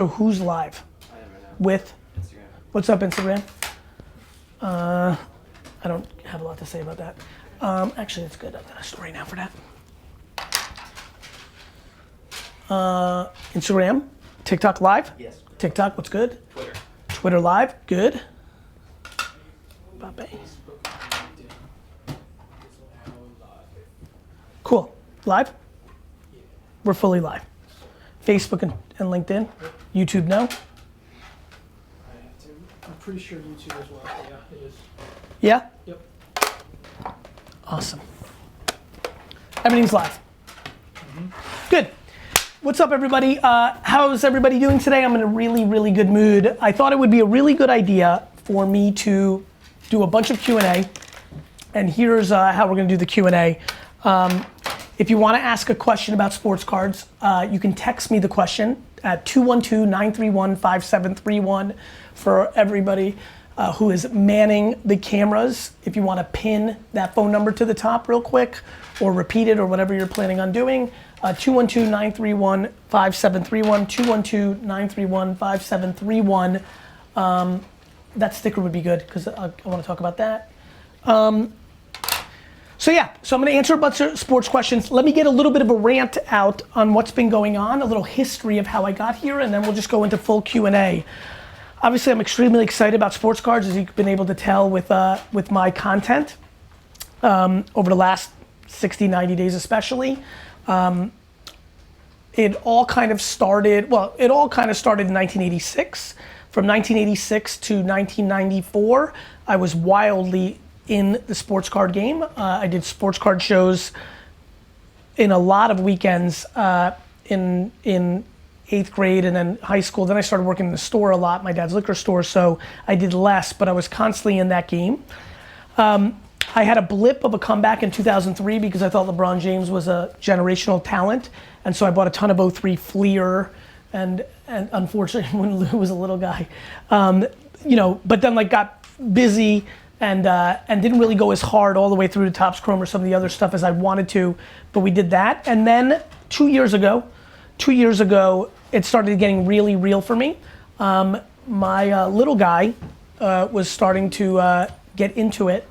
So who's live? I am right now. With? Instagram. What's up, Instagram? I don't have a lot to say about that. Actually, it's good. I've got a story now for that. Instagram, TikTok live? Yes. TikTok, what's good? Twitter. Twitter live, good. Bye. Cool. Live? We're fully live. Facebook and LinkedIn. YouTube, no? I'm pretty sure YouTube as well. Yeah, it is. Yeah? Yep. Awesome. Everything's live. Good. What's up, everybody? How's everybody doing today? I'm in a really, really good mood. I thought it would be a really good idea for me to do a bunch of Q&A, and here's how we're gonna do the Q&A. If you wanna ask a question about sports cards, you can text me the question at 212-931-5731 for everybody who is manning the cameras. If you wanna pin that phone number to the top real quick, or repeat it, or whatever you're planning on doing, 212-931-5731, 212-931-5731. That sticker would be good, because I wanna talk about that. So I'm gonna answer a bunch of sports questions. Let me get a little bit of a rant out on what's been going on, a little history of how I got here, and then we'll just go into full Q&A. Obviously, I'm extremely excited about sports cards, as you've been able to tell with my content over the last 60, 90 days especially. It all kind of started in 1986. From 1986 to 1994, I was wildly in the sports card game. I did sports card shows in a lot of weekends in 8th grade and then high school. Then I started working in the store a lot, my dad's liquor store, so I did less, but I was constantly in that game. I had a blip of a comeback in 2003 because I thought LeBron James was a generational talent, and so I bought a ton of 03 Fleer, and unfortunately when Lou was a little guy, but then got busy and didn't really go as hard all the way through to Topps Chrome or some of the other stuff as I wanted to, but we did that. And then 2 years ago, it started getting really real for me. My little guy was starting to get into it,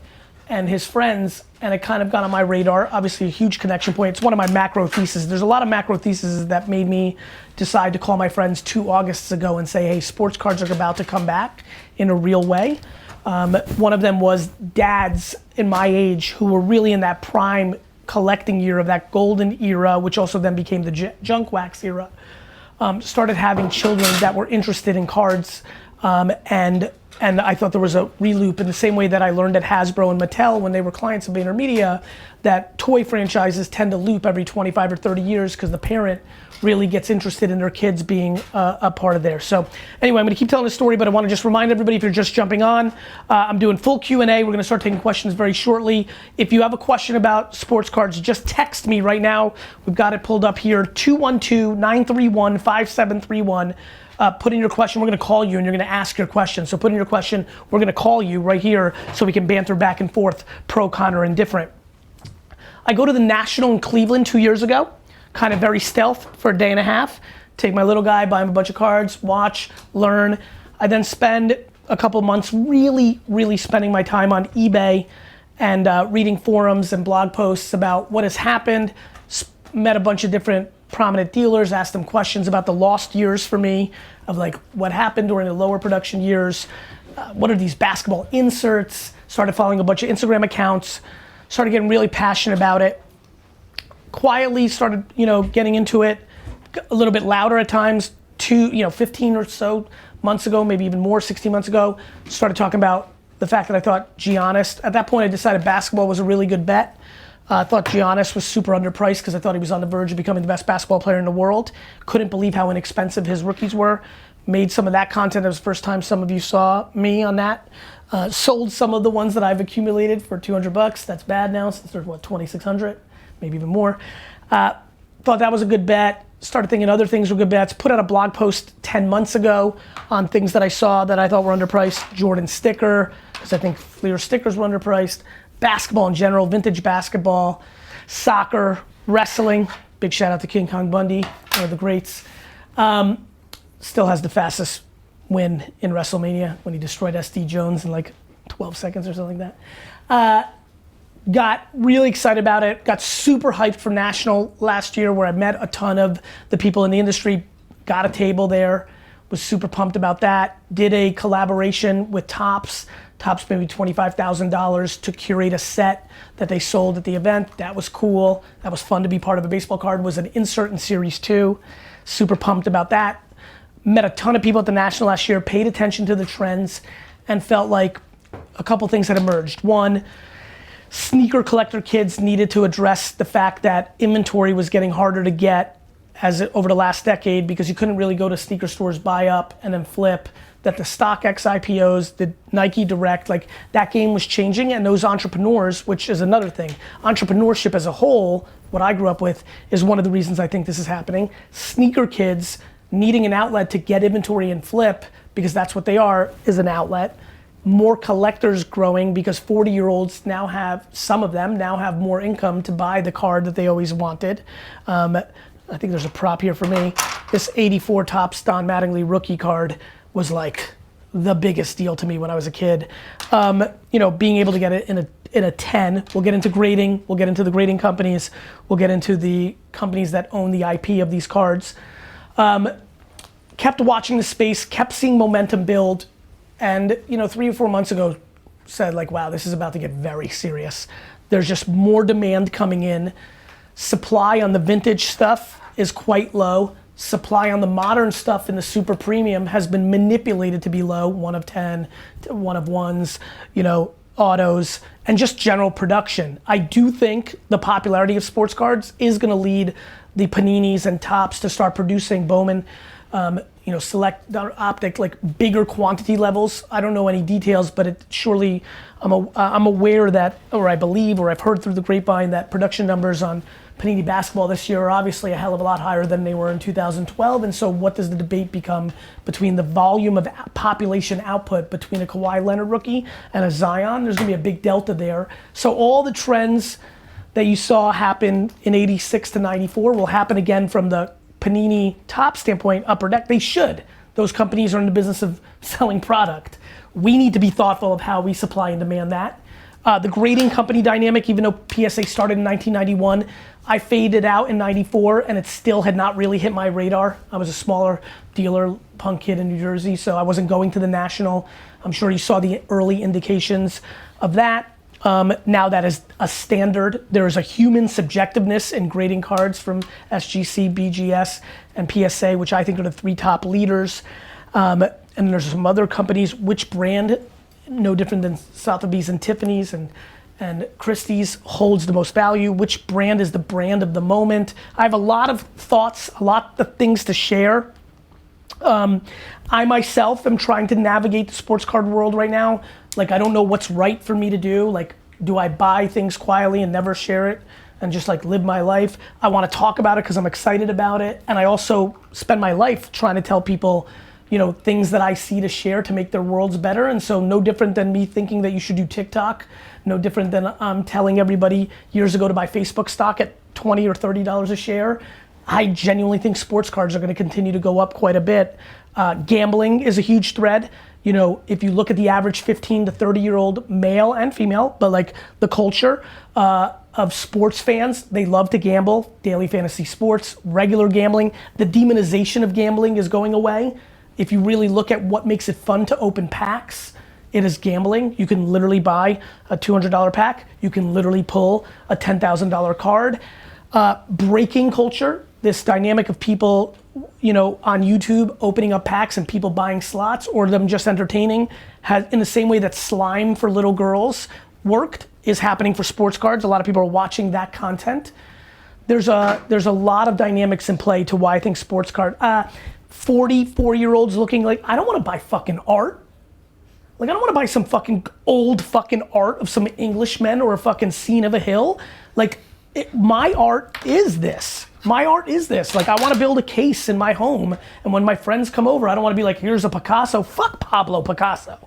and his friends, and it kind of got on my radar. Obviously a huge connection point. It's one of my macro theses. There's a lot of macro theses that made me decide to call my friends 2 Augusts ago and say, hey, sports cards are about to come back in a real way. One of them was dads in my age who were really in that prime collecting year of that golden era, which also then became the junk wax era. Started having children that were interested in cards, and I thought there was a reloop in the same way that I learned at Hasbro and Mattel when they were clients of VaynerMedia, that toy franchises tend to loop every 25 or 30 years because the parent really gets interested in their kids being a part of there. So anyway, I'm gonna keep telling the story, but I wanna just remind everybody, if you're just jumping on, I'm doing full Q&A. We're gonna start taking questions very shortly. If you have a question about sports cards, just text me right now. We've got it pulled up here, 212-931-5731. Put in your question, we're gonna call you and you're gonna ask your question. So put in your question, we're gonna call you right here so we can banter back and forth, pro, con, or indifferent. I go to the National in Cleveland 2 years ago, kind of very stealth for a day and a half. Take my little guy, buy him a bunch of cards, watch, learn. I then spend a couple months really, really spending my time on eBay and reading forums and blog posts about what has happened. Met a bunch of different prominent dealers, asked them questions about the lost years for me, of what happened during the lower production years. What are these basketball inserts? Started following a bunch of Instagram accounts, started getting really passionate about it. Quietly started, getting into it a little bit louder at times. 15 or so months ago, maybe even more, 16 months ago, started talking about the fact that I thought Giannis, at that point I decided basketball was a really good bet. I thought Giannis was super underpriced because I thought he was on the verge of becoming the best basketball player in the world. Couldn't believe how inexpensive his rookies were. Made some of that content. It was the first time some of you saw me on that. Sold some of the ones that I've accumulated for $200. That's bad now since they're $2,600, maybe even more. Thought that was a good bet. Started thinking other things were good bets. Put out a blog post 10 months ago on things that I saw that I thought were underpriced. Jordan sticker, because I think Fleer stickers were underpriced. Basketball in general, vintage basketball, soccer, wrestling. Big shout out to King Kong Bundy, one of the greats. still has the fastest win in WrestleMania when he destroyed SD Jones in like 12 seconds or something like that. Got really excited about it, got super hyped for National last year where I met a ton of the people in the industry, got a table there, was super pumped about that. Did a collaboration with Topps maybe $25,000 to curate a set that they sold at the event. That was cool, that was fun to be part of a baseball card. Was an insert in Series 2, super pumped about that. Met a ton of people at the National last year, paid attention to the trends, and felt like a couple things had emerged. One, sneaker collector kids needed to address the fact that inventory was getting harder to get over the last decade because you couldn't really go to sneaker stores, buy up, and then flip. That the StockX IPOs, the Nike Direct, like that game was changing, and those entrepreneurs, which is another thing, entrepreneurship as a whole, what I grew up with, is one of the reasons I think this is happening. Sneaker kids needing an outlet to get inventory and flip, because that's what they are, is an outlet. More collectors growing because 40-year-olds now have, some of them now have more income to buy the card that they always wanted. I think there's a prop here for me. This 84 Topps Don Mattingly rookie card was like the biggest deal to me when I was a kid. Being able to get it in a 10, we'll get into grading, we'll get into the grading companies, we'll get into the companies that own the IP of these cards. Kept watching the space, kept seeing momentum build, and 3 or 4 months ago said like, wow, this is about to get very serious. There's just more demand coming in. Supply on the vintage stuff is quite low. Supply on the modern stuff in the super premium has been manipulated to be low, 1 of 10, 1 of 1s, autos, and just general production. I do think the popularity of sports cards is gonna lead the Paninis and Topps to start producing Bowman, select optic, like bigger quantity levels. I don't know any details, but it surely, I'm aware that, or I believe, or I've heard through the grapevine that production numbers on Panini basketball this year are obviously a hell of a lot higher than they were in 2012, and so what does the debate become between the volume of population output between a Kawhi Leonard rookie and a Zion? There's gonna be a big delta there. So all the trends that you saw happen in 86 to 94 will happen again from the Panini top standpoint, upper deck. They should. Those companies are in the business of selling product. We need to be thoughtful of how we supply and demand that. The grading company dynamic, even though PSA started in 1991, I faded out in 94 and it still had not really hit my radar. I was a smaller dealer, punk kid in New Jersey, so I wasn't going to the National. I'm sure you saw the early indications of that. Now that is a standard. There is a human subjectiveness in grading cards from SGC, BGS, and PSA, which I think are the 3 top leaders. And there's some other companies, which brand, no different than Sotheby's and Tiffany's and Christie's, holds the most value, which brand is the brand of the moment. I have a lot of thoughts, a lot of things to share. I myself am trying to navigate the sports card world right now. Like, I don't know what's right for me to do. Like, do I buy things quietly and never share it and just like live my life? I want to talk about it because I'm excited about it. And I also spend my life trying to tell people, things that I see to share to make their worlds better. And so no different than me thinking that you should do TikTok, no different than telling everybody years ago to buy Facebook stock at $20 or $30 a share. I genuinely think sports cards are going to continue to go up quite a bit. Gambling is a huge thread. If you look at the average 15 to 30-year-old male and female, but like the culture of sports fans, they love to gamble, daily fantasy sports, regular gambling. The demonization of gambling is going away. If you really look at what makes it fun to open packs, it is gambling. You can literally buy a $200 pack. You can literally pull a $10,000 card. Breaking culture, this dynamic of people, on YouTube opening up packs and people buying slots or them just entertaining, has, in the same way that slime for little girls worked, is happening for sports cards. A lot of people are watching that content. There's a lot of dynamics in play to why I think sports card, 44-year-olds looking like, I don't want to buy fucking art. Like, I don't want to buy some fucking old fucking art of some Englishmen or a fucking scene of a hill. Like, my art is this. My art is this. Like, I want to build a case in my home, and when my friends come over, I don't want to be like, here's a Picasso. Fuck Pablo Picasso.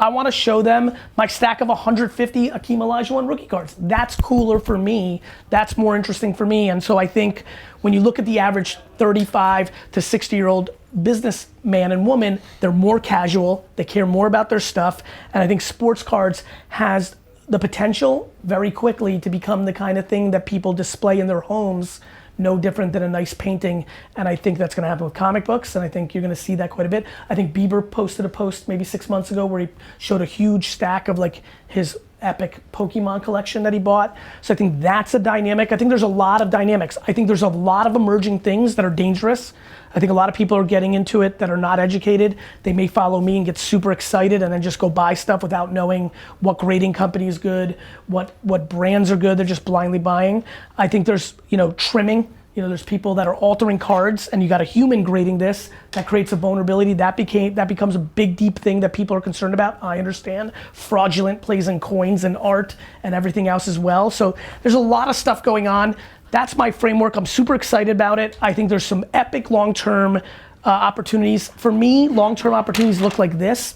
I want to show them my stack of 150 Akeem Olajuwon rookie cards. That's cooler for me. That's more interesting for me. And so I think when you look at the average 35 to 60-year-old businessman and woman, they're more casual, they care more about their stuff, and I think sports cards has the potential very quickly to become the kind of thing that people display in their homes, no different than a nice painting, and I think that's gonna happen with comic books, and I think you're gonna see that quite a bit. I think Bieber posted a post maybe 6 months ago where he showed a huge stack of like his epic Pokemon collection that he bought. So I think that's a dynamic. I think there's a lot of dynamics. I think there's a lot of emerging things that are dangerous. I think a lot of people are getting into it that are not educated. They may follow me and get super excited and then just go buy stuff without knowing what grading company is good, what brands are good. They're just blindly buying. I think there's, trimming. There's people that are altering cards and you got a human grading this, that creates a vulnerability. That becomes a big, deep thing that people are concerned about. I understand. Fraudulent plays in coins and art and everything else as well. So there's a lot of stuff going on. That's my framework. I'm super excited about it. I think there's some epic long-term opportunities. For me, long-term opportunities look like this.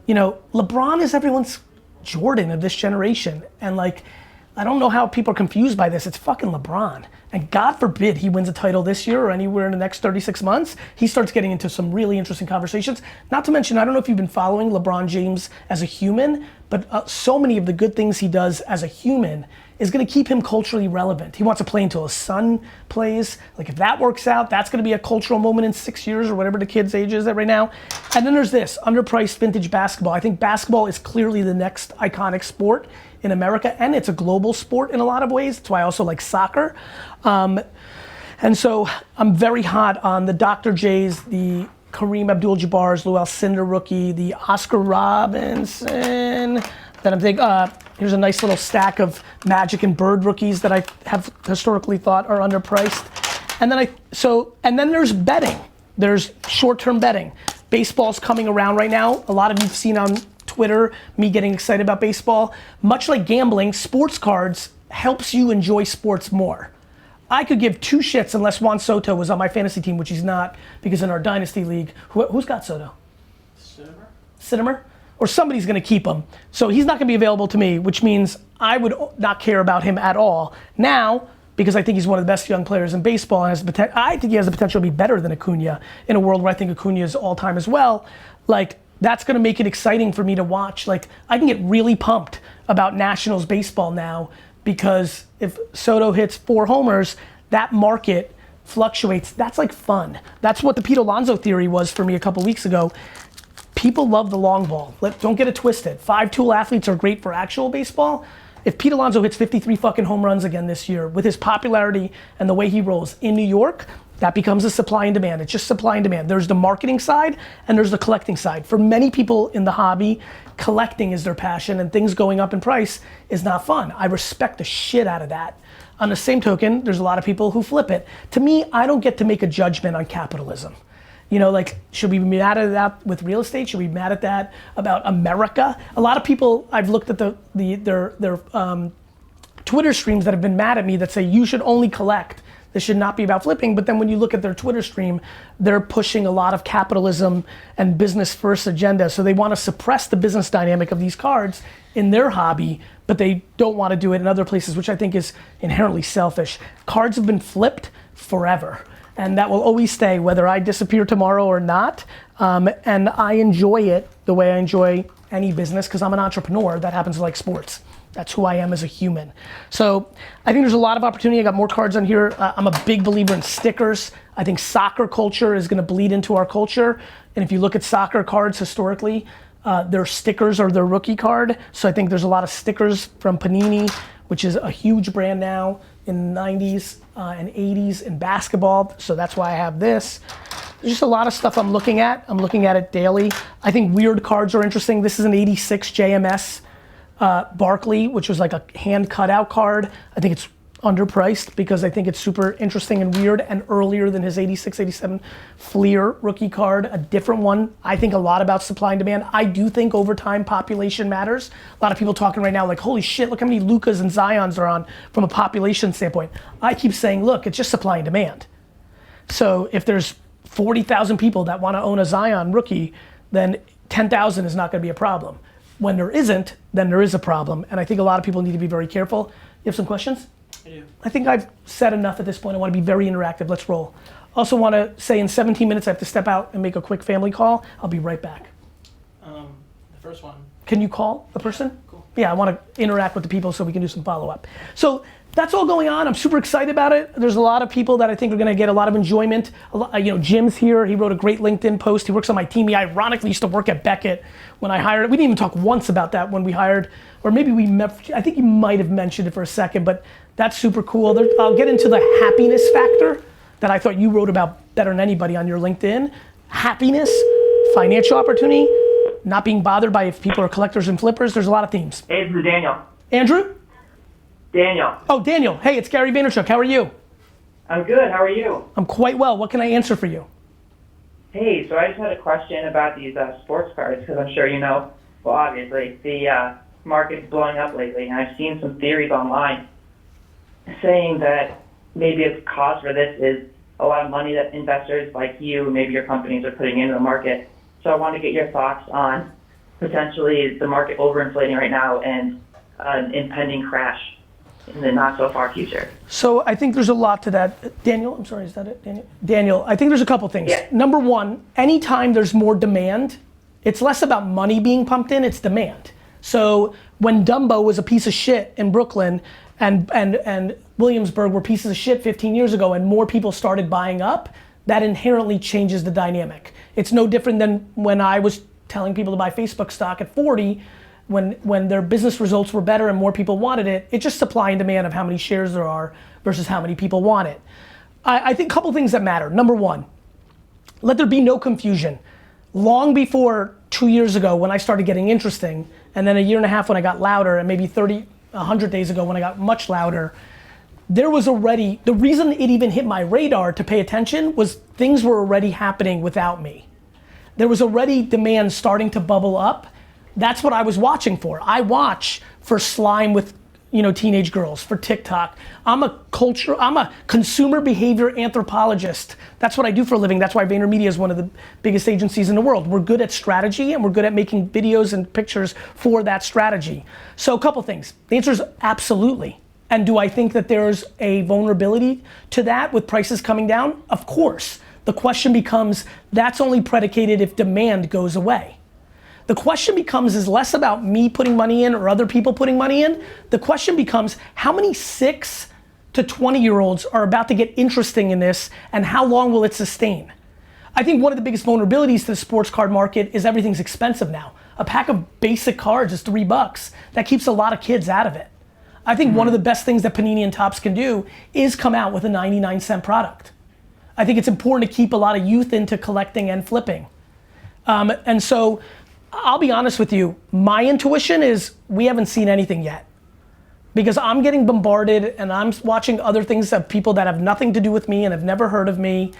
LeBron is everyone's Jordan of this generation. And I don't know how people are confused by this. It's fucking LeBron. And God forbid he wins a title this year or anywhere in the next 36 months, he starts getting into some really interesting conversations. Not to mention, I don't know if you've been following LeBron James as a human, but so many of the good things he does as a human is gonna keep him culturally relevant. He wants to play until his son plays. If that works out, that's gonna be a cultural moment in 6 years or whatever the kid's age is at right now. And then there's this, underpriced vintage basketball. I think basketball is clearly the next iconic sport in America, and it's a global sport in a lot of ways. That's why I also like soccer. And so I'm very hot on the Dr. J's, the Kareem Abdul-Jabbar's, Lou Alcindor rookie, the Oscar Robinson. Then I'm thinking, here's a nice little stack of Magic and Bird rookies that I have historically thought are underpriced. And then there's betting. There's short-term betting. Baseball's coming around right now. A lot of you've seen on Twitter me getting excited about baseball. Much like gambling, sports cards helps you enjoy sports more. I could give two shits unless Juan Soto was on my fantasy team, which he's not, because in our dynasty league, who's got Soto? Sinnemer? Or somebody's gonna keep him. So he's not gonna be available to me, which means I would not care about him at all. Now, because I think he's one of the best young players in baseball, and I think he has the potential to be better than Acuna in a world where I think Acuna is all time as well. That's gonna make it exciting for me to watch. I can get really pumped about Nationals baseball now, because if Soto hits 4 homers, that market fluctuates. That's fun. That's what the Pete Alonso theory was for me a couple weeks ago. People love the long ball. Don't get it twisted. 5-tool athletes are great for actual baseball. If Pete Alonso hits 53 fucking home runs again this year, with his popularity and the way he rolls in New York, that becomes a supply and demand. It's just supply and demand. There's the marketing side and there's the collecting side. For many people in the hobby, collecting is their passion, and things going up in price is not fun. I respect the shit out of that. On the same token, there's a lot of people who flip it. To me, I don't get to make a judgment on capitalism. Should we be mad at that with real estate? Should we be mad at that about America? A lot of people, I've looked at their Twitter streams that have been mad at me that say you should only collect. This should not be about flipping. But then when you look at their Twitter stream, they're pushing a lot of capitalism and business first agenda. So they want to suppress the business dynamic of these cards in their hobby, but they don't want to do it in other places, which I think is inherently selfish. Cards have been flipped forever, and that will always stay, whether I disappear tomorrow or not. And I enjoy it the way I enjoy any business, because I'm an entrepreneur that happens to like sports. That's who I am as a human. So I think there's a lot of opportunity. I got more cards on here. I'm a big believer in stickers. I think soccer culture is gonna bleed into our culture. And if you look at soccer cards historically, their stickers are their rookie card. So I think there's a lot of stickers from Panini, which is a huge brand now in the 90s and 80s in basketball. So that's why I have this. There's just a lot of stuff I'm looking at. I'm looking at it daily. I think weird cards are interesting. This is an 86 JMS Barkley, which was like a hand cutout card. I think it's underpriced because I think it's super interesting and weird, and earlier than his 86, 87 Fleer rookie card, a different one. I think a lot about supply and demand. I do think over time population matters. A lot of people talking right now like, holy shit, look how many Lucas and Zions are on from a population standpoint. I keep saying, look, it's just supply and demand. So if there's 40,000 people that want to own a Zion rookie, then 10,000 is not gonna be a problem. When there isn't, then there is a problem. And I think a lot of people need to be very careful. You have some questions? I do. I think I've said enough at this point. I wanna be very interactive, let's roll. Also wanna say in 17 minutes I have to step out and make a quick family call. I'll be right back. The first one. Can you call the person? Cool. Yeah, I wanna interact with the people so we can do some follow up. So that's all going on. I'm super excited about it. There's a lot of people that I think are gonna get a lot of enjoyment. Jim's here. He wrote a great LinkedIn post. He works on my team. He ironically used to work at Beckett when I hired. We didn't even talk once about that when we hired, or maybe we met. I think you might have mentioned it for a second, but that's super cool. I'll get into the happiness factor that I thought you wrote about better than anybody on your LinkedIn. Happiness, financial opportunity, not being bothered by if people are collectors and flippers. There's a lot of themes. Hey, this is Daniel. Andrew? Daniel. Oh, Daniel. Hey, it's Gary Vaynerchuk. How are you? I'm good. How are you? I'm quite well. What can I answer for you? Hey, so I just had a question about these sports cards, because I'm sure you know, well, obviously, the market's blowing up lately, and I've seen some theories online saying that maybe a cause for this is a lot of money that investors like you, maybe your companies, are putting into the market. So I want to get your thoughts on potentially the market overinflating right now and an impending crash in the not so far future. So I think there's a lot to that. Daniel, I'm sorry, is that it, Daniel? Daniel, I think there's a couple things. Yeah. Number one, anytime there's more demand, it's less about money being pumped in, it's demand. So when Dumbo was a piece of shit in Brooklyn and Williamsburg were pieces of shit 15 years ago and more people started buying up, that inherently changes the dynamic. It's no different than when I was telling people to buy Facebook stock at 40, when their business results were better and more people wanted it. It's just supply and demand of how many shares there are versus how many people want it. I think a couple things that matter. Number one, let there be no confusion. Long before 2 years ago when I started getting interesting, and then a year and a half when I got louder, and maybe 100 days ago when I got much louder, there was already, the reason it even hit my radar to pay attention was things were already happening without me. There was already demand starting to bubble up. That's what I was watching for. I watch for slime with teenage girls, for TikTok. I'm a consumer behavior anthropologist. That's what I do for a living. That's why VaynerMedia is one of the biggest agencies in the world. We're good at strategy and we're good at making videos and pictures for that strategy. So a couple things. The answer is absolutely. And do I think that there's a vulnerability to that with prices coming down? Of course. The question becomes, that's only predicated if demand goes away. The question becomes is less about me putting money in or other people putting money in. The question becomes how many 6 to 20-year-olds are about to get interesting in this and how long will it sustain? I think one of the biggest vulnerabilities to the sports card market is everything's expensive now. A pack of basic cards is $3. That keeps a lot of kids out of it. I think one of the best things that Panini and Topps can do is come out with a 99-cent product. I think it's important to keep a lot of youth into collecting and flipping. And so I'll be honest with you, my intuition is we haven't seen anything yet. Because I'm getting bombarded and I'm watching other things of people that have nothing to do with me and have never heard of me.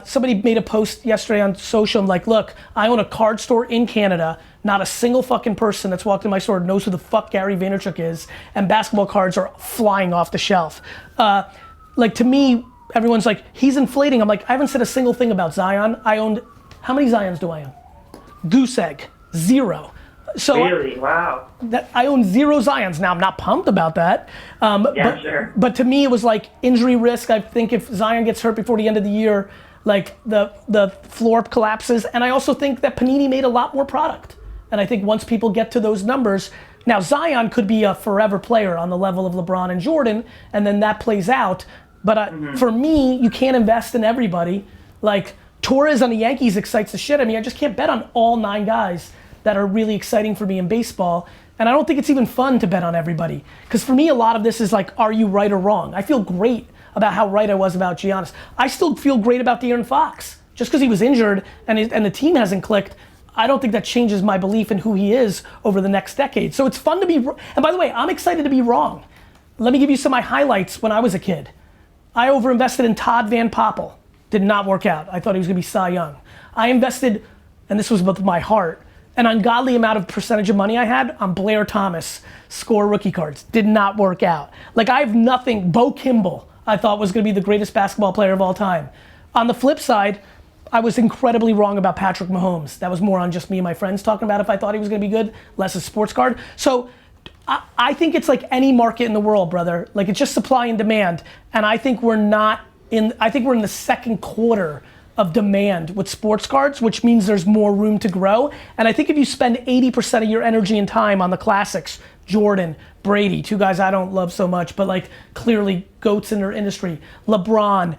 Somebody made a post yesterday on social, I'm like, look, I own a card store in Canada, not a single fucking person that's walked in my store knows who the fuck Gary Vaynerchuk is, and basketball cards are flying off the shelf. To me, everyone's like, he's inflating. I'm like, I haven't said a single thing about Zion. How many Zions do I own? Goose egg, 0. So really? Wow. I own 0 Zions. Now I'm not pumped about that. Sure. But to me it was like injury risk. I think if Zion gets hurt before the end of the year, like the floor collapses. And I also think that Panini made a lot more product. And I think once people get to those numbers, now Zion could be a forever player on the level of LeBron and Jordan, and then that plays out. But for me, you can't invest in everybody. Like Torres on the Yankees excites the shit out of me. I just can't bet on all 9 guys that are really exciting for me in baseball. And I don't think it's even fun to bet on everybody. Because for me, a lot of this is like, are you right or wrong? I feel great about how right I was about Giannis. I still feel great about De'Aaron Fox. Just because he was injured and the team hasn't clicked, I don't think that changes my belief in who he is over the next decade. So it's fun to be, and by the way, I'm excited to be wrong. Let me give you some of my highlights when I was a kid. I overinvested in Todd Van Poppel. Did not work out. I thought he was gonna be Cy Young. I invested, and this was with my heart, an ungodly amount of percentage of money I had on Blair Thomas score rookie cards. Did not work out. Like I have nothing, Bo Kimball, I thought was gonna be the greatest basketball player of all time. On the flip side, I was incredibly wrong about Patrick Mahomes. That was more on just me and my friends talking about if I thought he was gonna be good, less a sports card. So I think it's like any market in the world, brother. Like it's just supply and demand. And I think we're in the second quarter of demand with sports cards, which means there's more room to grow. And I think if you spend 80% of your energy and time on the classics, Jordan, Brady, two guys I don't love so much, but like clearly goats in their industry, LeBron,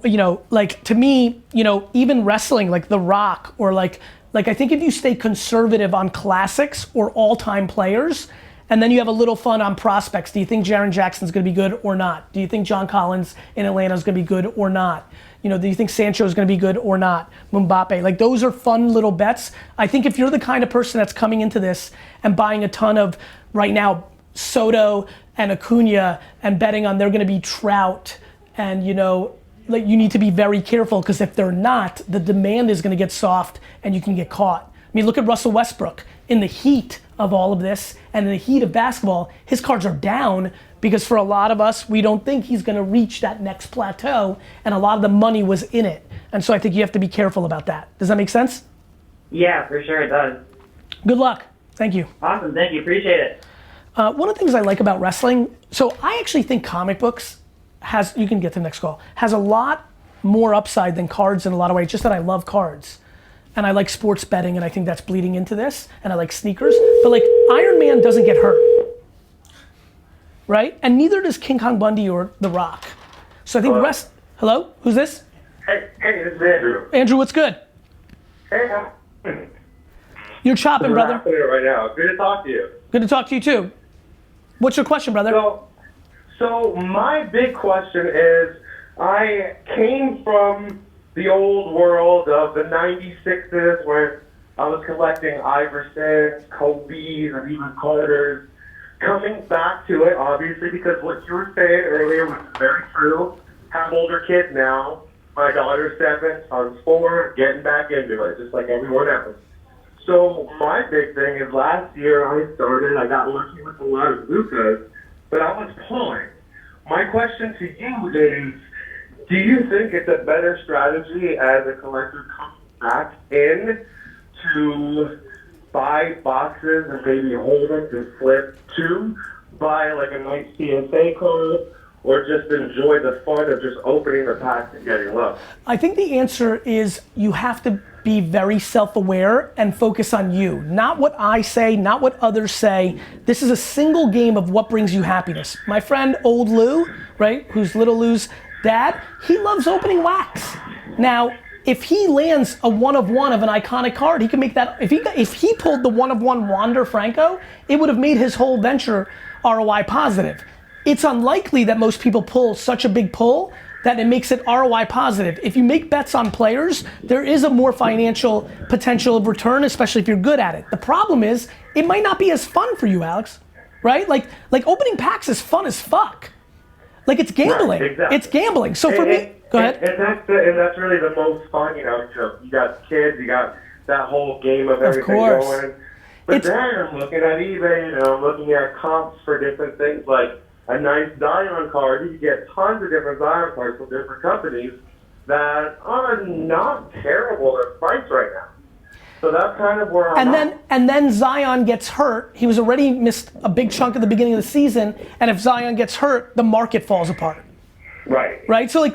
you know, like to me, you know, even wrestling, like The Rock, or like I think if you stay conservative on classics or all-time players, and then you have a little fun on prospects. Do you think Jaren Jackson's gonna be good or not? Do you think John Collins in Atlanta is gonna be good or not? You know, do you think Sancho is gonna be good or not? Mbappe, like those are fun little bets. I think if you're the kind of person that's coming into this and buying a ton of, right now, Soto and Acuna and betting on they're gonna be Trout, and you know, like you need to be very careful, because if they're not, the demand is gonna get soft and you can get caught. I mean, look at Russell Westbrook. In the heat of all of this and in the heat of basketball, his cards are down because for a lot of us, we don't think he's gonna reach that next plateau, and a lot of the money was in it. And so I think you have to be careful about that. Does that make sense? Yeah, for sure it does. Good luck. Thank you. Awesome, thank you, appreciate it. One of the things I like about wrestling, so I actually think comic books you can get to the next call, has a lot more upside than cards in a lot of ways, just that I love cards. And I like sports betting, and I think that's bleeding into this, and I like sneakers, but like Iron Man doesn't get hurt, right? And neither does King Kong Bundy or The Rock. So I think hello, who's this? Hey, this is Andrew. Andrew, what's good? Hey, You're chopping, brother. happening right now. Good to talk to you. Good to talk to you too. What's your question, brother? So my big question is, I came from the old world of the 96s where I was collecting Iversons, Kobe's, and even Carter's. Coming back to it, obviously, because what you were saying earlier was very true. Have older kids now. My daughter's 7, son's 4, getting back into it, just like everyone else. So my big thing is last year I got lucky with a lot of Lucas, but I was pulling. My question to you is, do you think it's a better strategy as a collector coming back in to buy boxes and maybe hold them to flip, to buy like a nice PSA card, or just enjoy the fun of just opening the packs and getting love? I think the answer is you have to be very self-aware and focus on you. Not what I say, not what others say. This is a single game of what brings you happiness. My friend Old Lou, right, who's Little Lou's dad, he loves opening wax. Now, if he lands a 1/1 of an iconic card, he can make that, if he pulled the 1/1 Wander Franco, it would have made his whole venture ROI positive. It's unlikely that most people pull such a big pull that it makes it ROI positive. If you make bets on players, there is a more financial potential of return, especially if you're good at it. The problem is, it might not be as fun for you, Alex, right? Like opening packs is fun as fuck. Like it's gambling. Right, exactly. It's gambling. So for me, go ahead. And that's really the most fun, you know. You got kids, you got that whole game of everything course. going. But then I'm looking at eBay, you know, I'm looking at comps for different things, like a nice Zion card. You can get tons of different Zion cards from different companies that are not terrible at price right now. So that's kind of where I'm at. And then Zion gets hurt. He was already missed a big chunk at the beginning of the season, and if Zion gets hurt, the market falls apart. Right? So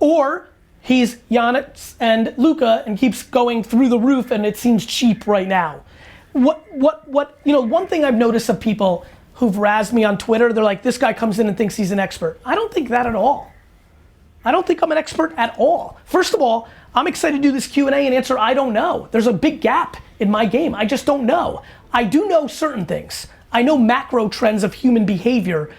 or he's Giannis and Luca and keeps going through the roof and it seems cheap right now. What you know, one thing I've noticed of people who've razzed me on Twitter, they're like, this guy comes in and thinks he's an expert. I don't think that at all. I don't think I'm an expert at all. First of all, I'm excited to do this Q&A and answer I don't know. There's a big gap in my game. I just don't know. I do know certain things. I know macro trends of human behavior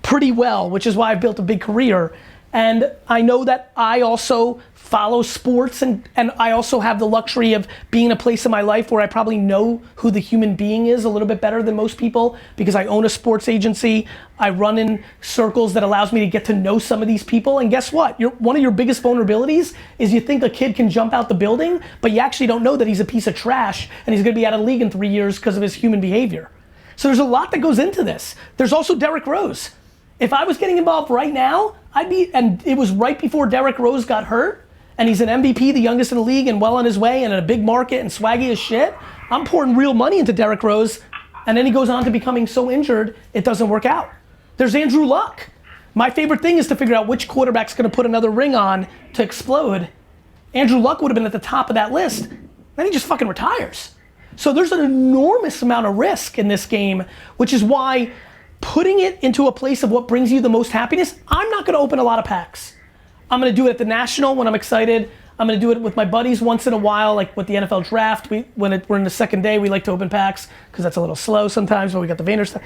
pretty well, which is why I've built a big career. And I know that I also follow sports and I also have the luxury of being in a place in my life where I probably know who the human being is a little bit better than most people because I own a sports agency. I run in circles that allows me to get to know some of these people. And guess what? One of your biggest vulnerabilities is you think a kid can jump out the building, but you actually don't know that he's a piece of trash and he's gonna be out of the league in 3 years because of his human behavior. So there's a lot that goes into this. There's also Derrick Rose. If I was getting involved right now, and it was right before Derrick Rose got hurt, and he's an MVP, the youngest in the league, and well on his way, and in a big market, and swaggy as shit, I'm pouring real money into Derrick Rose, and then he goes on to becoming so injured, it doesn't work out. There's Andrew Luck. My favorite thing is to figure out which quarterback's gonna put another ring on to explode. Andrew Luck would have been at the top of that list, then he just fucking retires. So there's an enormous amount of risk in this game, which is why putting it into a place of what brings you the most happiness, I'm not gonna open a lot of packs. I'm gonna do it at the National when I'm excited. I'm gonna do it with my buddies once in a while, like with the NFL draft. We're in the second day, we like to open packs, because that's a little slow sometimes, but we got the Vayner stuff.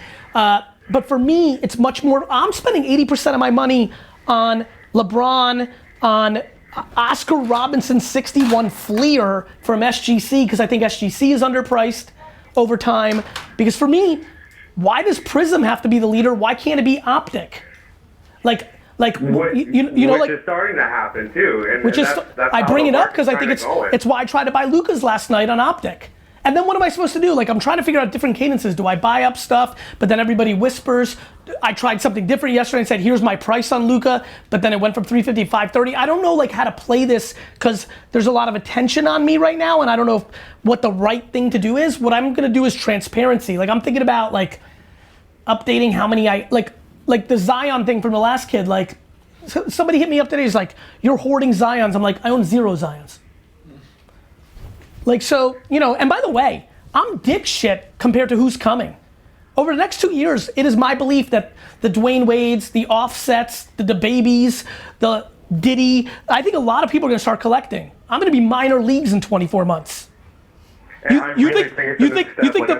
But for me, it's much more, I'm spending 80% of my money on LeBron, on Oscar Robinson 61 Fleer from SGC, because I think SGC is underpriced over time. Because for me, why does Prism have to be the leader? Why can't it be Optic? Like you know, like is starting to happen too. And which is, that's I bring it up because I think going. it's why I tried to buy Luca's last night on Optic. And then what am I supposed to do? Like, I'm trying to figure out different cadences. Do I buy up stuff, but then everybody whispers? I tried something different yesterday and said, here's my price on Luca, but then it went from 350 to 530. I don't know like how to play this, because there's a lot of attention on me right now, and I don't know what the right thing to do is. What I'm gonna do is transparency. Like, I'm thinking about like updating how many like the Zion thing from the last kid. Like, somebody hit me up today, he's like, you're hoarding Zions. I'm like, I own 0 Zions. Like, so, you know, and by the way, I'm dick shit compared to who's coming. Over the next 2 years, it is my belief that the Dwayne Wades, the Offsets, the Babies, the Diddy, I think a lot of people are gonna start collecting. I'm gonna be minor leagues in 24 months. You think I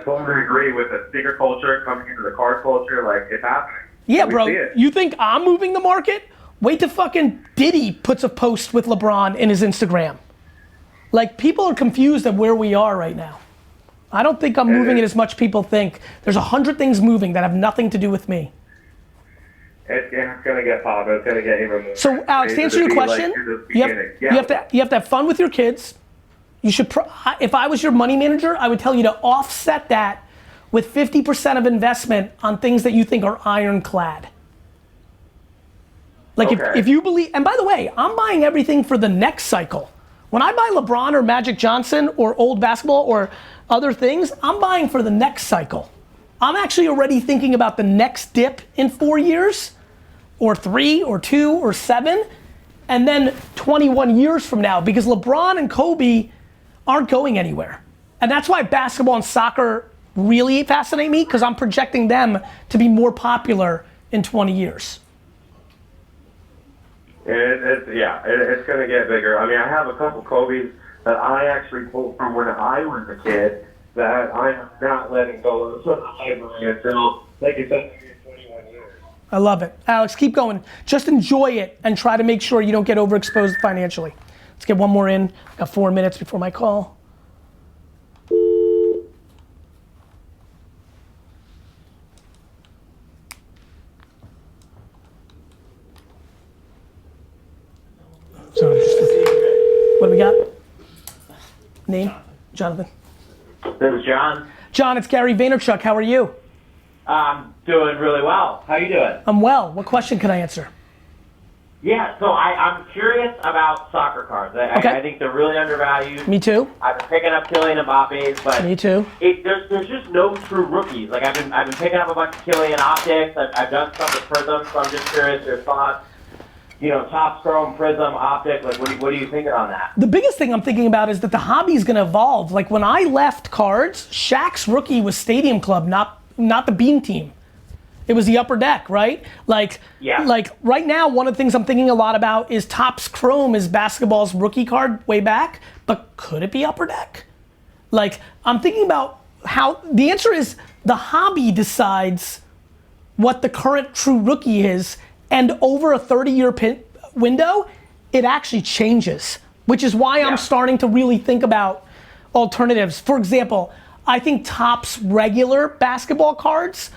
totally agree with the sticker culture coming into the card culture, like it's happening. Yeah, bro, you think I'm moving the market? Wait till fucking Diddy puts a post with LeBron in his Instagram. Like, people are confused at where we are right now. I don't think I'm moving it as much people think. There's 100 things moving that have nothing to do with me. It's gonna get popped. It's gonna get even more. So, Alex, to answer your question, you have to have fun with your kids. You should. If I was your money manager, I would tell you to offset that with 50% of investment on things that you think are ironclad. Like, if you believe, and by the way, I'm buying everything for the next cycle. When I buy LeBron or Magic Johnson or old basketball or other things, I'm buying for the next cycle. I'm actually already thinking about the next dip in 4 years, or 3, or 2, or 7, and then 21 years from now, because LeBron and Kobe aren't going anywhere. And that's why basketball and soccer really fascinate me, because I'm projecting them to be more popular in 20 years. It's going to get bigger. I mean, I have a couple Kobe's that I actually pulled from when I was a kid that I am not letting go of the library until, like you said, 21 years. I love it. Alex, keep going. Just enjoy it and try to make sure you don't get overexposed financially. Let's get one more in. Got 4 minutes before my call. So what do we got? Name? Jonathan. This is John. John, it's Gary Vaynerchuk. How are you? I'm doing really well. How you doing? I'm well. What question can I answer? Yeah, so I'm curious about soccer cards. I think they're really undervalued. Me too. I've been picking up Kylian Mbappe's, but me too. There's just no true rookies. Like I've been picking up a bunch of Kylian optics. I've done some with Prism, so I'm just curious your thoughts. You know, Topps Chrome, Prism, Optic, like what are you thinking on that? The biggest thing I'm thinking about is that the hobby is gonna evolve. Like when I left cards, Shaq's rookie was Stadium Club, not the Beam Team. It was the Upper Deck, right? Like right now, one of the things I'm thinking a lot about is Topps Chrome is basketball's rookie card way back, but could it be Upper Deck? Like, I'm thinking about how, the answer is the hobby decides what the current true rookie is, and over a 30-year window, it actually changes, which is why I'm starting to really think about alternatives. For example, I think Topps regular basketball cards,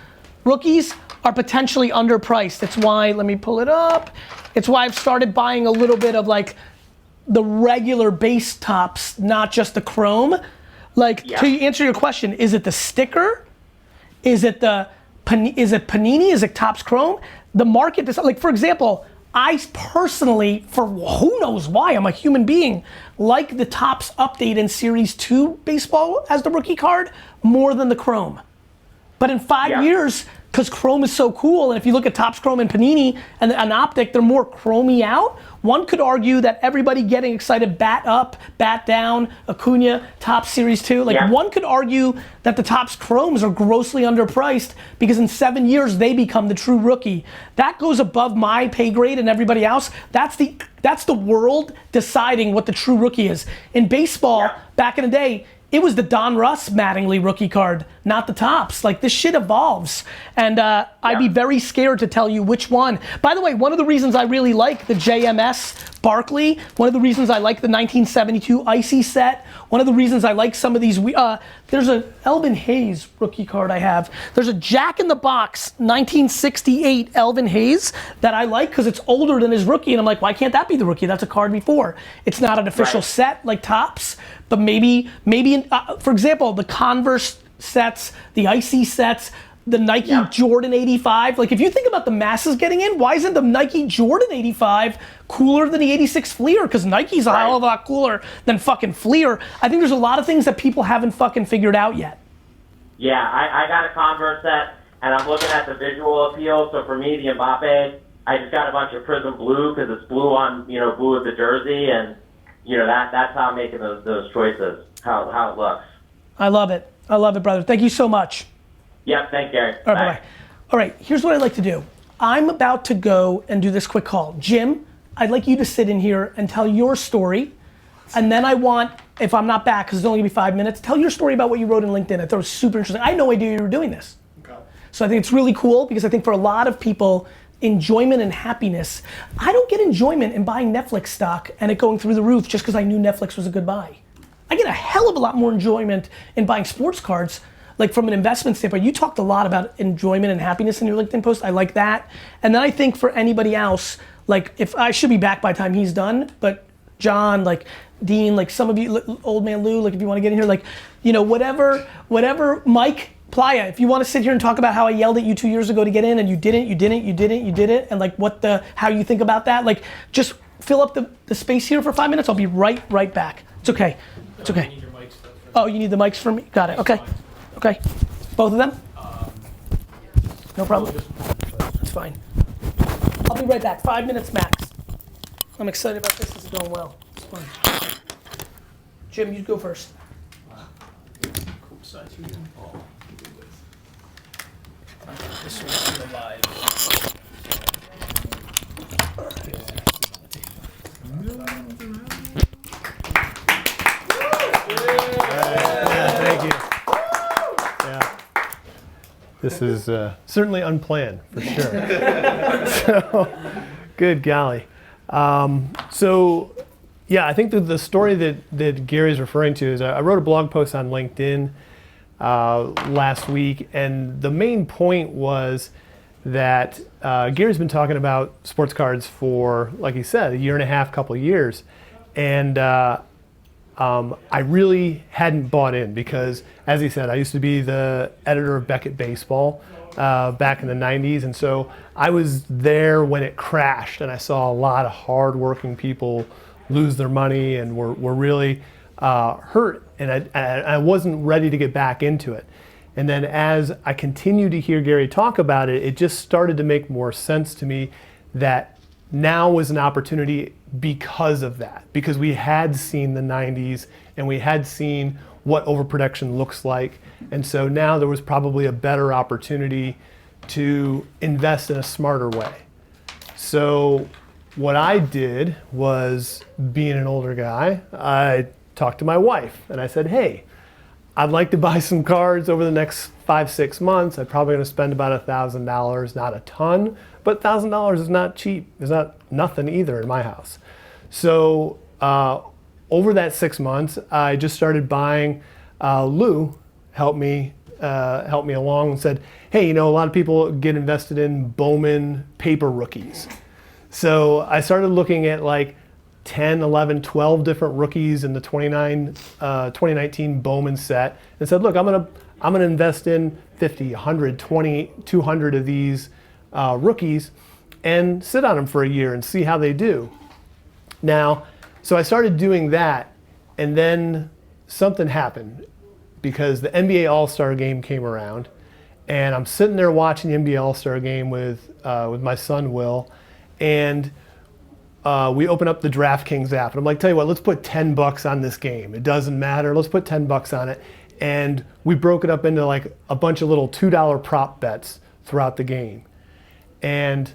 rookies, are potentially underpriced. It's why, let me pull it up. It's why I've started buying a little bit of like the regular base Topps, not just the Chrome. Like, to answer your question, is it the sticker? Is it Panini? Is it Topps Chrome? The market, like for example, I personally, for who knows why, I'm a human being, like the Topps update in Series 2 baseball as the rookie card more than the Chrome. But in 5 years, because Chrome is so cool, and if you look at Topps Chrome and Panini and an Optic, they're more chromey out. One could argue that everybody getting excited, bat up, bat down, Acuna, Topps Series 2, one could argue that the Topps Chromes are grossly underpriced because in 7 years they become the true rookie. That goes above my pay grade and everybody else. That's the world deciding what the true rookie is. In baseball, back in the day, it was the Don Russ Mattingly rookie card, not the Topps. Like, this shit evolves. And I'd be very scared to tell you which one. By the way, one of the reasons I really like the JMS Barkley, one of the reasons I like the 1972 Icy set, one of the reasons I like some of these, there's a Elvin Hayes rookie card I have. There's a Jack in the Box 1968 Elvin Hayes that I like because it's older than his rookie, and I'm like, why can't that be the rookie? That's a card before. It's not an official set like Topps, but maybe for example, the Converse sets, the Icy sets, the Nike Jordan 85. Like, if you think about the masses getting in, why isn't the Nike Jordan 85 cooler than the 86 Fleer? Because Nike's a hell of a lot cooler than fucking Fleer. I think there's a lot of things that people haven't fucking figured out yet. Yeah, I got a Converse set, and I'm looking at the visual appeal. So for me, the Mbappe, I just got a bunch of Prism Blue because it's blue on, blue with the jersey, and that's how I'm making those choices. How it looks. I love it. I love it, brother. Thank you so much. Yep, thanks, Gary. All right, bye-bye. All right, here's what I'd like to do. I'm about to go and do this quick call. Jim, I'd like you to sit in here and tell your story. And then I want, if I'm not back, because it's only gonna be 5 minutes, tell your story about what you wrote in LinkedIn. I thought it was super interesting. I had no idea you were doing this. Okay. So I think it's really cool because I think for a lot of people, enjoyment and happiness, I don't get enjoyment in buying Netflix stock and it going through the roof just because I knew Netflix was a good buy. I get a hell of a lot more enjoyment in buying sports cards. Like, from an investment standpoint, you talked a lot about enjoyment and happiness in your LinkedIn post. I like that. And then I think for anybody else, like, if I should be back by the time he's done, but John, like Dean, like some of you, old man Lou, like if you want to get in here, like, whatever, Mike, Playa, if you want to sit here and talk about how I yelled at you 2 years ago to get in and you didn't, and like how you think about that, like, just fill up the space here for 5 minutes. I'll be right back. It's okay. It's okay. Oh, you need the mics for me? Got it. Okay. Okay. Both of them? No problem. That's fine. I'll be right back. 5 minutes max. I'm excited about this. This is going well. It's fun. Jim, you go first. This one's still alive. Thank you. Yeah. This is certainly unplanned, for sure. So, good golly. I think that the story that Gary's referring to is I wrote a blog post on LinkedIn last week, and the main point was that Gary's been talking about sports cards for, like he said, a year and a half, couple of years, and I really hadn't bought in because, as he said, I used to be the editor of Beckett Baseball back in the 90s, and so I was there when it crashed, and I saw a lot of hard-working people lose their money and were really hurt, and I wasn't ready to get back into it. And then as I continued to hear Gary talk about it, it just started to make more sense to me that now was an opportunity because of that, because we had seen the 90s and we had seen what overproduction looks like, and so now there was probably a better opportunity to invest in a smarter way. So what I did was, being an older guy, I talked to my wife and I said, hey, I'd like to buy some cards over the next 5-6 months. I'm probably going to spend about $1,000, not a ton, but $1,000 is not cheap. It's not nothing either in my house. So over that 6 months, I just started buying. Lou helped me along and said, hey, a lot of people get invested in Bowman paper rookies. So I started looking at like 10, 11, 12 different rookies in the 2019 Bowman set and said, look, I'm gonna invest in 50, 100, 20, 200 of these rookies, and sit on them for a year and see how they do. Now, so I started doing that, and then something happened because the NBA All-Star Game came around, and I'm sitting there watching the NBA All-Star Game with my son Will, and we open up the DraftKings app, and I'm like, tell you what, let's put $10 on this game. It doesn't matter. Let's put $10 on it, and we broke it up into like a bunch of little $2 prop bets throughout the game, and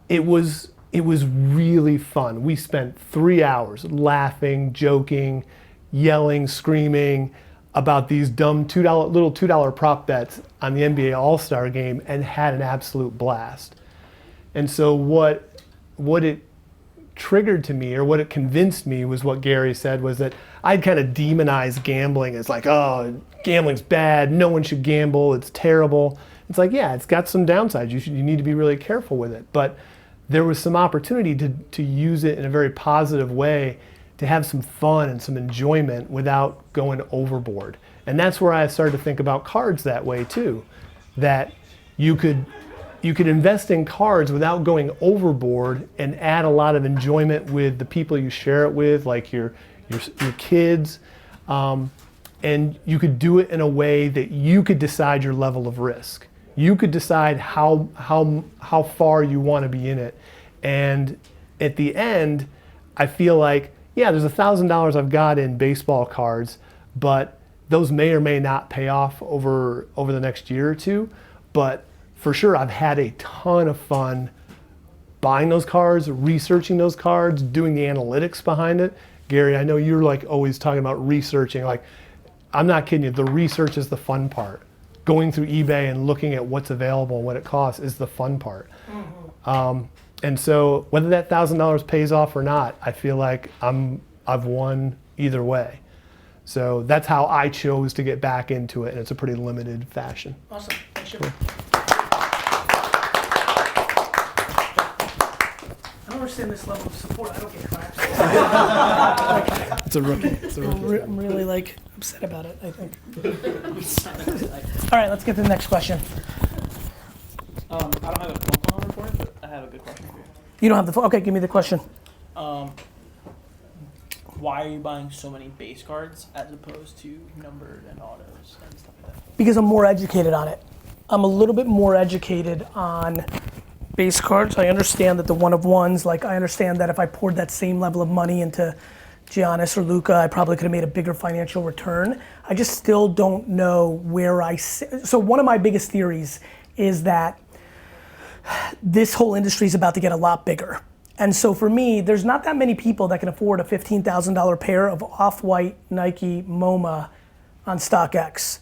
it was really fun. We spent 3 hours laughing, joking, yelling, screaming about these dumb little $2 prop bets on the NBA All-Star Game, and had an absolute blast. And so what it triggered to me, or what it convinced me, was what Gary said, was that I'd kind of demonized gambling as like, oh, gambling's bad, no one should gamble, it's terrible. It's like, yeah, it's got some downsides. You need to be really careful with it. But there was some opportunity to use it in a very positive way, to have some fun and some enjoyment without going overboard. And that's where I started to think about cards that way too, that you could invest in cards without going overboard and add a lot of enjoyment with the people you share it with, like your kids, and you could do it in a way that you could decide your level of risk. You could decide how far you want to be in it. And at the end, I feel like, yeah, there's $1,000 I've got in baseball cards, but those may or may not pay off over the next year or two. But for sure, I've had a ton of fun buying those cards, researching those cards, doing the analytics behind it. Gary, I know you're like always talking about researching. Like, I'm not kidding you, the research is the fun part. Going through eBay and looking at what's available and what it costs is the fun part. Mm-hmm. And so whether that $1,000 pays off or not, I feel like I've won either way. So that's how I chose to get back into it, and it's a pretty limited fashion. Awesome. Thanks, Cool. I don't understand this level of support. I don't get cracked. It's a rookie. I'm really like upset about it, I think. All right, let's get to the next question. I don't have a phone call for it, but I have a good question for you. You don't have the phone? Okay, give me the question. Why are you buying so many base cards as opposed to numbered and autos and stuff like that? Because I'm more educated on it. I'm a little bit more educated on base cards. I understand that the one-of-ones, like I understand that if I poured that same level of money into Giannis or Luca, I probably could have made a bigger financial return. I just still don't know where I sit. So one of my biggest theories is that this whole industry is about to get a lot bigger. And so for me, there's not that many people that can afford a $15,000 pair of off-white Nike MoMA on StockX.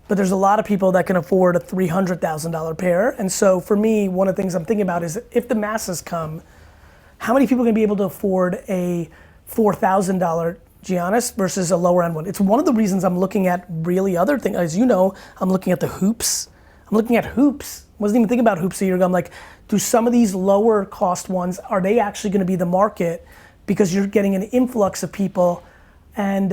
But there's a lot of people that can afford a $300,000 pair. And so for me, one of the things I'm thinking about is, if the masses come, how many people are gonna be able to afford a $4,000 Giannis versus a lower end one? It's one of the reasons I'm looking at really other things. As you know, I'm looking at the hoops. I'm looking at hoops. Wasn't even thinking about hoops a year ago. I'm like, do some of these lower cost ones, are they actually gonna be the market? Because you're getting an influx of people. And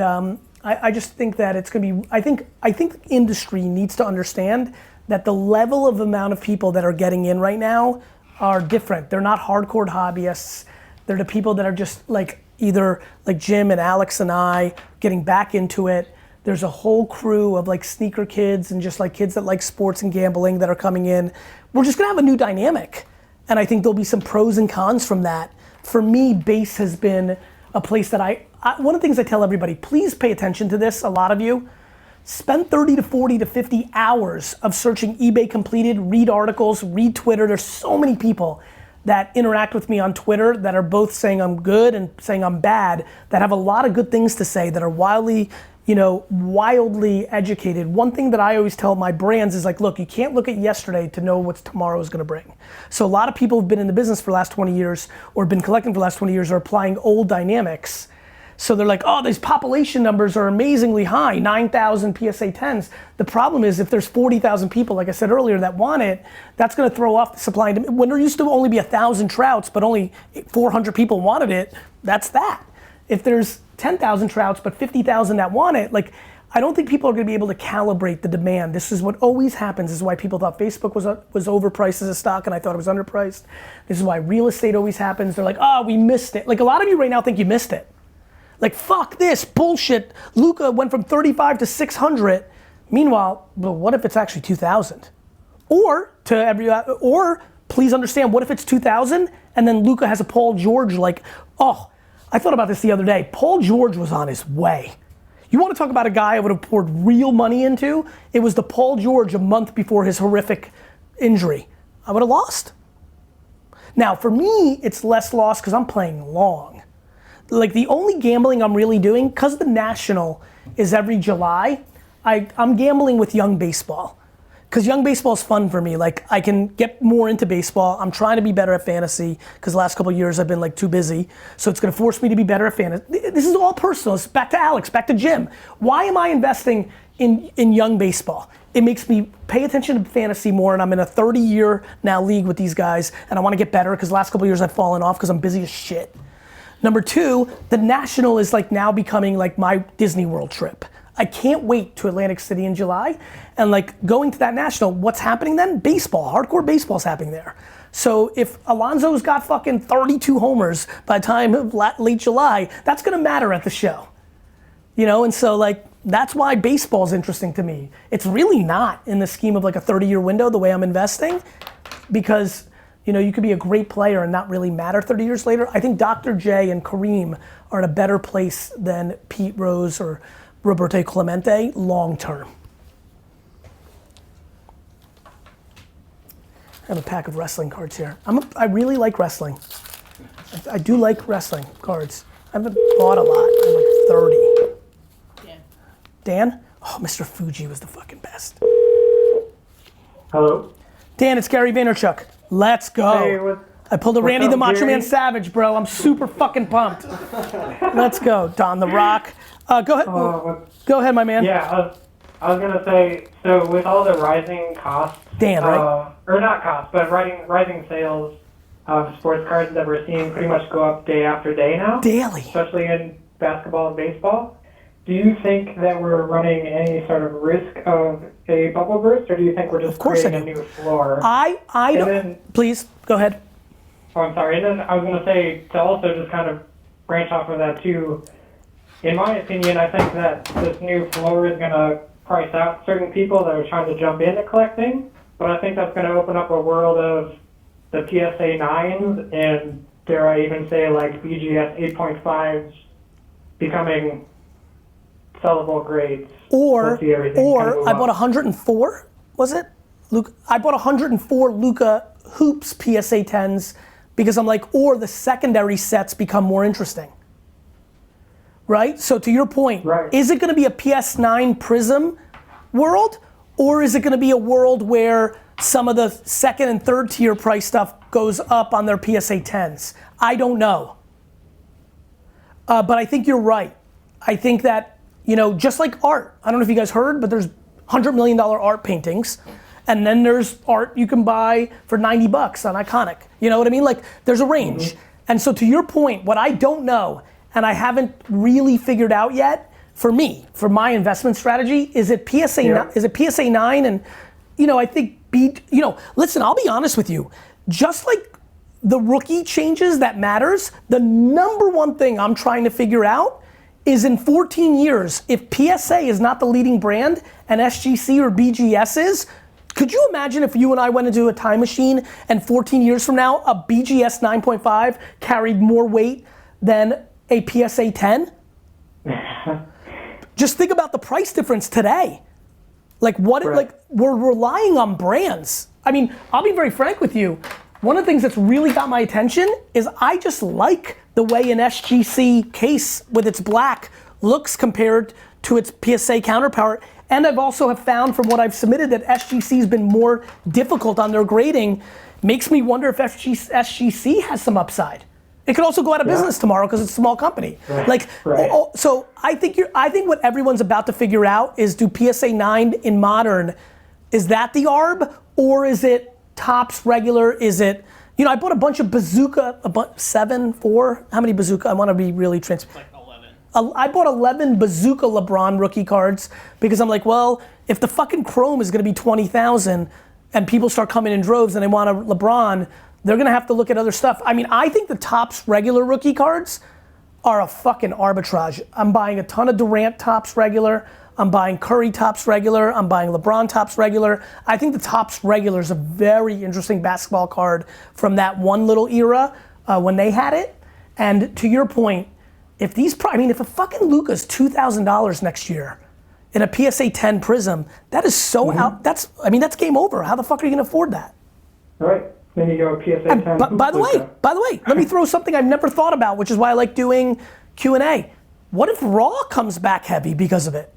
I just think that it's gonna be, I think the industry needs to understand that the level of amount of people that are getting in right now are different. They're not hardcore hobbyists. They're the people that are just like, either like Jim and Alex and I getting back into it. There's a whole crew of like sneaker kids and just like kids that like sports and gambling that are coming in. We're just gonna have a new dynamic. And I think there'll be some pros and cons from that. For me, base has been a place that one of the things I tell everybody, please pay attention to this, a lot of you. Spend 30 to 40 to 50 hours of searching eBay completed, read articles, read Twitter. There's so many people that interact with me on Twitter that are both saying I'm good and saying I'm bad, that have a lot of good things to say, that are wildly educated. One thing that I always tell my brands is like, look, you can't look at yesterday to know what tomorrow is gonna bring. So a lot of people who've been in the business for the last 20 years or been collecting for the last 20 years are applying old dynamics. So they're like, oh, these population numbers are amazingly high, 9,000 PSA 10s. The problem is if there's 40,000 people, like I said earlier, that want it, that's gonna throw off the supply and demand. When there used to only be 1,000 Trouts, but only 400 people wanted it, that's that. If there's 10,000 Trouts, but 50,000 that want it, like, I don't think people are gonna be able to calibrate the demand. This is what always happens. This is why people thought Facebook was overpriced as a stock and I thought it was underpriced. This is why real estate always happens. They're like, oh, we missed it. Like a lot of you right now think you missed it. Like, fuck this bullshit. Luca went from 35 to 600. Meanwhile, well, what if it's actually 2,000? Or please understand, what if it's 2,000 and then Luca has a Paul George like, oh, I thought about this the other day. Paul George was on his way. You want to talk about a guy I would have poured real money into? It was the Paul George a month before his horrific injury. I would have lost. Now, for me, it's less loss because I'm playing long. Like the only gambling I'm really doing, because the National is every July, I'm gambling with Young Baseball. Because Young Baseball is fun for me. Like I can get more into baseball. I'm trying to be better at fantasy because the last couple of years I've been like too busy. So it's gonna force me to be better at fantasy. This is all personal. It's back to Alex, back to Jim. Why am I investing in Young Baseball? It makes me pay attention to fantasy more, and I'm in a 30-year now league with these guys, and I wanna get better because the last couple of years I've fallen off because I'm busy as shit. Number two, the National is like now becoming like my Disney World trip. I can't wait to Atlantic City in July, and like going to that National, what's happening then? Baseball, hardcore baseball's happening there. So if Alonso's got fucking 32 homers by the time of late July, that's gonna matter at the show. You know, and so like, that's why baseball's interesting to me. It's really not in the scheme of like a 30-year window, the way I'm investing, because you know, you could be a great player and not really matter 30 years later. I think Dr. J and Kareem are in a better place than Pete Rose or Roberto Clemente long term. I have a pack of wrestling cards here. I really like wrestling. I do like wrestling cards. I haven't bought a lot. I'm like 30. Dan. Dan? Oh, Mr. Fuji was the fucking best. Hello. Dan, it's Gary Vaynerchuk. Let's go. Hey, I pulled a Randy up, the Macho Gary? Man Savage, bro. I'm super fucking pumped. Let's go. Don the Rock. Go ahead. Go ahead, my man. Yeah, I was gonna say, so with all the rising costs, Dan, right? Or not costs, but rising sales of sports cards that we're seeing pretty much go up day after day now. Daily. Especially in basketball and baseball. Do you think that we're running any sort of risk of a bubble burst, or do you think we're just creating a new floor? I don't. Then, please, go ahead. Oh, I'm sorry. And then I was going to say, to also just kind of branch off of that too, in my opinion, I think that this new floor is going to price out certain people that are trying to jump into collecting, but I think that's going to open up a world of the PSA 9s and, dare I even say, like BGS 8.5s becoming sellable grades. Or I bought 104, was it? Luca, I bought 104 Luca Hoops PSA 10s because I'm like, or the secondary sets become more interesting. Right? So to your point, is it gonna be a PS9 Prism world, or is it gonna be a world where some of the second and third tier price stuff goes up on their PSA 10s? I don't know. But I think you're right. I think that, you know, just like art, I don't know if you guys heard, but there's $100 million art paintings, and then there's art you can buy for 90 bucks on Iconic. You know what I mean? Like, there's a range. Mm-hmm. And so to your point, what I don't know, and I haven't really figured out yet, for me, for my investment strategy, is it PSA 9? And, you know, I think, listen, I'll be honest with you. Just like the rookie changes that matters, the number one thing I'm trying to figure out is in 14 years, if PSA is not the leading brand and SGC or BGS is, could you imagine if you and I went into a time machine and 14 years from now, a BGS 9.5 carried more weight than a PSA 10? Just think about the price difference today. Like we're relying on brands. I mean, I'll be very frank with you. One of the things that's really got my attention is I just like the way an SGC case with its black looks compared to its PSA counterpart. And I've also have found from what I've submitted that SGC's been more difficult on their grading. Makes me wonder if SGC has some upside. It could also go out of business tomorrow because it's a small company. So I think what everyone's about to figure out is, do PSA 9 in modern, is that the ARB, or is it Topps regular? Is it, you know, I bought a bunch of Bazooka, 7, 4, how many Bazooka? I want to be really transparent. Like 11. I bought 11 Bazooka LeBron rookie cards because I'm like, well, if the fucking Chrome is gonna be 20,000 and people start coming in droves and they want a LeBron, they're gonna have to look at other stuff. I mean, I think the Topps regular rookie cards are a fucking arbitrage. I'm buying a ton of Durant Topps regular. I'm buying Curry Topps regular. I'm buying LeBron Topps regular. I think the Topps regular is a very interesting basketball card from that one little era when they had it. And to your point, if if a fucking Luca's $2,000 next year in a PSA 10 Prism, that is so out. That's game over. How the fuck are you gonna afford that? All right. Then you go PSA 10. By the way, let me throw something I've never thought about, which is why I like doing Q&A. What if Raw comes back heavy because of it?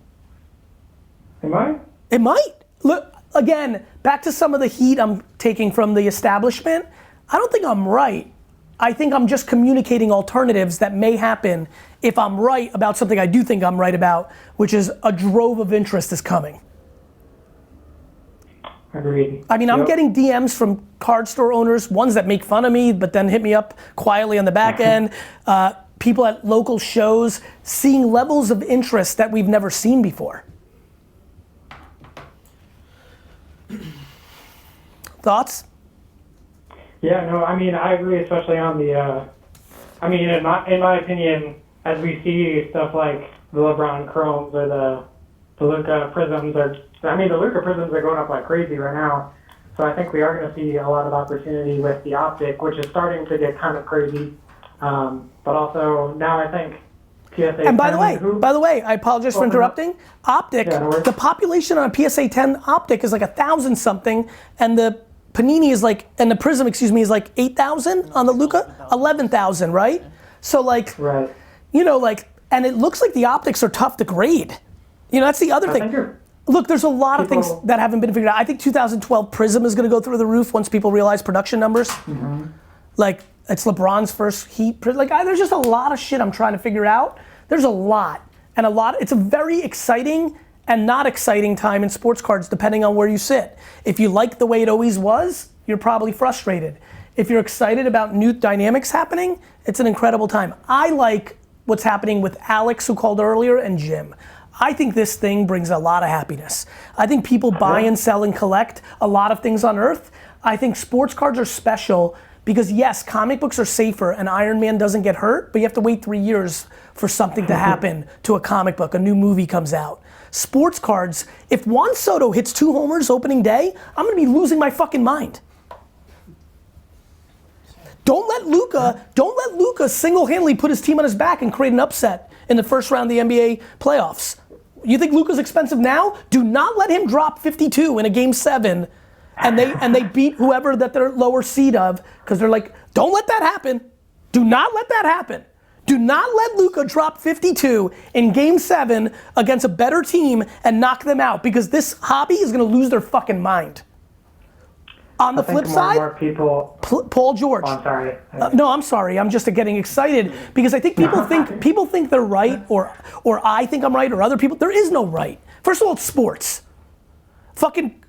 It might. It might. Look, again, back to some of the heat I'm taking from the establishment. I don't think I'm right. I think I'm just communicating alternatives that may happen if I'm right about something I do think I'm right about, which is a drove of interest is coming. Agreed. I mean, I'm getting DMs from card store owners, ones that make fun of me, but then hit me up quietly on the back end. People at local shows seeing levels of interest that we've never seen before. Thoughts? Yeah, no, I mean, I agree, especially on the, in my opinion, as we see stuff like the LeBron Chromes or the Luca Prisms, the Luca Prisms are going up like crazy right now. So I think we are going to see a lot of opportunity with the optic, which is starting to get kind of crazy. But also now I think PSA 10. And by the way, I apologize for interrupting. Optic, the population on a PSA 10 optic is like 1,000 something, and the Panini is like, and the Prism, is like 8,000 on the Luca, 11,000, right? So like, right. And it looks like the optics are tough to grade. That's the other thing. Look, there's a lot of things that haven't been figured out. I think 2012 Prism is going to go through the roof once people realize production numbers. Mm-hmm. Like, it's LeBron's first Heat. There's just a lot of shit I'm trying to figure out. There's a lot. It's a very exciting and not exciting time in sports cards, depending on where you sit. If you like the way it always was, you're probably frustrated. If you're excited about new dynamics happening, it's an incredible time. I like what's happening with Alex, who called earlier, and Jim. I think this thing brings a lot of happiness. I think people buy and sell and collect a lot of things on Earth. I think sports cards are special because yes, comic books are safer and Iron Man doesn't get hurt, but you have to wait 3 years for something to happen to a comic book, a new movie comes out. Sports cards, if Juan Soto hits 2 homers opening day, I'm gonna be losing my fucking mind. Don't let Luca single-handedly put his team on his back and create an upset in the first round of the NBA playoffs. You think Luca's expensive now? Do not let him drop 52 in a game 7 and they beat whoever that they're lower seed of, because they're like, don't let that happen. Do not let that happen. Do not let Luca drop 52 in game 7 against a better team and knock them out, because this hobby is gonna lose their fucking mind. On the flip side, more people. Paul George. Oh, I'm sorry. No, I'm sorry. I'm just getting excited because I think people think they're right, or I think I'm right, or other people. There is no right. First of all, it's sports. Fucking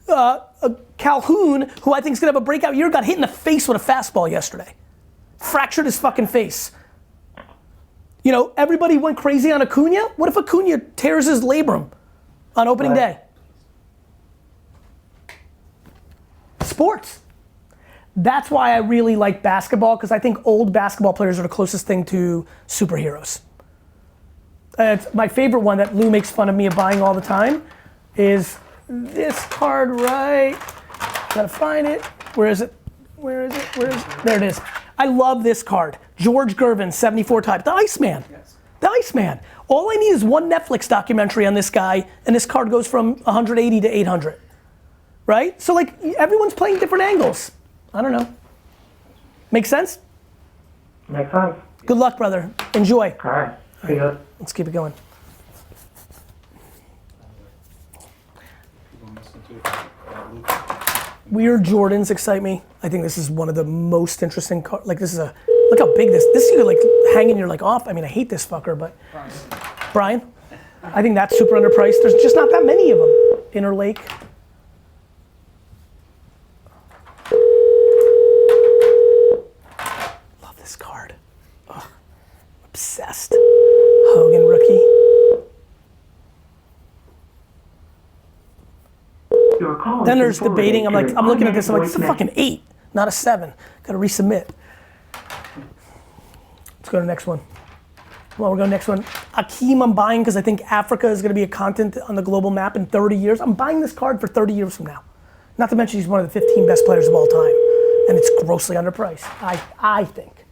Calhoun, who I think is gonna have a breakout year, got hit in the face with a fastball yesterday. Fractured his fucking face. Everybody went crazy on Acuna. What if Acuna tears his labrum on opening day? Sports. That's why I really like basketball, because I think old basketball players are the closest thing to superheroes. It's my favorite one that Lou makes fun of me of buying all the time is this card right. Gotta find it. Where is it? There it is. I love this card. George Gervin, 74 type. The Iceman. Yes. The Iceman. All I need is one Netflix documentary on this guy, and this card goes from 180 to 800. Right? So everyone's playing different angles. I don't know. Make sense? Makes sense. Good luck, brother. Enjoy. All right. See you. Let's keep it going. Weird Jordans excite me. I think this is one of the most interesting cards. Look how big this you could hang in your off. I hate this fucker, but Brian. I think that's super underpriced. There's just not that many of them. Inner Lake. Love this card. Ugh. Obsessed. Hogan rookie. Then there's debating. I'm looking at this. I'm like, it's a fucking 8, not a 7. Got to resubmit. Let's go to the next one. Well, we're going to the next one. Akeem, I'm buying because I think Africa is going to be a continent on the global map in 30 years. I'm buying this card for 30 years from now. Not to mention he's one of the 15 best players of all time. And it's grossly underpriced, I think.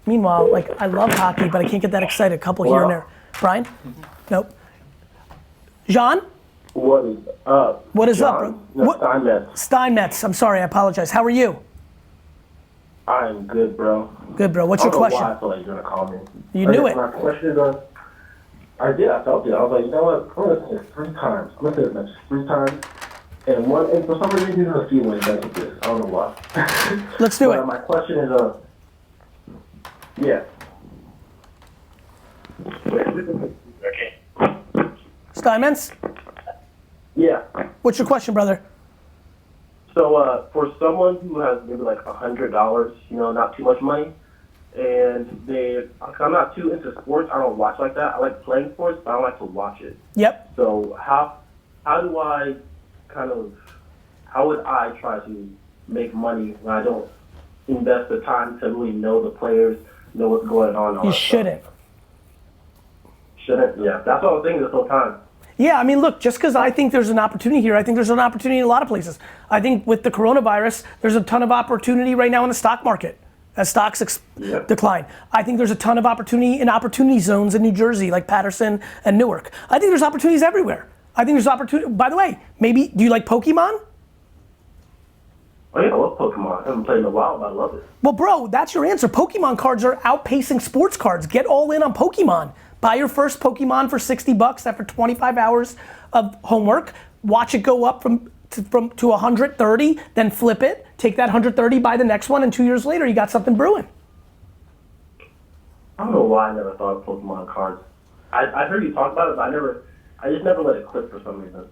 Meanwhile, like, I love hockey, but I can't get that excited. A couple here and there. Brian? Nope. Jean? What is up? What is up, John? bro? No, Steinmetz. Steinmetz. I'm sorry, I apologize. How are you? I'm good, bro. Good, bro. What's your question? I don't know why I feel like you're gonna call me. You knew it. My question is, I did. I felt it. I was like, you know what? I'm gonna say this 3 times. I'm gonna say this match 3 times. And for some reason, he's gonna see when he does this. I don't know why. Let's do it. My question is, yeah. Okay. Steinmetz? Yeah. What's your question, brother? So for someone who has maybe like $100, you know, not too much money, and I'm not too into sports. I don't watch like that. I like playing sports, but I don't like to watch it. Yep. So how do I how would I try to make money when I don't invest the time to really know the players, know what's going on? You shouldn't. Shouldn't? Yeah. That's what I was thinking this whole time. Yeah, I mean, look, just because I think there's an opportunity here, I think there's an opportunity in a lot of places. I think with the coronavirus, there's a ton of opportunity right now in the stock market as stocks decline. I think there's a ton of opportunity in opportunity zones in New Jersey, like Patterson and Newark. I think there's opportunities everywhere. I think there's opportunity. By the way, maybe, do you like Pokemon? Oh yeah, I love Pokemon. I haven't played in a while, but I love it. Well, bro, that's your answer. Pokemon cards are outpacing sports cards. Get all in on Pokemon. Buy your first Pokemon for $60 after 25 hours of homework. Watch it go up to 130, then flip it. Take that 130, buy the next one, and 2 years later, you got something brewing. I don't know why I never thought of Pokemon cards. I heard you talk about it, but I just never let it click for some reason.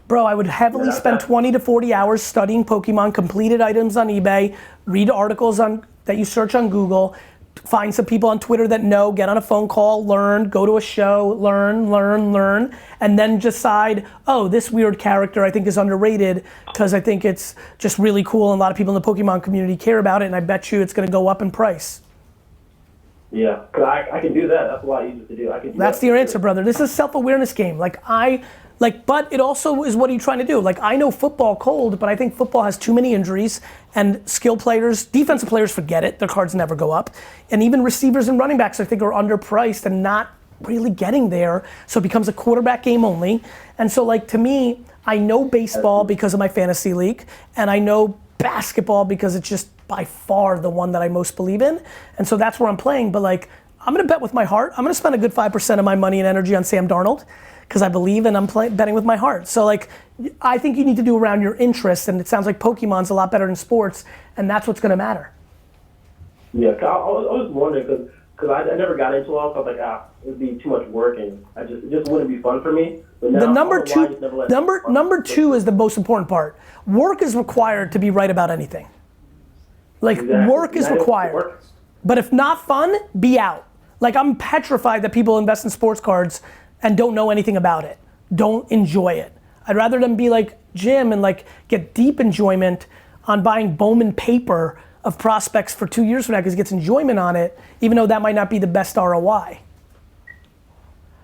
Bro, I would heavily spend 20 to 40 hours studying Pokemon, completed items on eBay, read articles that you search on Google, find some people on Twitter that know, get on a phone call, learn, go to a show, learn, and then decide, oh, this weird character I think is underrated because I think it's just really cool and a lot of people in the Pokemon community care about it, and I bet you it's gonna go up in price. Yeah, cause I can do that. That's a lot easier to do. I can do That's your answer, brother. This is a self-awareness game. But it also is, what are you trying to do? Like, I know football cold, but I think football has too many injuries, and skill players, defensive players, forget it. Their cards never go up. And even receivers and running backs, I think, are underpriced and not really getting there. So it becomes a quarterback game only. And so, like, to me, I know baseball because of my fantasy league, and I know basketball because it's just by far the one that I most believe in. And so that's where I'm playing. But, like, I'm gonna bet with my heart. I'm gonna spend a good 5% of my money and energy on Sam Darnold, because I believe and I'm betting with my heart. So, like, I think you need to do around your interests, and it sounds like Pokemon's a lot better than sports, and that's what's gonna matter. Yeah, I was wondering, because I never got into it, so I was like, it would be too much work, and it just wouldn't be fun for me. But now, the number two is the most important part. Work is required to be right about anything. Like, exactly. Work is required. But if not fun, be out. Like, I'm petrified that people invest in sports cards and don't know anything about it, don't enjoy it. I'd rather them be like Jim and like get deep enjoyment on buying Bowman paper of prospects for 2 years from now because he gets enjoyment on it, even though that might not be the best ROI.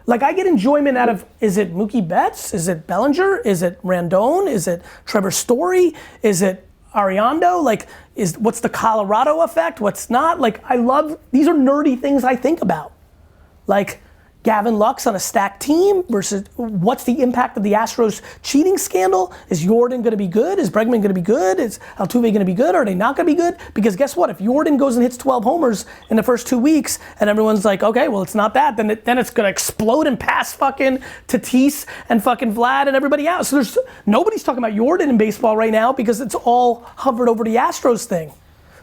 Like, I get enjoyment out of, is it Mookie Betts? Is it Bellinger? Is it Randone? Is it Trevor Story? Is it Ariando? Like, what's the Colorado effect? What's not? Like, these are nerdy things I think about. Like, Gavin Lux on a stacked team versus what's the impact of the Astros cheating scandal? Is Jordan gonna be good? Is Bregman gonna be good? Is Altuve gonna be good? Are they not gonna be good? Because guess what? If Jordan goes and hits 12 homers in the first 2 weeks and everyone's like, okay, well, it's not that, then it's gonna explode and pass fucking Tatis and fucking Vlad and everybody else. So nobody's talking about Jordan in baseball right now because it's all hovered over the Astros thing.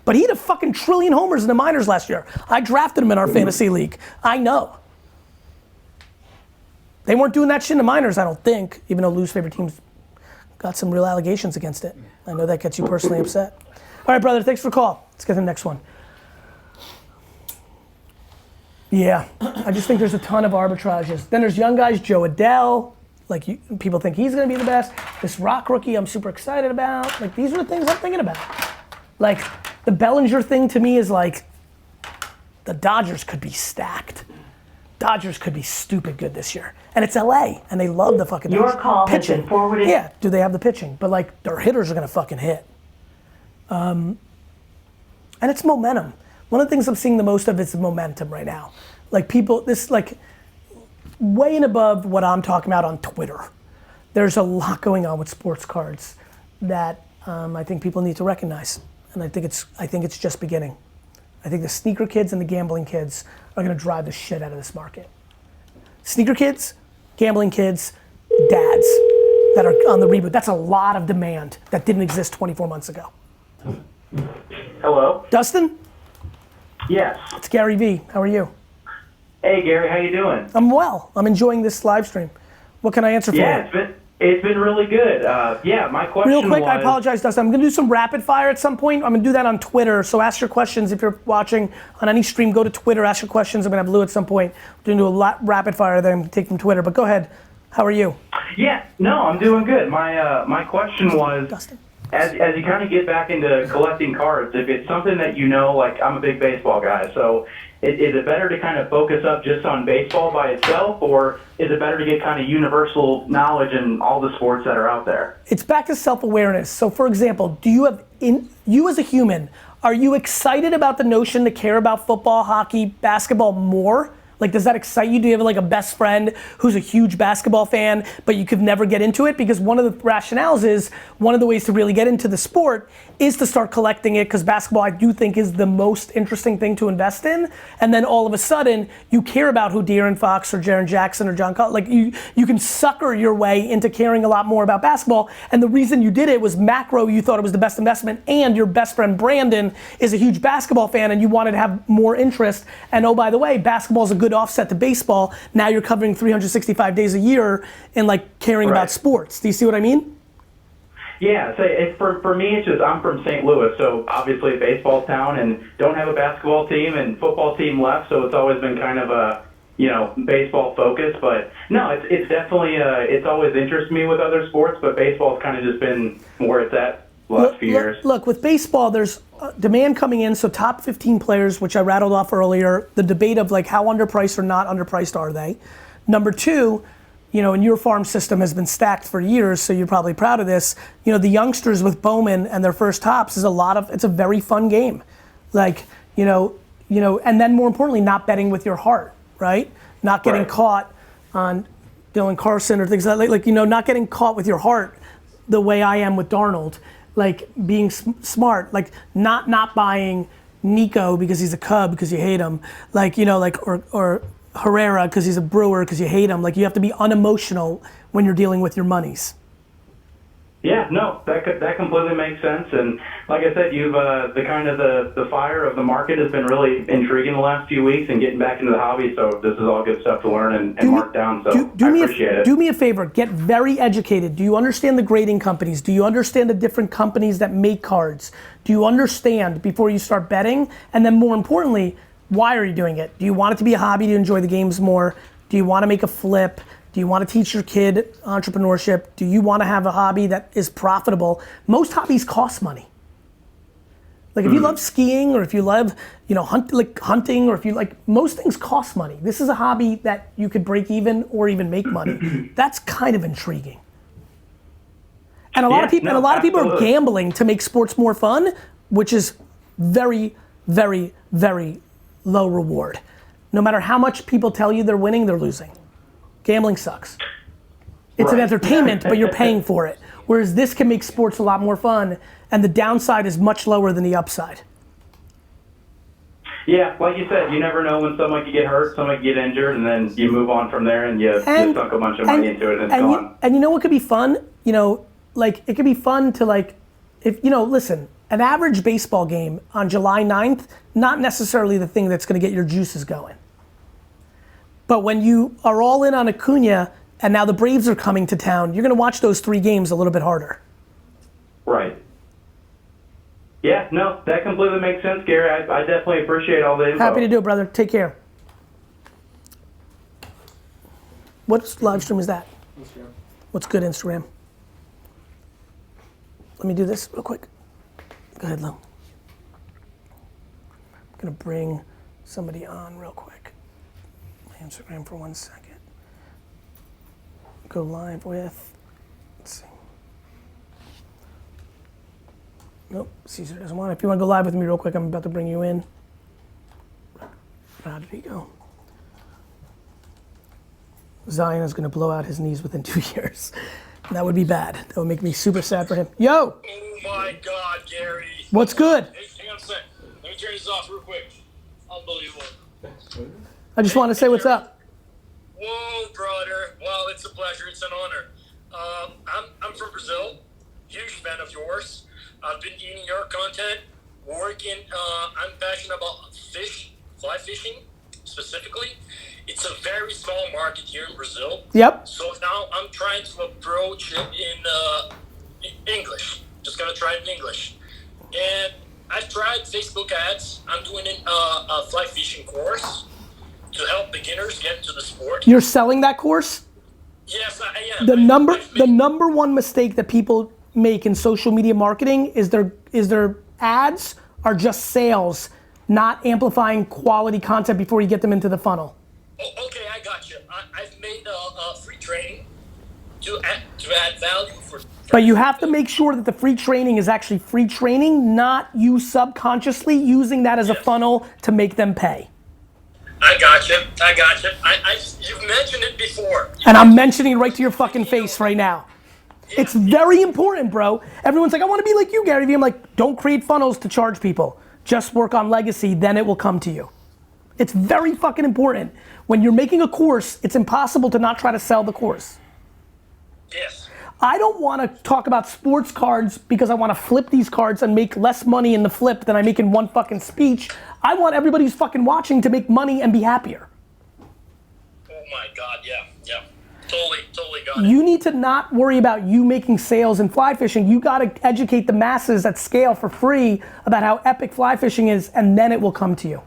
But he hit a fucking trillion homers in the minors last year. I drafted him in our fantasy league. I know. They weren't doing that shit in the minors, I don't think, even though Lou's favorite team's got some real allegations against it. I know that gets you personally upset. All right, brother, thanks for the call. Let's get to the next one. Yeah, I just think there's a ton of arbitrages. Then there's young guys, Joe Adele. Like people think he's going to be the best. This Rock rookie, I'm super excited about. Like these are the things I'm thinking about. Like the Bellinger thing to me is like the Dodgers could be stacked. Dodgers could be stupid good this year. And it's LA, and they love the fucking Your call pitching. has been forwarded. Yeah, do they have the pitching? But like their hitters are gonna fucking hit. And it's momentum. One of the things I'm seeing the most of is momentum right now. Like people, this like way and above what I'm talking about on Twitter. There's a lot going on with sports cards that I think people need to recognize. And I think it's just beginning. I think the sneaker kids and the gambling kids are gonna drive the shit out of this market. Sneaker kids, gambling kids, dads that are on the reboot. That's a lot of demand that didn't exist 24 months ago. Hello. Dustin? Yes. It's GaryVee. How are you? Hey Gary, how you doing? I'm well. I'm enjoying this live stream. What can I answer for you? Yeah, it's been really good. My question Real quick, was, I apologize, Dustin. I'm gonna do some rapid fire at some point. I'm gonna do that on Twitter. So ask your questions if you're watching on any stream. Go to Twitter, ask your questions. I'm gonna have Lou at some point. We're gonna do a lot rapid fire that I'm gonna take from Twitter. But go ahead. How are you? Yeah, no, I'm doing good. My question was, Dustin. as you kind of get back into collecting cards, if it's something that you know, like I'm a big baseball guy, so is it better to kind of focus up just on baseball by itself, or is it better to get kind of universal knowledge in all the sports that are out there? It's back to self-awareness. So for example, do you have, you as a human, are you excited about the notion to care about football, hockey, basketball more? Like, does that excite you? Do you have like a best friend who's a huge basketball fan, but you could never get into it? Because one of the rationales is, one of the ways to really get into the sport is to start collecting it, because basketball I do think is the most interesting thing to invest in. And then all of a sudden, you care about who De'Aaron Fox or Jaren Jackson or John Collins, like you can sucker your way into caring a lot more about basketball. And the reason you did it was macro, you thought it was the best investment, and your best friend Brandon is a huge basketball fan and you wanted to have more interest. And oh, by the way, basketball is a good offset to baseball. Now you're covering 365 days a year and like caring about sports. Do you see what I mean? Yeah, so for me, it's just I'm from St. Louis, so obviously a baseball town, and don't have a basketball team and football team left, so it's always been kind of a, baseball focus. But no, it's definitely, it's always interested me with other sports, but baseball's kind of just been where it's at the last few years. Look, with baseball, there's demand coming in, so top 15 players, which I rattled off earlier, the debate of like how underpriced or not underpriced are they? Number two, and your farm system has been stacked for years, so you're probably proud of this. The youngsters with Bowman and their first tops is it's a very fun game. Like, and then more importantly, not betting with your heart, right? Not getting caught on Dylan Carson or things like not getting caught with your heart the way I am with Darnold. Like being smart, like not buying Nico because he's a Cub because you hate him. Like, or Herrera because he's a Brewer because you hate him. Like you have to be unemotional when you're dealing with your monies. Yeah, no, that completely makes sense. And like I said, you've the fire of the market has been really intriguing the last few weeks and getting back into the hobby. So this is all good stuff to learn and mark down. So I appreciate it. Do me a favor, get very educated. Do you understand the grading companies? Do you understand the different companies that make cards? Do you understand before you start betting? And then more importantly, why are you doing it? Do you want it to be a hobby to enjoy the games more? Do you want to make a flip? Do you want to teach your kid entrepreneurship? Do you want to have a hobby that is profitable? Most hobbies cost money. Like if you love skiing or if you love, hunting, or if you like, most things cost money. This is a hobby that you could break even or even make money. That's kind of intriguing. And a lot of people are gambling to make sports more fun, which is very, very, very low reward. No matter how much people tell you they're winning, they're losing. Gambling sucks. It's an entertainment, but you're paying for it. Whereas this can make sports a lot more fun, and the downside is much lower than the upside. Yeah, like you said, you never know when someone could get hurt, someone could get injured, and then you move on from there and you sunk a bunch of money into it and it's gone. And you know what could be fun? It could be fun to listen, an average baseball game on July 9th, not necessarily the thing that's gonna get your juices going. But when you are all in on Acuna and now the Braves are coming to town, you're gonna watch those 3 games a little bit harder. Right. Yeah, no, that completely makes sense, Gary. I definitely appreciate all the info. Happy to do it, brother. Take care. What live stream is that? Instagram. What's good, Instagram? Let me do this real quick. Go ahead, Lou. I'm gonna bring somebody on real quick. My Instagram for 1 second. Go live with, let's see. Nope, Caesar doesn't want it. If you wanna go live with me real quick, I'm about to bring you in. How did he go? Zion is gonna blow out his knees within 2 years. That would be bad. That would make me super sad for him. Yo! Oh my God, Gary. What's good? Hey, hang on a sec. Let me turn this off real quick. Unbelievable. I just want to say what's up. Whoa, brother. Well, it's a pleasure. It's an honor. I'm from Brazil. Huge fan of yours. I've been eating your content, working. I'm passionate about fly fishing specifically. It's a very small market here in Brazil. Yep. So now I'm trying to approach it in English. Just gonna try it in English. And I've tried Facebook ads. I'm doing a fly fishing course to help beginners get into the sport. You're selling that course? Yes, I am. The number one mistake that people make in social media marketing is their ads are just sales, not amplifying quality content before you get them into the funnel. Oh, okay, I got you. I've made a free training to add value for. But you have to make sure that the free training is actually free training, not you subconsciously using that as a funnel to make them pay. I got you. You've mentioned it before. And I'm mentioning it right to your fucking face right now. It's very important, bro. Everyone's like, I want to be like you, GaryVee. I'm like, don't create funnels to charge people. Just work on legacy, then it will come to you. It's very fucking important. When you're making a course, it's impossible to not try to sell the course. Yes. I don't want to talk about sports cards because I want to flip these cards and make less money in the flip than I make in one fucking speech. I want everybody who's fucking watching to make money and be happier. Oh my God, yeah. Totally got it. You need to not worry about you making sales in fly fishing. You got to educate the masses at scale for free about how epic fly fishing is, and then it will come to you.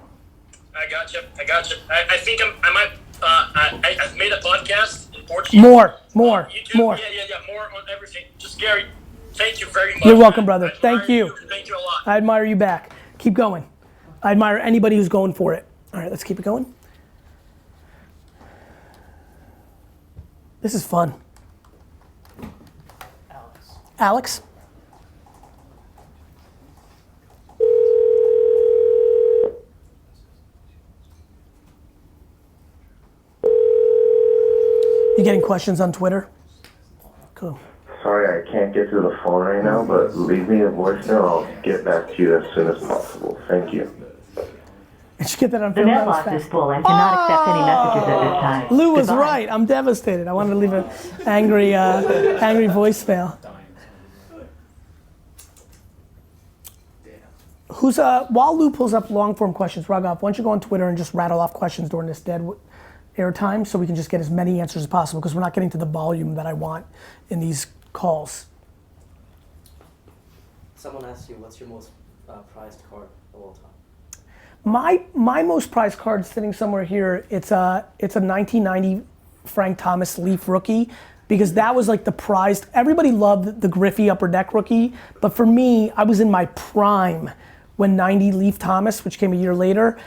I got you. I think I've made a podcast in Portuguese. More. YouTube, more on everything. Just Gary, thank you very much. You're welcome, brother. Thank you. Thank you a lot. I admire you back. Keep going. I admire anybody who's going for it. All right, let's keep it going. This is fun. Alex? You getting questions on Twitter? Cool. Sorry, I can't get to the phone right now, but leave me a voicemail. I'll get back to you as soon as possible. Thank you. Did you get that on The film? mailbox is full and cannot accept any messages at this time. Lou was Goodbye. right. I'm devastated. I wanted to leave an angry, angry voicemail. Who's while Lou pulls up long form questions, Raghav, why don't you go on Twitter and just rattle off questions during this dead airtime so we can just get as many answers as possible because we're not getting to the volume that I want in these calls. Someone asked you, what's your most prized card of all time? My most prized card sitting somewhere here. It's a 1990 Frank Thomas Leaf rookie because that was like the prized. Everybody loved the Griffey Upper Deck rookie, but for me, I was in my prime when 90 Leaf Thomas, which came a year later.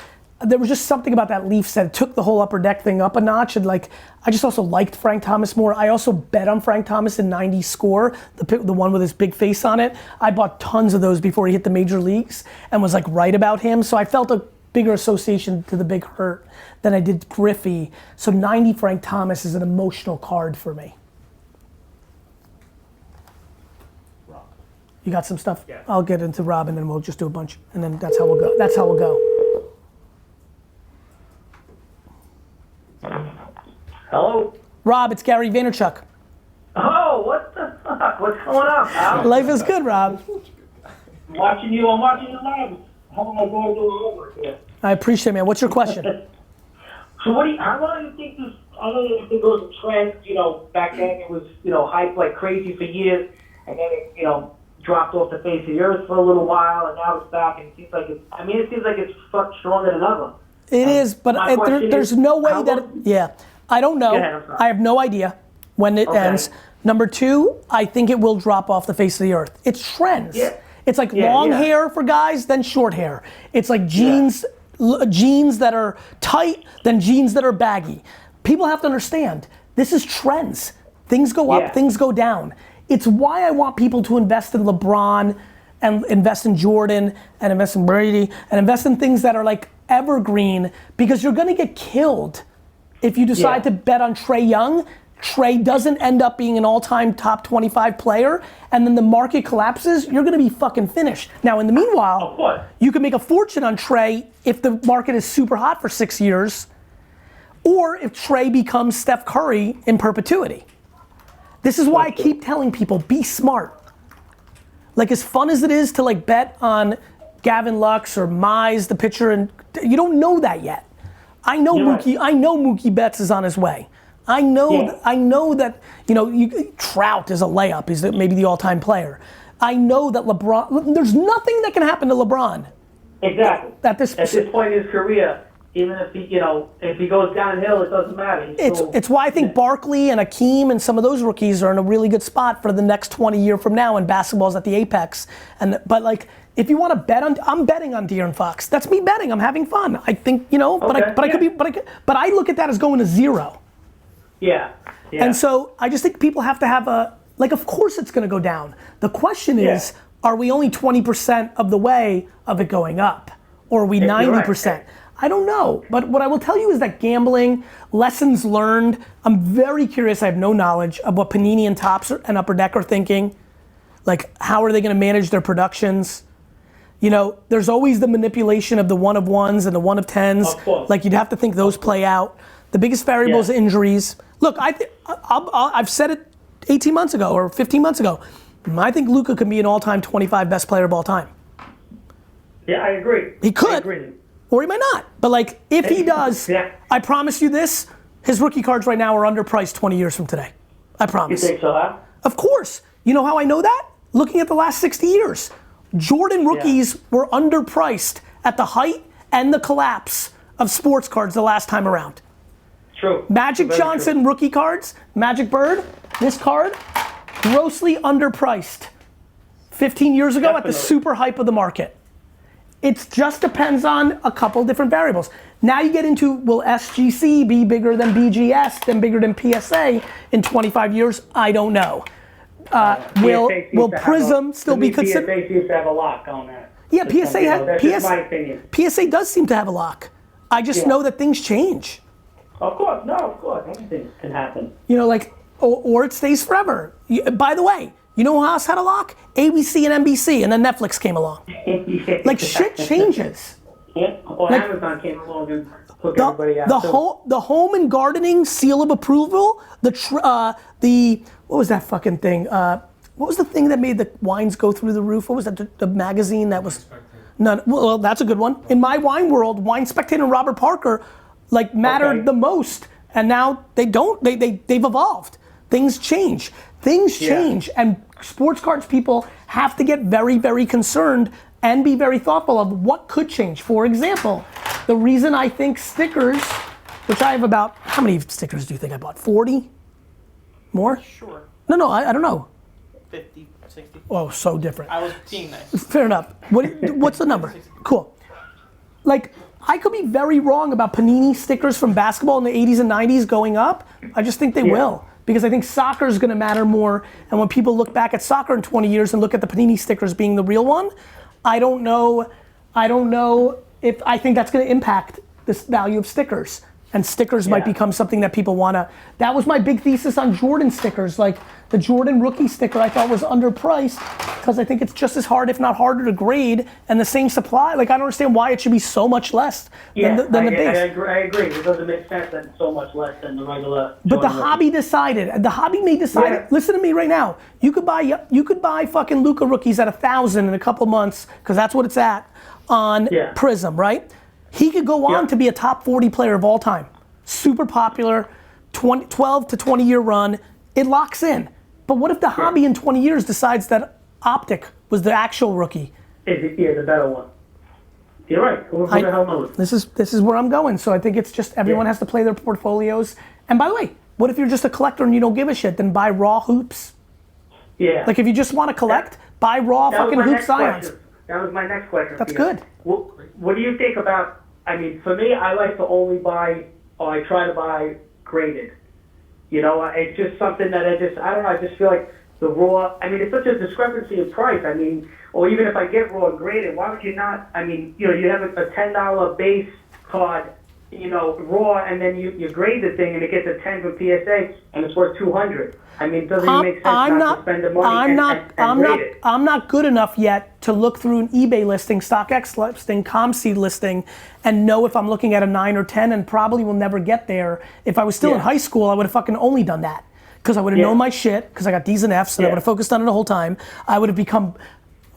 There was just something about that Leaf set. It took the whole Upper Deck thing up a notch, and like I just also liked Frank Thomas more. I also bet on Frank Thomas in 90 score, the one with his big face on it. I bought tons of those before he hit the major leagues and was like right about him. So I felt a bigger association to the Big Hurt than I did Griffey. So 90 Frank Thomas is an emotional card for me. Rob. You got some stuff? Yeah. I'll get into Rob and then we'll just do a bunch and then that's how we'll go. That's how we'll go. Hello? Rob, it's Gary Vaynerchuk. Oh, what the fuck? What's going on, pal? Life is good, Rob. I'm watching you live. How am I going to do over here? I appreciate it, man. What's your question? So how long do you think this, I don't know if it was a trend, back then it was, hyped like crazy for years, and then it, dropped off the face of the earth for a little while, and now it's back, and it seems like it's fucked stronger than ever. It is, but there's no way that, I don't know. Go ahead, I'm sorry. I have no idea when it ends. Number two, I think it will drop off the face of the earth. It's trends. Yeah. It's like long hair for guys, then short hair. It's like jeans, jeans that are tight, then jeans that are baggy. People have to understand, this is trends. Things go up, things go down. It's why I want people to invest in LeBron and invest in Jordan and invest in Brady and invest in things that are like evergreen, because you're gonna get killed if you decide to bet on Trae Young. Trae doesn't end up being an all-time top 25 player, and then the market collapses, you're gonna be fucking finished. Now, in the meanwhile, you can make a fortune on Trae if the market is super hot for 6 years, or if Trae becomes Steph Curry in perpetuity. This is why I keep telling people, be smart. Like, as fun as it is to like bet on Gavin Lux or Mize, the pitcher, and you don't know that yet. I know Mookie Betts is on his way. I know that, you know, Trout is a layup. He's maybe the all-time player. I know that LeBron, there's nothing that can happen to LeBron. Exactly. At this point in his career, even if he, you know, if he goes downhill, it doesn't matter. It's why I think Barkley and Akeem and some of those rookies are in a really good spot for the next 20 years from now, and basketball's at the apex. But like, if you want to bet on, I'm betting on De'Aaron Fox. That's me betting. I'm having fun. I think, you know, but I look at that as going to zero. Yeah. And so I just think people have to have like, of course it's gonna go down. The question is, are we only 20% of the way of it going up? Or are we 90%? I don't know, but what I will tell you is that gambling, lessons learned, I'm very curious, I have no knowledge of what Panini and Topps and Upper Deck are thinking. Like, how are they gonna manage their productions? You know, there's always the manipulation of the 1 of 1s and the 1 of 10s. Like, you'd have to think those play out. The biggest variable is injuries. Look, I've said it 18 months ago or 15 months ago. I think Luca could be an all-time 25 best player of all time. Yeah, I agree. He could, or he might not. But like, if he does, I promise you this, his rookie cards right now are underpriced 20 years from today. I promise. You think so, huh? Of course. You know how I know that? Looking at the last 60 years. Jordan rookies were underpriced at the height and the collapse of sports cards the last time around. True. Magic Johnson rookie cards, Magic Bird, this card, grossly underpriced 15 years ago at the super hype of the market. It just depends on a couple different variables. Now you get into, will SGC be bigger than BGS, then bigger than PSA in 25 years? I don't know. Will Prism still be considered? PSA seems to have a lock on that. Yeah, That's my opinion. PSA does seem to have a lock. I just know that things change. Of course, anything can happen. You know, like, or it stays forever. By the way, you know who else had a lock? ABC and NBC, and then Netflix came along. Like, shit changes. Yeah, or like, Amazon came along and hooked everybody out. The home and gardening seal of approval, what was that fucking thing? What was the thing that made the wines go through the roof? What was that, the magazine that was? None. Well, that's a good one. In my wine world, Wine Spectator and Robert Parker like mattered the most, and now they don't. They've evolved. Things change. And sports cards people have to get very, very concerned and be very thoughtful of what could change. For example, the reason I think stickers, which I have about, how many stickers do you think I bought? 40? More? Sure. No, I don't know. 50, 60. Oh, so different. I was being nice. Fair enough. What's the number? Cool. Like, I could be very wrong about Panini stickers from basketball in the 80s and 90s going up. I just think they will. Because I think soccer is going to matter more. And when people look back at soccer in 20 years and look at the Panini stickers being the real one, I don't know if I think that's going to impact this value of stickers. And stickers might become something that people want to. That was my big thesis on Jordan stickers. Like, the Jordan rookie sticker I thought was underpriced because I think it's just as hard, if not harder, to grade, and the same supply. Like, I don't understand why it should be so much less than the base. I agree. It doesn't make sense that it's so much less than the regular. But the hobby decided. The hobby may decide. Listen to me right now. You could buy fucking Luca rookies at 1,000 in a couple months because that's what it's at on Prism, right? He could go on to be a top 40 player of all time. Super popular, 12 to 20 year run. It locks in. But what if the hobby in 20 years decides that Optic was the actual rookie? The better one. You're right. Who the hell knows? This is where I'm going. So I think it's just everyone has to play their portfolios. And by the way, what if you're just a collector and you don't give a shit? Then buy raw hoops. Yeah. Like if you just want to collect, buy raw fucking hoop Zions. That was my next question. That's good. What do you think about? I mean, for me, I like to only buy, or I try to buy graded. You know, it's just something that I don't know. I just feel like the raw. I mean, it's such a discrepancy in price. I mean, or even if I get raw graded, why would you not? I mean, you know, you have a $10 base card, you know, raw, and then you grade the thing, and it gets a 10 from PSA, and it's worth $200. I mean, it doesn't even make sense not to spend the money and grade it. I'm not good enough yet to look through an eBay listing, StockX listing, ComSeed listing, and know if I'm looking at a 9 or 10, and probably will never get there. If I was still in high school, I would have fucking only done that. Because I would have known my shit, because I got D's and F's, and I would have focused on it the whole time. I would have become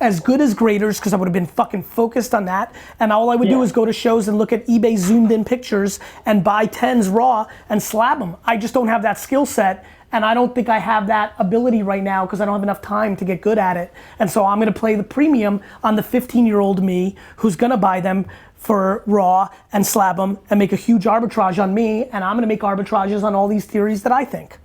as good as graders, because I would have been fucking focused on that. And all I would do is go to shows and look at eBay zoomed in pictures and buy 10s raw and slab them. I just don't have that skill set. And I don't think I have that ability right now because I don't have enough time to get good at it. And so I'm gonna play the premium on the 15-year-old me who's gonna buy them for raw and slab them and make a huge arbitrage on me. And I'm gonna make arbitrages on all these theories that I think.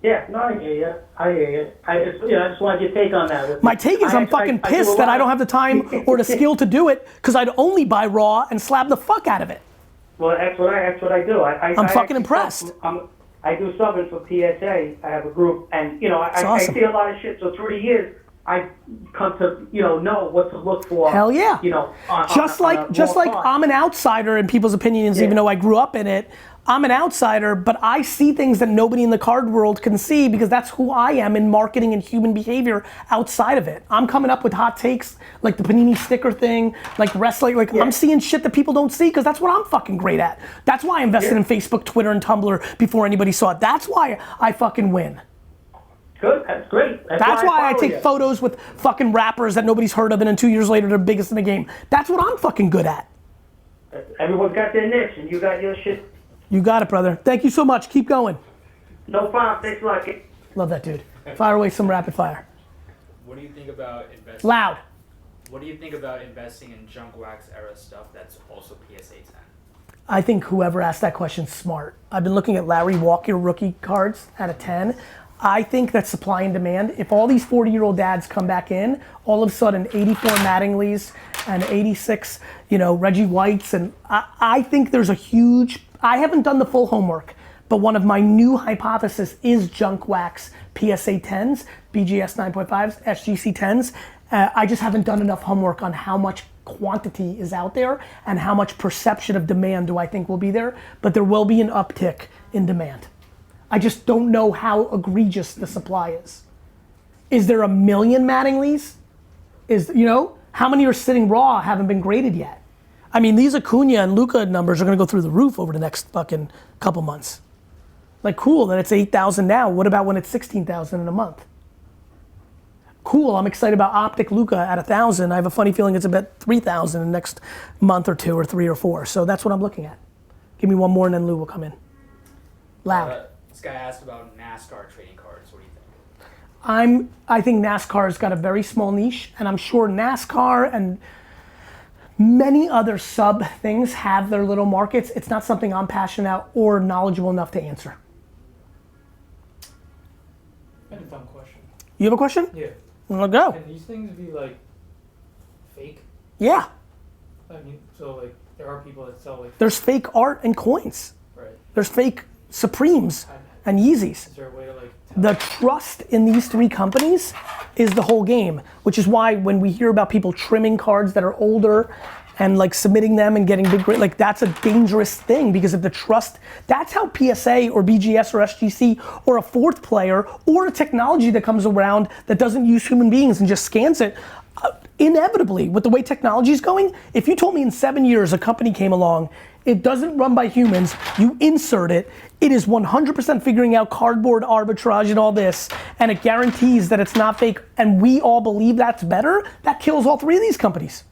Yeah, no, I hear you. I just wanted your take on that. My take is I'm fucking pissed that I don't have the time or the skill to do it because I'd only buy raw and slab the fuck out of it. Well, that's what I do. I'm fucking impressed. I do subbing for PSA. I have a group, and you know, I see a lot of shit. So through the years, I come to know what to look for. Hell yeah. You know, just like I'm an outsider in people's opinions, even though I grew up in it. I'm an outsider, but I see things that nobody in the card world can see because that's who I am in marketing and human behavior outside of it. I'm coming up with hot takes like the Panini sticker thing, like wrestling, I'm seeing shit that people don't see because that's what I'm fucking great at. That's why I invested in Facebook, Twitter, and Tumblr before anybody saw it. That's why I fucking win. Good, that's great. That's why I take photos with fucking rappers that nobody's heard of and then 2 years later they're biggest in the game. That's what I'm fucking good at. Everyone's got their niche and you got your shit. You got it, brother. Thank you so much. Keep going. No problem. Thanks a lot. Love that dude. Fire away some rapid fire. What do you think about investing? Loud. What do you think about investing in junk wax era stuff that's also PSA 10? I think whoever asked that question's smart. I've been looking at Larry Walker rookie cards at a 10. I think that supply and demand, if all these 40-year-old dads come back in, all of a sudden 84 Mattingleys and 86, Reggie Whites, and I think there's a huge, I haven't done the full homework, but one of my new hypotheses is junk wax PSA 10s, BGS 9.5s, SGC 10s. I just haven't done enough homework on how much quantity is out there and how much perception of demand do I think will be there, but there will be an uptick in demand. I just don't know how egregious the supply is. Is there 1 million Mattingleys? How many are sitting raw, haven't been graded yet? I mean, these Acuna and Luca numbers are gonna go through the roof over the next fucking couple months. Like, cool that it's 8,000 now. What about when it's 16,000 in a month? Cool, I'm excited about Optic Luca at 1,000. I have a funny feeling it's about 3,000 in the next month or two or 3 or 4. So that's what I'm looking at. Give me one more and then Lou will come in. Loud. This guy asked about NASCAR trading cards. What do you think? I think NASCAR's got a very small niche, and I'm sure NASCAR and many other sub things have their little markets. It's not something I'm passionate about or knowledgeable enough to answer. I have a fun question. You have a question? Yeah. Well, go. Can these things be like fake? Yeah. I mean, so like there are people that sell like. There's fake art and coins. Right. There's fake Supremes and Yeezys. Is there a way to like? The trust in these 3 companies is the whole game, which is why when we hear about people trimming cards that are older and like submitting them and getting big, like that's a dangerous thing because of the trust. That's how PSA or BGS or SGC or a 4th player or a technology that comes around that doesn't use human beings and just scans it. Inevitably, with the way technology is going, if you told me in 7 years a company came along, it doesn't run by humans, you insert it, it is 100% figuring out cardboard arbitrage and all this, and it guarantees that it's not fake, and we all believe that's better, that kills all 3 of these companies.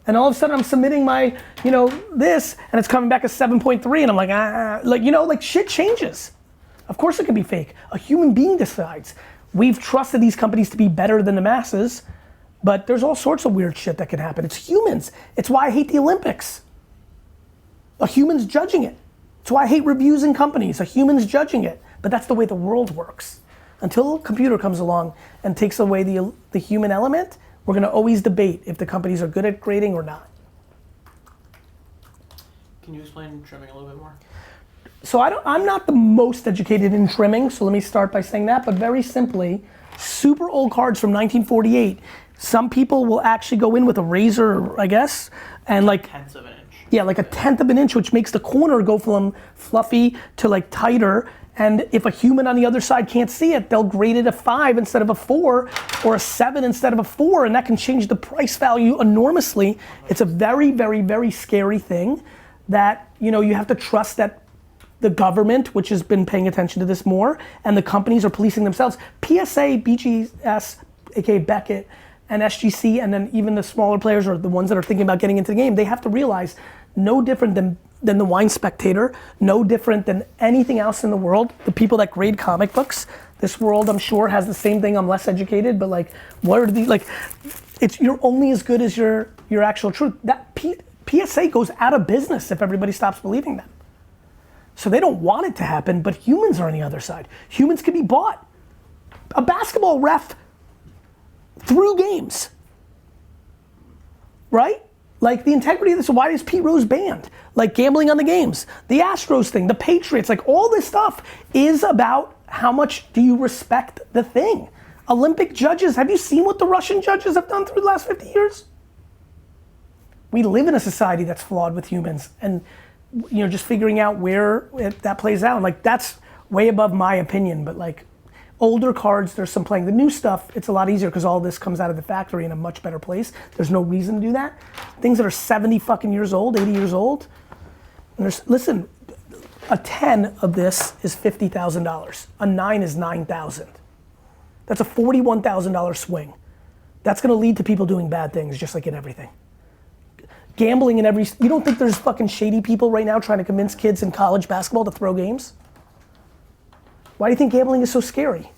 And all of a sudden I'm submitting my, this, and it's coming back as 7.3, and I'm like, shit changes. Of course it can be fake. A human being decides. We've trusted these companies to be better than the masses. But there's all sorts of weird shit that can happen. It's humans. It's why I hate the Olympics. A human's judging it. It's why I hate reviews in companies. A human's judging it. But that's the way the world works. Until a computer comes along and takes away the human element, we're gonna always debate if the companies are good at grading or not. Can you explain trimming a little bit more? So I'm not the most educated in trimming, so let me start by saying that, but very simply, super old cards from 1948, some people will actually go in with a razor, I guess, and like Tenths of an inch. Yeah, like a tenth of an inch, which makes the corner go from fluffy to like tighter. And if a human on the other side can't see it, they'll grade it a 5 instead of a 4, or a 7 instead of a 4, and that can change the price value enormously. It's a very, very, very scary thing that, you know, you have to trust that the government, which has been paying attention to this more, and the companies are policing themselves. PSA, BGS, aka Beckett, and SGC, and then even the smaller players or the ones that are thinking about getting into the game, they have to realize no different than the Wine Spectator, no different than anything else in the world. The people that grade comic books, this world I'm sure has the same thing. I'm less educated, but like, what are the, like, you're only as good as your actual truth. That PSA goes out of business if everybody stops believing them. So they don't want it to happen, but humans are on the other side. Humans can be bought. A basketball ref through games, right? Like the integrity of this, why is Pete Rose banned? Like gambling on the games, the Astros thing, the Patriots, like all this stuff is about how much do you respect the thing. Olympic judges, have you seen what the Russian judges have done through the last 50 years? We live in a society that's flawed with humans, and you know, just figuring out where that plays out. Like that's way above my opinion, but like older cards, there's some playing. The new stuff, it's a lot easier because all this comes out of the factory in a much better place. There's no reason to do that. Things that are 70 fucking years old, 80 years old. Listen, a 10 of this is $50,000. A 9 is $9,000. That's a $41,000 swing. That's gonna lead to people doing bad things, just like in everything. Gambling in you don't think there's fucking shady people right now trying to convince kids in college basketball to throw games? Why do you think gambling is so scary?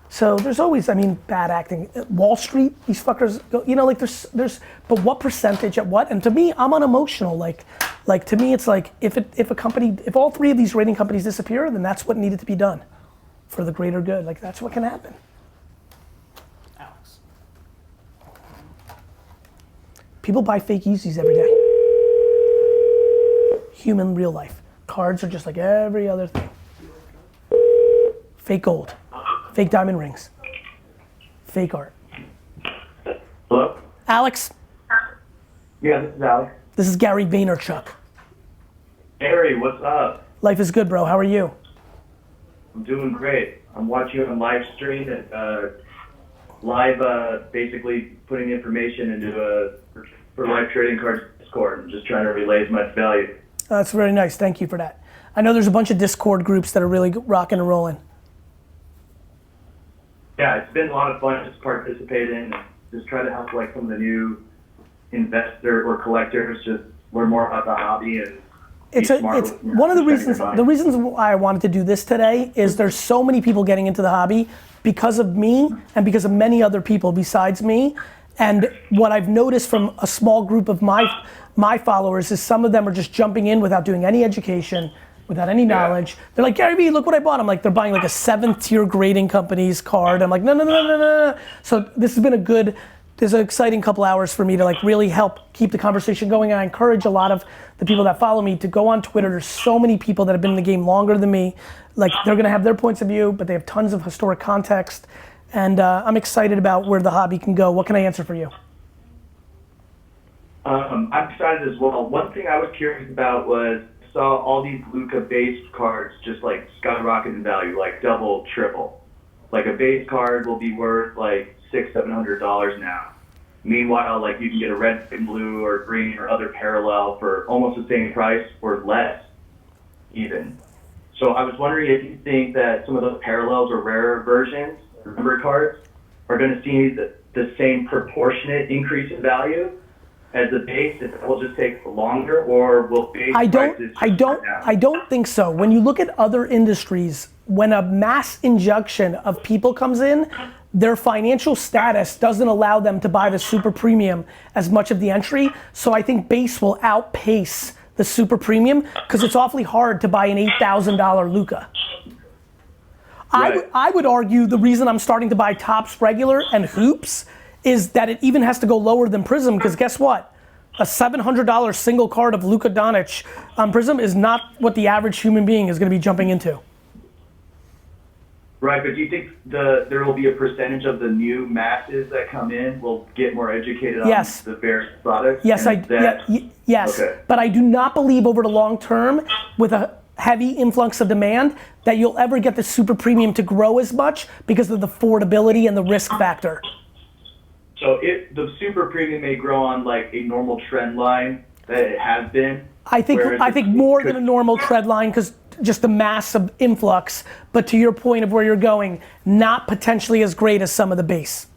So there's always, I mean, bad acting. Wall Street, these fuckers, you know, like there's, but what percentage at what? And to me, I'm unemotional. Like to me, it's like if a company, if all three of these rating companies disappear, then that's what needed to be done for the greater good. Like that's what can happen. Alex. People buy fake Yeezys every day. Human real life. Cards are just like every other thing. Fake gold, fake diamond rings, fake art. Hello? Alex. Yeah, this is Alex. This is Gary Vaynerchuk. Harry, what's up? Life is good, bro. How are you? I'm doing great. I'm watching you on live stream and basically putting information into for live trading cards Discord and just trying to relay as much value. That's very nice. Thank you for that. I know there's a bunch of Discord groups that are really rocking and rolling. Yeah, it's been a lot of fun just participate in and just try to help like some of the new investor or collectors just learn more about the hobby and it's one of the reasons why I wanted to do this today is there's so many people getting into the hobby because of me and because of many other people besides me. And what I've noticed from a small group of my followers is some of them are just jumping in without doing any education, without any knowledge. They're like, GaryVee, look what I bought. I'm like, they're buying like a 7th tier grading company's card. I'm like, no. So this has been there's an exciting couple hours for me to like really help keep the conversation going. And I encourage a lot of the people that follow me to go on Twitter. There's so many people that have been in the game longer than me. Like they're gonna have their points of view, but they have tons of historic context. And I'm excited about where the hobby can go. What can I answer for you? I'm excited as well. One thing I was curious about was saw all these Luca base cards just like skyrocket in value, like double, triple. Like a base card will be worth like $600-700 now. Meanwhile, like you can get a red and blue or green or other parallel for almost the same price or less even. So I was wondering if you think that some of those parallels or rarer versions, number cards, are going to see the same proportionate increase in value as the base, if it will just take longer, or will base prices I don't think so. When you look at other industries, when a mass injection of people comes in, their financial status doesn't allow them to buy the super premium as much of the entry. So I think base will outpace the super premium because it's awfully hard to buy an $8,000 Luca. Right. I would argue the reason I'm starting to buy Topps regular and hoops is that it even has to go lower than Prism, because guess what? A $700 single card of Luka Doncic on Prism is not what the average human being is going to be jumping into. Right, but do you think there will be a percentage of the new masses that come in will get more educated on the various products? Yes, yes. Okay. But I do not believe over the long term, with a heavy influx of demand, that you'll ever get the super premium to grow as much because of the affordability and the risk factor. So if the super premium may grow on like a normal trend line that it has been. I think more than a normal trend line, because just the mass of influx. But to your point of where you're going, not potentially as great as some of the base.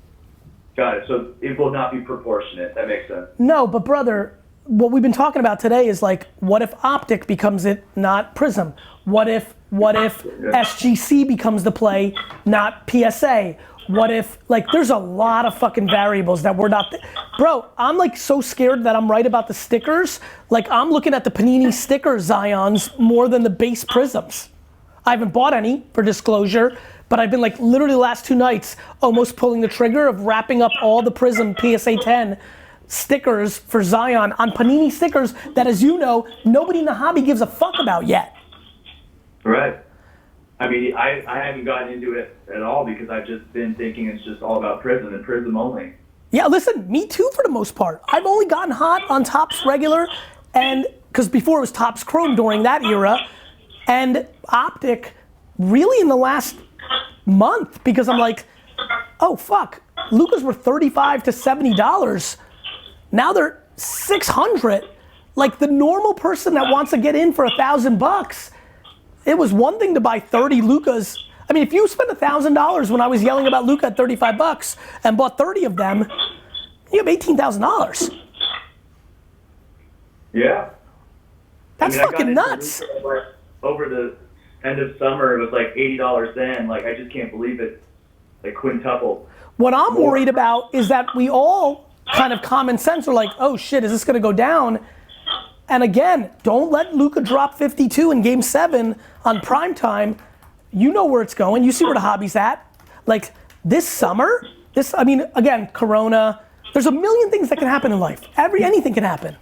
Got it. So it will not be proportionate. That makes sense. No, but brother, what we've been talking about today is like, what if optic becomes it, not Prism? What if SGC becomes the play, not PSA? What if, like, there's a lot of fucking variables that we're not, bro, I'm like so scared that I'm right about the stickers. Like, I'm looking at the Panini sticker Zions more than the base Prisms. I haven't bought any, for disclosure, but I've been like literally the last 2 nights almost pulling the trigger of wrapping up all the Prism PSA 10 stickers for Zion on Panini stickers that, as you know, nobody in the hobby gives a fuck about yet. Right. I mean, I haven't gotten into it at all because I've just been thinking it's just all about Prism and Prism only. Yeah, listen, me too for the most part. I've only gotten hot on Topps regular, and because before it was Topps Chrome during that era, and Optic really in the last month, because I'm like, oh fuck, Lucas were $35 to $70. Now they're $600. Like, the normal person that wants to get in for $1,000, it was one thing to buy 30 Lucas. I mean, if you spent $1,000 when I was yelling about Luca at $35 and bought 30 of them, you have $18,000. Yeah. That's fucking nuts. Over the end of summer, it was like $80 then. Like, I just can't believe it. Like, quintupled. What I'm worried about is that we all kind of common sense are like, oh shit, is this gonna go down? And again, don't let Luka drop 52 in game 7 on prime time. You know where it's going. You see where the hobby's at. Like, this summer, I mean, again, Corona, there's a million things that can happen in life. Anything can happen.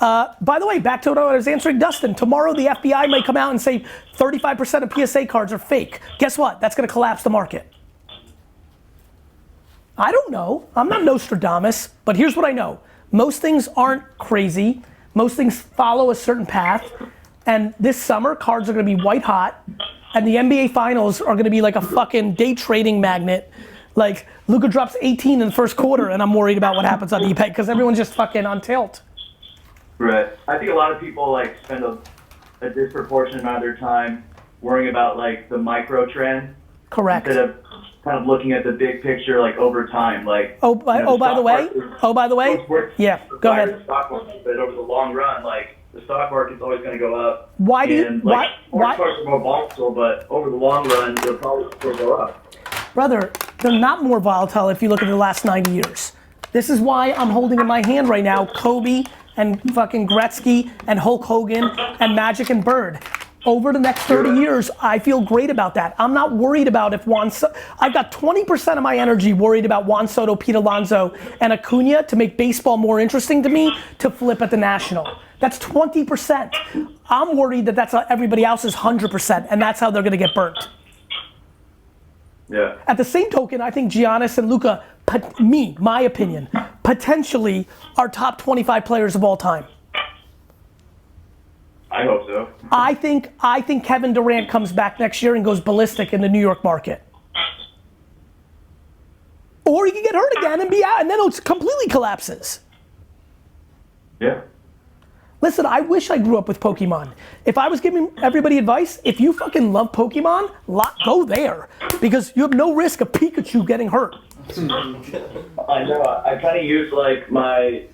By the way, back to what I was answering Dustin. Tomorrow the FBI might come out and say 35% of PSA cards are fake. Guess what? That's gonna collapse the market. I don't know. I'm not Nostradamus, but here's what I know. Most things aren't crazy. Most things follow a certain path, and this summer, cards are gonna be white hot, and the NBA Finals are gonna be like a fucking day trading magnet. Like, Luka drops 18 in the first quarter, and I'm worried about what happens on eBay, because everyone's just fucking on tilt. Right. I think a lot of people, like, spend a disproportionate amount of their time worrying about, like, the micro trend. Correct. Instead of kind of looking at the big picture, like, over time. Like, by the way, yeah, go ahead. Stock market, but over the long run, like, the stock market's always going to go up. Why do you? Sports cards are more volatile, but over the long run, they'll probably still go up. Brother, they're not more volatile if you look at the last 90 years. This is why I'm holding in my hand right now Kobe and fucking Gretzky and Hulk Hogan and Magic and Bird. Over the next 30 years, I feel great about that. I'm not worried about if I've got 20% of my energy worried about Juan Soto, Pete Alonso, and Acuna to make baseball more interesting to me to flip at the National. That's 20%. I'm worried that that's everybody else's 100%, and that's how they're gonna get burnt. Yeah. At the same token, I think Giannis and Luka, my opinion, potentially are top 25 players of all time. I hope so. I think Kevin Durant comes back next year and goes ballistic in the New York market. Or he can get hurt again and be out, and then it completely collapses. Yeah. Listen, I wish I grew up with Pokemon. If I was giving everybody advice, if you fucking love Pokemon, go there. Because you have no risk of Pikachu getting hurt. I know. I kind of use, like, my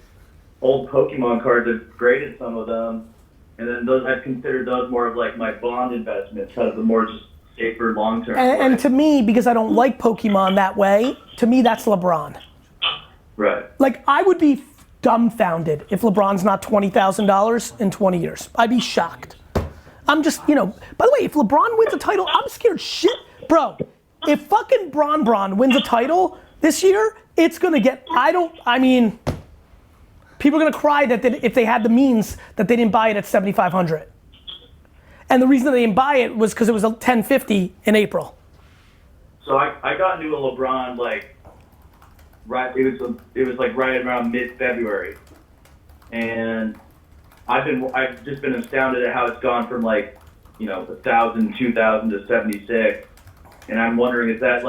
old Pokemon cards. I've graded some of them. And then I've considered those more of like my bond investments, kind of the more just safer long term. And to me, because I don't like Pokemon that way, to me that's LeBron. Right. Like, I would be dumbfounded if LeBron's not $20,000 in 20 years. I'd be shocked. I'm just, by the way, if LeBron wins a title, I'm scared shit. Bro, if fucking Bron wins a title this year, it's gonna get, people are gonna cry that if they had the means that they didn't buy it at 7,500. And the reason that they didn't buy it was because it was $10.50 in April. So I got into a LeBron it was like right around mid-February, and I've just been astounded at how it's gone from 1,000, 2,000 to 76, and I'm wondering, is that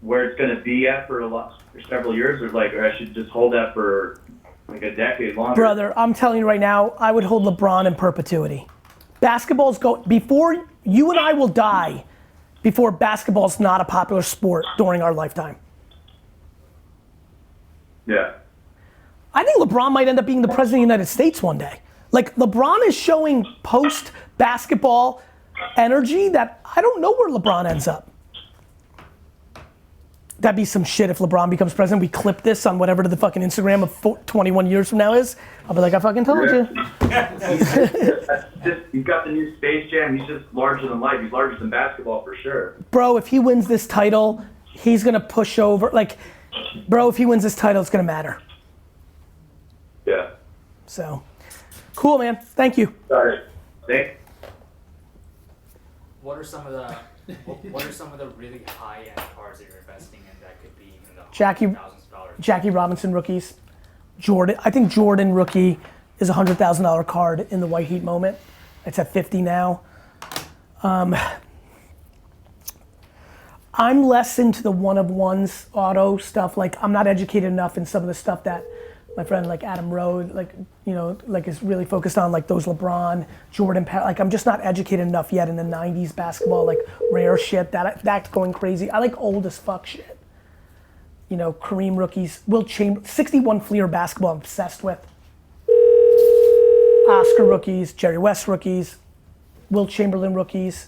where it's going to be at for several years, or I should just hold that for a decade longer? Brother, I'm telling you right now, I would hold LeBron in perpetuity. Before you and I will die, before basketball's not a popular sport during our lifetime. Yeah. I think LeBron might end up being the president of the United States one day. LeBron is showing post-basketball energy that I don't know where LeBron ends up. That'd be some shit if LeBron becomes president. We clip this on whatever the fucking Instagram of 21 years from now is. I'll be like, I fucking told you. He's got the new Space Jam. He's just larger than life. He's larger than basketball for sure. Bro, if he wins this title, he's gonna push over. Bro, if he wins this title, it's gonna matter. Yeah. So, cool, man. Thank you. Sorry. Thanks. What are some of the really high-end cars that you're investing in that could be in the thousands of dollars? Jackie Robinson rookies. Jordan. I think Jordan rookie is a $100,000 card in the white heat moment. It's at 50 now. I'm less into the one-of-ones auto stuff. I'm not educated enough in some of the stuff that my friend Adam Rowe is really focused on, those LeBron, Jordan. I'm just not educated enough yet in the 90s basketball, rare shit. That's going crazy. I like old as fuck shit. Kareem rookies, Will Chamberlain, 61 Fleer basketball I'm obsessed with. Oscar rookies, Jerry West rookies, Will Chamberlain rookies.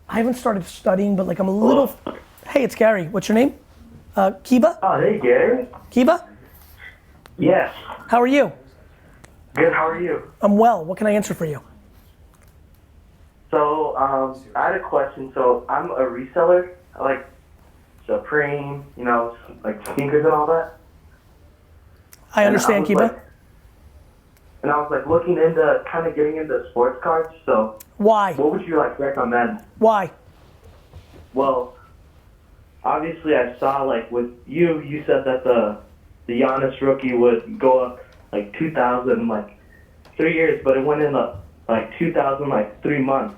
I haven't started studying, but I'm a little, hey, it's Gary. What's your name? Kiba? Oh, hey, Gary. Kiba? Yes. How are you? Good, how are you? I'm well. What can I answer for you? So, I had a question. So, I'm a reseller. I like Supreme, sneakers and all that. I understand, Kiba. And I was looking into kind of getting into sports cards. So, why? What would you recommend? Why? Well, obviously I saw with you said that the Giannis rookie would go up 2,000 3 years, but it went in 2,000 3 months.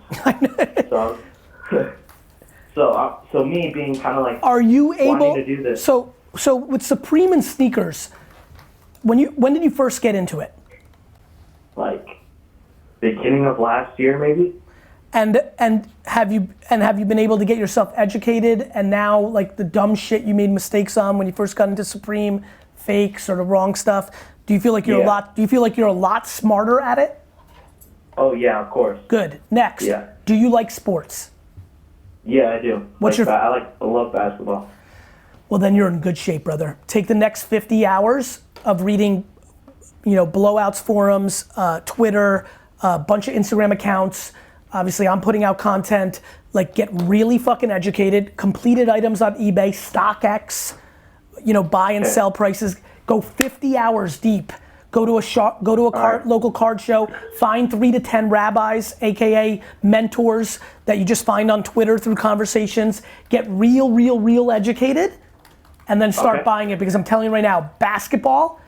So me being kind of are you able to do this? So with Supreme and sneakers, when did you first get into it? Beginning of last year, maybe. And have you been able to get yourself educated, and now the dumb shit you made mistakes on when you first got into Supreme, fake sort of wrong stuff? Do you feel like you're a lot smarter at it? Oh yeah, of course. Good. Next. Yeah. Do you like sports? Yeah, I do. I love basketball. Well, then you're in good shape, brother. Take the next 50 hours of reading, blowouts forums, Twitter, a bunch of Instagram accounts. Obviously, I'm putting out content. Get really fucking educated. Completed items on eBay, StockX. Buy and sell prices. Go 50 hours deep. Go to a local card show. Find 3 to 10 rabbis, aka mentors that you just find on Twitter through conversations. Get real educated, and then start buying it. Because I'm telling you right now, basketball.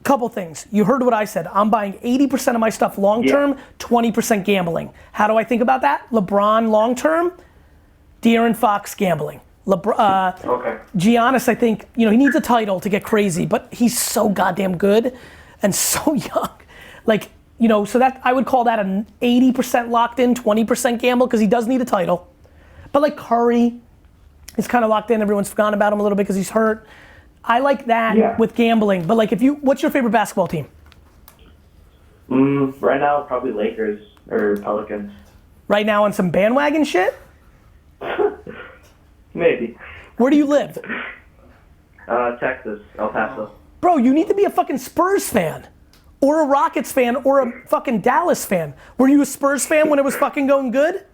Couple things. You heard what I said. I'm buying 80% of my stuff long term, 20% gambling. How do I think about that? LeBron long term, De'Aaron Fox gambling. Giannis, I think, he needs a title to get crazy, but he's so goddamn good and so young. So that I would call that an 80% locked in, 20% gamble, because he does need a title. But Curry is kind of locked in. Everyone's forgotten about him a little bit because he's hurt. I like that with gambling, but what's your favorite basketball team? Right now, probably Lakers. or Pelicans. Right now on some bandwagon shit? Maybe. Where do you live? Texas, El Paso. Bro, you need to be a fucking Spurs fan. Or a Rockets fan, or a fucking Dallas fan. Were you a Spurs fan when it was fucking going good?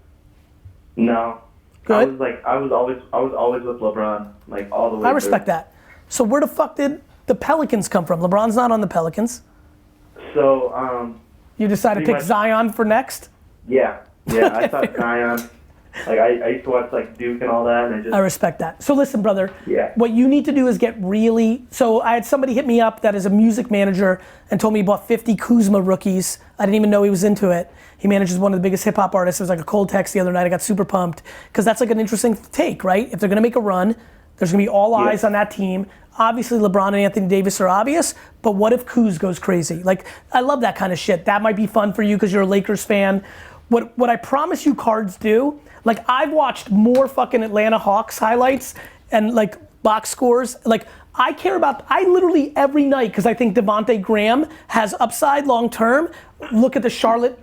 No. Good. I was always with LeBron, like all the way I respect that. So where the fuck did the Pelicans come from? LeBron's not on the Pelicans. So, You decided to pick Zion for next? Yeah, I thought Zion. Like I used to watch like Duke and all that, and I respect that. So listen, brother. Yeah. What you need to do is get really. So I had somebody hit me up that is a music manager and told me he bought 50 Kuzma rookies. I didn't even know he was into it. He manages one of the biggest hip hop artists. It was like a cold text the other night. I got super pumped because that's like an interesting take, right? If they're gonna make a run, there's gonna be all eyes on that team. Obviously, LeBron and Anthony Davis are obvious, but what if Kuz goes crazy? Like, I love that kind of shit. That might be fun for you because you're a Lakers fan. What I promise you cards do, like I've watched more fucking Atlanta Hawks highlights and like box scores. Like I literally every night, because I think Devontae Graham has upside long term, look at the Charlotte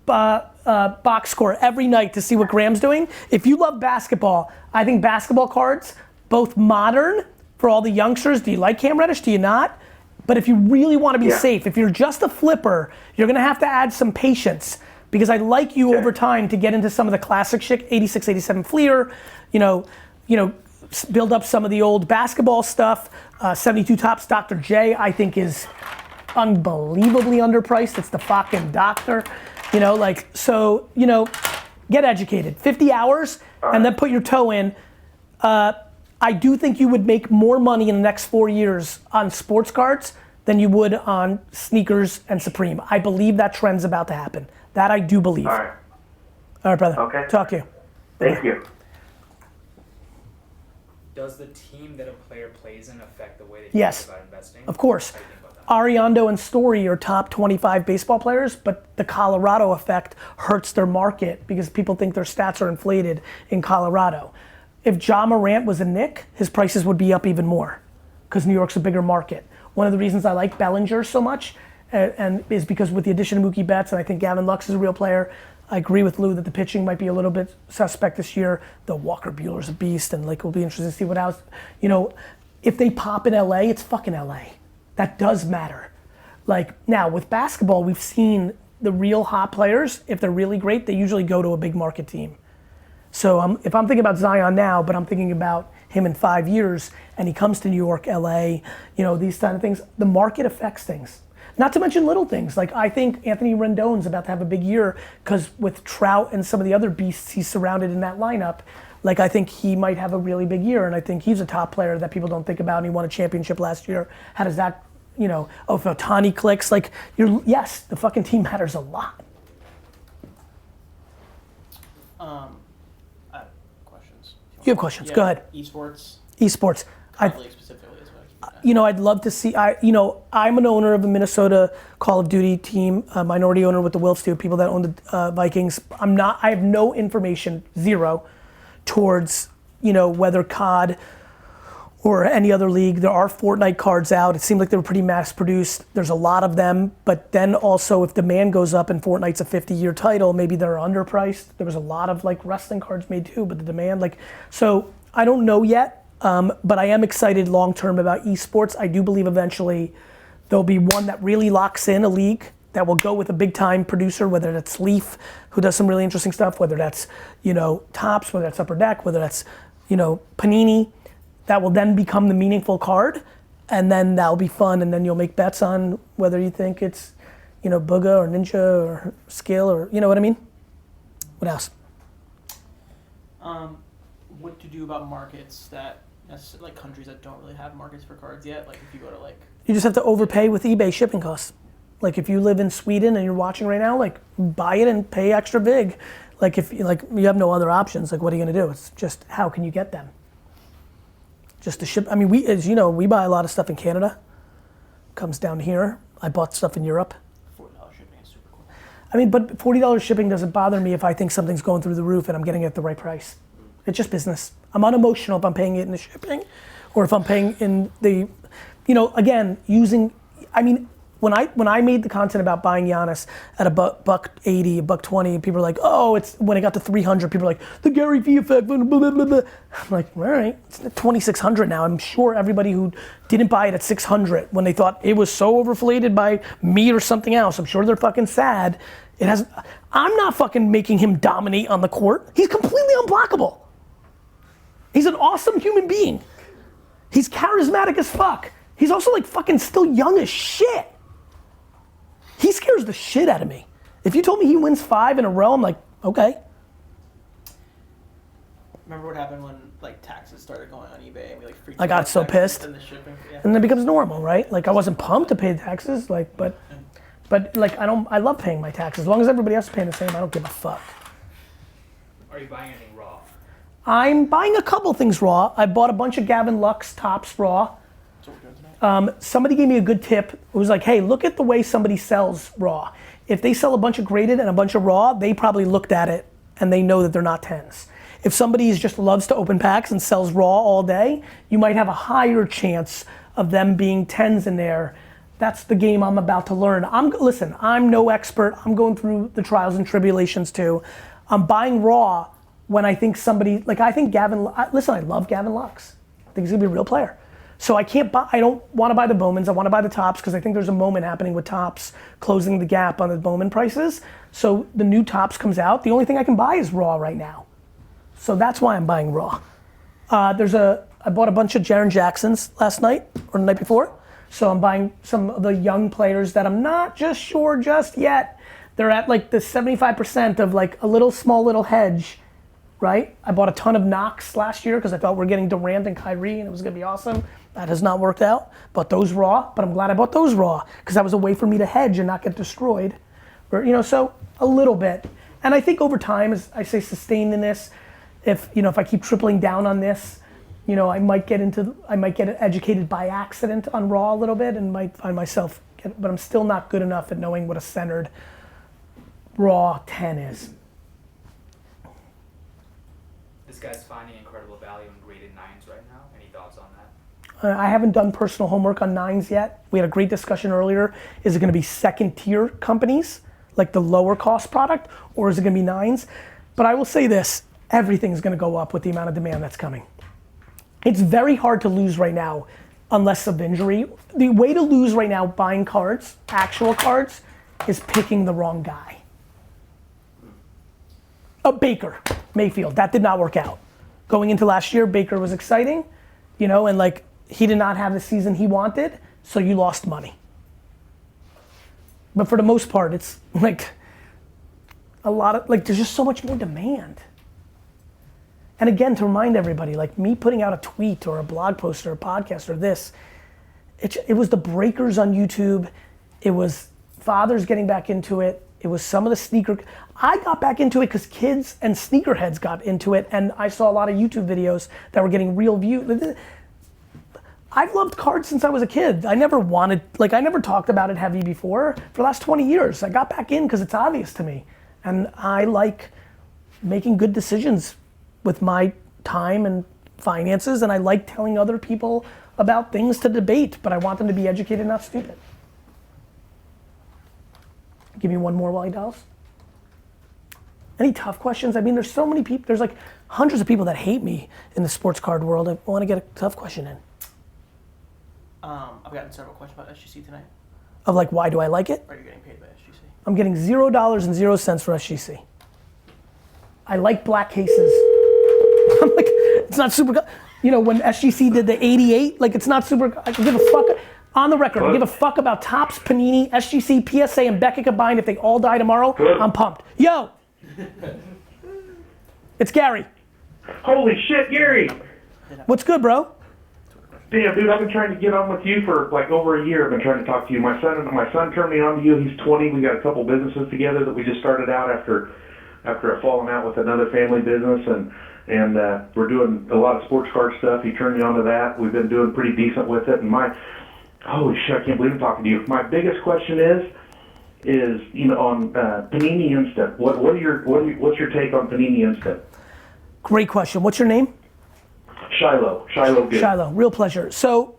box score every night to see what Graham's doing. If you love basketball, I think basketball cards, both modern, for all the youngsters, do you like Cam Reddish, do you not? But if you really want to be safe, if you're just a flipper, you're gonna have to add some patience because I'd like you over time to get into some of the classic shit, 86, 87 Fleer, build up some of the old basketball stuff. 72 Tops Dr. J, I think is unbelievably underpriced. It's the fucking doctor, get educated. 50 hours and then put your toe in. I do think you would make more money in the next 4 years on sports cards than you would on sneakers and Supreme. I believe that trend's about to happen. That I do believe. All right, brother. Okay. Talk to you. Thank you. Does the team that a player plays in affect the way that you think about investing? Of course. Ariando and Story are top 25 baseball players, but the Colorado effect hurts their market because people think their stats are inflated in Colorado. If Ja Morant was a Knick, his prices would be up even more because New York's a bigger market. One of the reasons I like Bellinger so much and is because with the addition of Mookie Betts, and I think Gavin Lux is a real player, I agree with Lou that the pitching might be a little bit suspect this year, though Walker Buehler's a beast and it'll be interesting to see what else. If they pop in LA, it's fucking LA. That does matter. Now with basketball, we've seen the real hot players, if they're really great, they usually go to a big market team. So if I'm thinking about Zion now, but I'm thinking about him in 5 years, and he comes to New York, LA, these kind of things, the market affects things. Not to mention little things, like I think Anthony Rendon's about to have a big year, because with Trout and some of the other beasts he's surrounded in that lineup, I think he might have a really big year, and I think he's a top player that people don't think about, and he won a championship last year. How does that, if Ohtani clicks, yes, the fucking team matters a lot. You have questions. Yeah, Go ahead. Esports. I'd love to see. I'm an owner of a Minnesota Call of Duty team, a minority owner with the Wilfs too. People that own the Vikings. I have no information, zero, towards whether COD or any other league. There are Fortnite cards out. It seemed like they were pretty mass produced. There's a lot of them, but then also if demand goes up and Fortnite's a 50-year title, maybe they're underpriced. There was a lot of wrestling cards made too, but the demand so I don't know yet, but I am excited long-term about esports. I do believe eventually there'll be one that really locks in a league that will go with a big-time producer, whether that's Leaf, who does some really interesting stuff, whether that's, Topps, whether that's Upper Deck, whether that's, Panini. That will then become the meaningful card, and then that'll be fun, and then you'll make bets on whether you think it's, Booga or Ninja or Skill or, you know what I mean? What else? What to do about markets that, countries that don't really have markets for cards yet? If you go to You just have to overpay with eBay shipping costs. If you live in Sweden and you're watching right now, buy it and pay extra big. If you have no other options, what are you gonna do? It's just how can you get them? Just to ship. I mean, we buy a lot of stuff in Canada. Comes down here. I bought stuff in Europe. $40 shipping is super cool. I mean, but $40 shipping doesn't bother me if I think something's going through the roof and I'm getting it at the right price. It's just business. I'm unemotional if I'm paying it in the shipping or if I'm paying in the, again, when I made the content about buying Giannis at a $180, $120, people are like, oh, it's when it got to 300, people are like, the GaryVee effect, blah, blah, blah, blah. I'm like, all right, it's at 2,600 now. I'm sure everybody who didn't buy it at 600 when they thought it was so overflated by me or something else, I'm sure they're fucking sad. I'm not fucking making him dominate on the court. He's completely unblockable. He's an awesome human being. He's charismatic as fuck. He's also like fucking still young as shit. He scares the shit out of me. If you told me he wins 5 in a row, I'm like, okay. Remember what happened when like taxes started going on eBay and we like freaked I got so pissed. And the shipping, yeah. And then it becomes normal, right? Like I wasn't pumped to pay taxes, like, but like I love paying my taxes. As long as everybody else is paying the same, I don't give a fuck. Are you buying anything raw? I'm buying a couple things raw. I bought a bunch of Gavin Lux tops raw. Somebody gave me a good tip. It was like, hey, look at the way somebody sells raw. If they sell a bunch of graded and a bunch of raw, they probably looked at it and they know that they're not 10s. If somebody just loves to open packs and sells raw all day, you might have a higher chance of them being 10s in there. That's the game I'm about to learn. Listen, I'm no expert. I'm going through the trials and tribulations too. I'm buying raw when I think somebody, like I think listen, I love Gavin Lux. I think he's gonna be a real player. So I don't wanna buy the Bowmans, I wanna buy the tops because I think there's a moment happening with tops closing the gap on the Bowman prices. So the new tops comes out, the only thing I can buy is raw right now. So that's why I'm buying raw. I bought a bunch of Jaren Jacksons last night or the night before. So I'm buying some of the young players that I'm not just sure just yet. They're at like the 75% of like a small little hedge, right? I bought a ton of Knox last year because I thought we're getting Durant and Kyrie and it was gonna be awesome. That has not worked out. Bought those raw, but I'm glad I bought those raw because that was a way for me to hedge and not get destroyed. Or, so a little bit. And I think over time, as I say, sustain in this, if I keep tripling down on this, I might get educated by accident on raw a little bit and might find myself, but I'm still not good enough at knowing what a centered raw 10 is. This guy's finding incredible value in graded 9s right now. Any thoughts on that? I haven't done personal homework on 9s yet. We had a great discussion earlier. Is it gonna be second tier companies, like the lower cost product, or is it gonna be 9s? But I will say this, everything's gonna go up with the amount of demand that's coming. It's very hard to lose right now unless of injury. The way to lose right now buying cards, actual cards, is picking the wrong guy. Baker Mayfield, that did not work out. Going into last year, Baker was exciting, and like he did not have the season he wanted, so you lost money. But for the most part, it's like a lot of, like there's just so much more demand. And again, to remind everybody, like me putting out a tweet or a blog post or a podcast or this, it was the breakers on YouTube, it was fathers getting back into it, it was some of the I got back into it because kids and sneakerheads got into it, and I saw a lot of YouTube videos that were getting real views. I've loved cards since I was a kid. I never talked about it heavy before. For the last 20 years, I got back in because it's obvious to me. And I like making good decisions with my time and finances, and I like telling other people about things to debate, but I want them to be educated, not stupid. Give me one more while he dials. Any tough questions? I mean, there's so many people, there's like hundreds of people that hate me in the sports card world. I want to get a tough question in. I've gotten several questions about SGC tonight. Of like, why do I like it? Are you getting paid by SGC? I'm getting $0.00 for SGC. I like black cases. I'm like, it's not super, when SGC did the 88, like it's not super, I give a fuck. On the record, I give a fuck about Topps, Panini, SGC, PSA, and Beckett combined. If they all die tomorrow, I'm pumped. Yo! It's Gary. Holy shit, Gary! What's good, bro? Damn, dude, I've been trying to get on with you for like over a year. I've been trying to talk to you. My son turned me on to you. He's 20. We got a couple businesses together that we just started out after a falling out with another family business, and we're doing a lot of sports card stuff. He turned me on to that. We've been doing pretty decent with it, and holy shit, I can't believe I'm talking to you. My biggest question is on Panini Instant. What's your take on Panini Instant? Great question. What's your name? Shiloh. Shiloh. Shiloh. Real pleasure. So,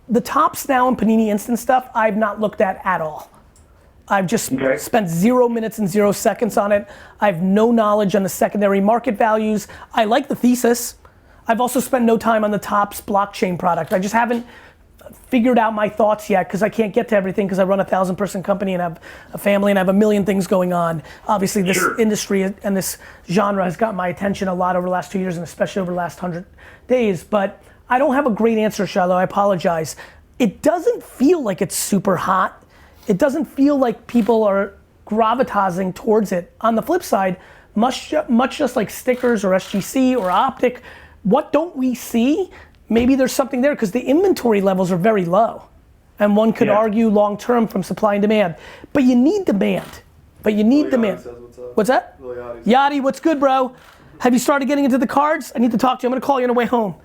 the Topps Now and Panini Instant stuff, I've not looked at all. I've just spent 0 minutes and 0 seconds on it. I have no knowledge on the secondary market values. I like the thesis. I've also spent no time on the Topps blockchain product. I just haven't figured out my thoughts yet because I can't get to everything because I run a 1,000-person company and have a family and I have a million things going on. Obviously, this industry and this genre has got my attention a lot over the last 2 years and especially over the last 100 days. But I don't have a great answer, Shiloh. I apologize. It doesn't feel like it's super hot. It doesn't feel like people are gravitazing towards it. On the flip side, much just like stickers or SGC or Optic, what don't we see? Maybe there's something there because the inventory levels are very low. And one could argue long term from supply and demand. But you need demand. What's that? Yachty, what's good, bro? Have you started getting into the cards? I need to talk to you. I'm gonna call you on the way home.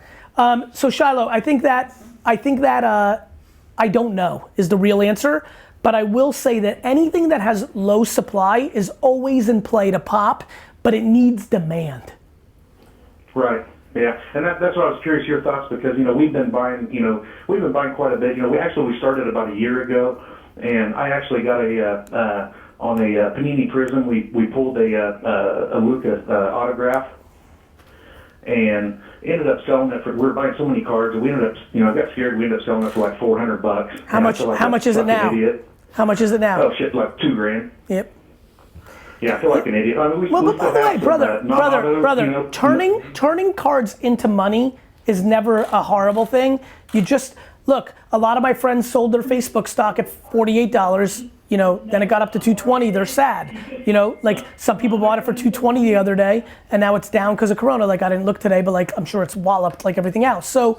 So Shiloh, I think that I don't know is the real answer. But I will say that anything that has low supply is always in play to pop, but it needs demand. Right. Yeah, and that's what I was curious your thoughts because we've been buying quite a bit. We started about a year ago, and I actually got on a Panini Prism. We pulled a Luca autograph, and ended up selling it for. We were buying so many cards, and we ended up I got scared. We ended up selling it for like $400. How much is it now? Idiot. How much is it now? Oh shit, like $2,000. Yep. Yeah, I feel like an idiot. I mean, Well, but by the way, brother, turning cards into money is never a horrible thing. You just, look, a lot of my friends sold their Facebook stock at $48, then it got up to $220, they're sad. Like some people bought it for $220 the other day, and now it's down because of Corona. Like I didn't look today, but like I'm sure it's walloped like everything else. So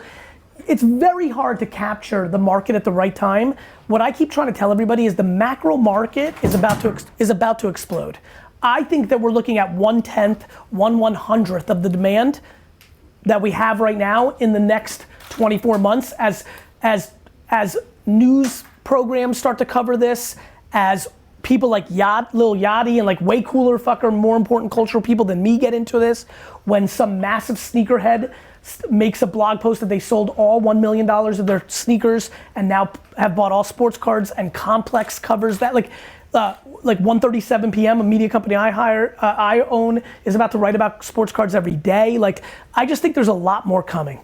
it's very hard to capture the market at the right time. What I keep trying to tell everybody is the macro market is about to explode. I think that we're looking at 1/10, 1/100th of the demand that we have right now in the next 24 months as news programs start to cover this, as people like Lil Yachty and like way cooler fucker, more important cultural people than me get into this, when some massive sneakerhead makes a blog post that they sold all $1 million of their sneakers and now have bought all sports cards and Complex covers that. Like 1:37 p.m. a media company I own is about to write about sports cards every day. Like I just think there's a lot more coming.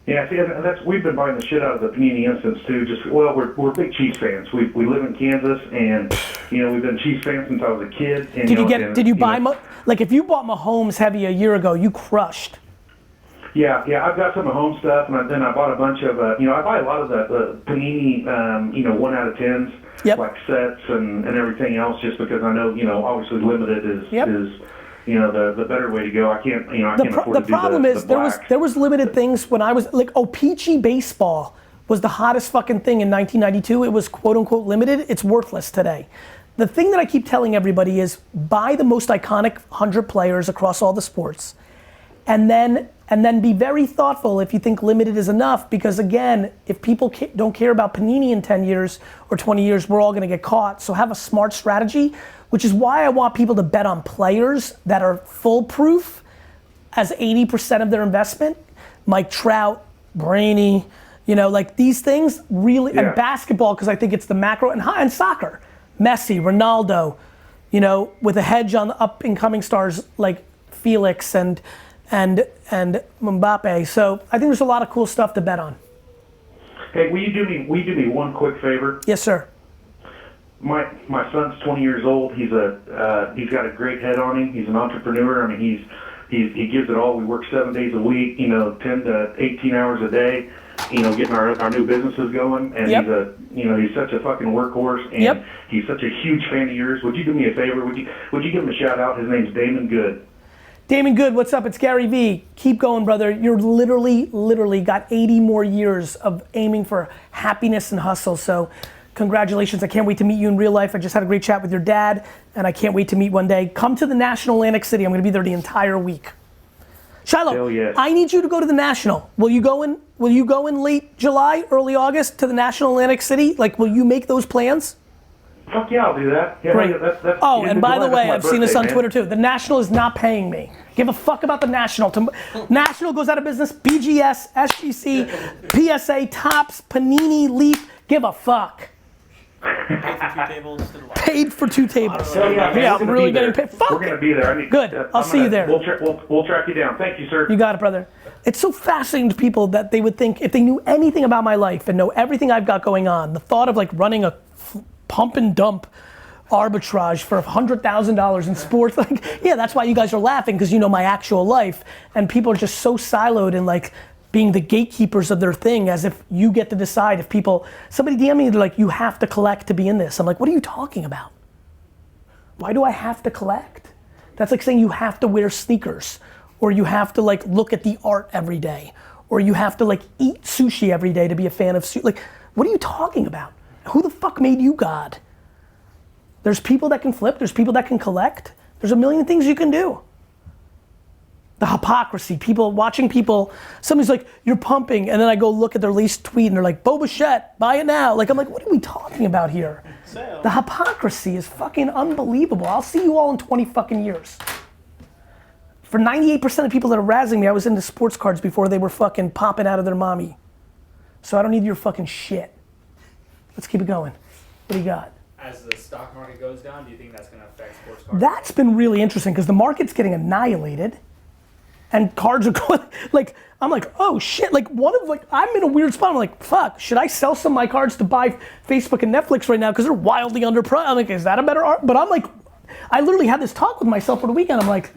Yeah, see, and we've been buying the shit out of the Panini Instants too. We're big Chiefs fans. We live in Kansas, and we've been Chiefs fans since I was a kid. And, did you buy if you bought Mahomes heavy a year ago, you crushed. Yeah, I've got some Mahomes stuff, and then I bought a bunch of I buy a lot of the Panini 1 out of 10s, like sets and everything else, just because I know obviously limited is the better way to go. I can't afford to do the problem is black. there was limited things when I was like Peachy baseball was the hottest fucking thing in 1992. It was quote unquote limited. It's worthless today. The thing that I keep telling everybody is buy the most iconic 100 players across all the sports, and then be very thoughtful if you think limited is enough, because again, if people don't care about Panini in 10 years or 20 years, we're all gonna get caught. So have a smart strategy, which is why I want people to bet on players that are foolproof as 80% of their investment. Mike Trout, Brainy, like these things really, and basketball, because I think it's the macro, and soccer, Messi, Ronaldo, with a hedge on the up and coming stars like Felix and Mbappe. So I think there's a lot of cool stuff to bet on. Hey, will you do me one quick favor? Yes, sir. My son's 20 years old. He's got a great head on him. He's an entrepreneur. I mean, he gives it all. We work 7 days a week, 10 to 18 hours a day, getting our new businesses going. And he's such a fucking workhorse, and he's such a huge fan of yours. Would you do me a favor? Would you give him a shout out? His name's Damon Good. Damon Good, what's up? It's GaryVee. Keep going, brother. You're literally got 80 more years of aiming for happiness and hustle. So congratulations. I can't wait to meet you in real life. I just had a great chat with your dad, and I can't wait to meet one day. Come to the National Atlantic City. I'm gonna be there the entire week. Shiloh, yes. I need you to go to the National. Will you go in late July, early August to the National Atlantic City? Like, will you make those plans? Fuck yeah, I'll do that. Yeah, Great. That's, oh, and by the way, I've seen this on birthday, Twitter too. The National is not paying me. Give a fuck about the National. National goes out of business. BGS, SGC, PSA, Topps, Panini, Leaf. Give a fuck. Paid for 2 tables. So, yeah, I'm really getting paid. Fuck. We're gonna be there. Good. I'll see you there. We'll track you down. Thank you, sir. You got it, brother. It's so fascinating to people that they would think if they knew anything about my life and know everything I've got going on, the thought of like running a pump and dump arbitrage for $100,000 in sports, like, yeah, that's why you guys are laughing, because you know my actual life, and people are just so siloed in like being the gatekeepers of their thing, as if you get to decide if people, somebody DM me, they're like, you have to collect to be in this. I'm like, what are you talking about? Why do I have to collect? That's like saying you have to wear sneakers, or you have to like look at the art every day, or you have to like eat sushi every day to be a fan of sushi. Like, what are you talking about? Who the fuck made you God? There's people that can flip, there's people that can collect, there's a million things you can do. The hypocrisy, people watching people, somebody's like, you're pumping, and then I go look at their latest tweet and they're like, Boba Fett, buy it now. Like, I'm like, what are we talking about here? The hypocrisy is fucking unbelievable. I'll see you all in 20 fucking years. For 98% of people that are razzing me, I was into sports cards before they were fucking popping out of their mommy. So I don't need your fucking shit. Let's keep it going. What do you got? As the stock market goes down, do you think that's going to affect sports cards? That's been really interesting because the market's getting annihilated and cards are going, like, I'm like, oh shit, like I'm in a weird spot. I'm like, fuck, should I sell some of my cards to buy Facebook and Netflix right now because they're wildly underpriced? I'm like, is that a better art? But I'm like, I literally had this talk with myself for the weekend. I'm like,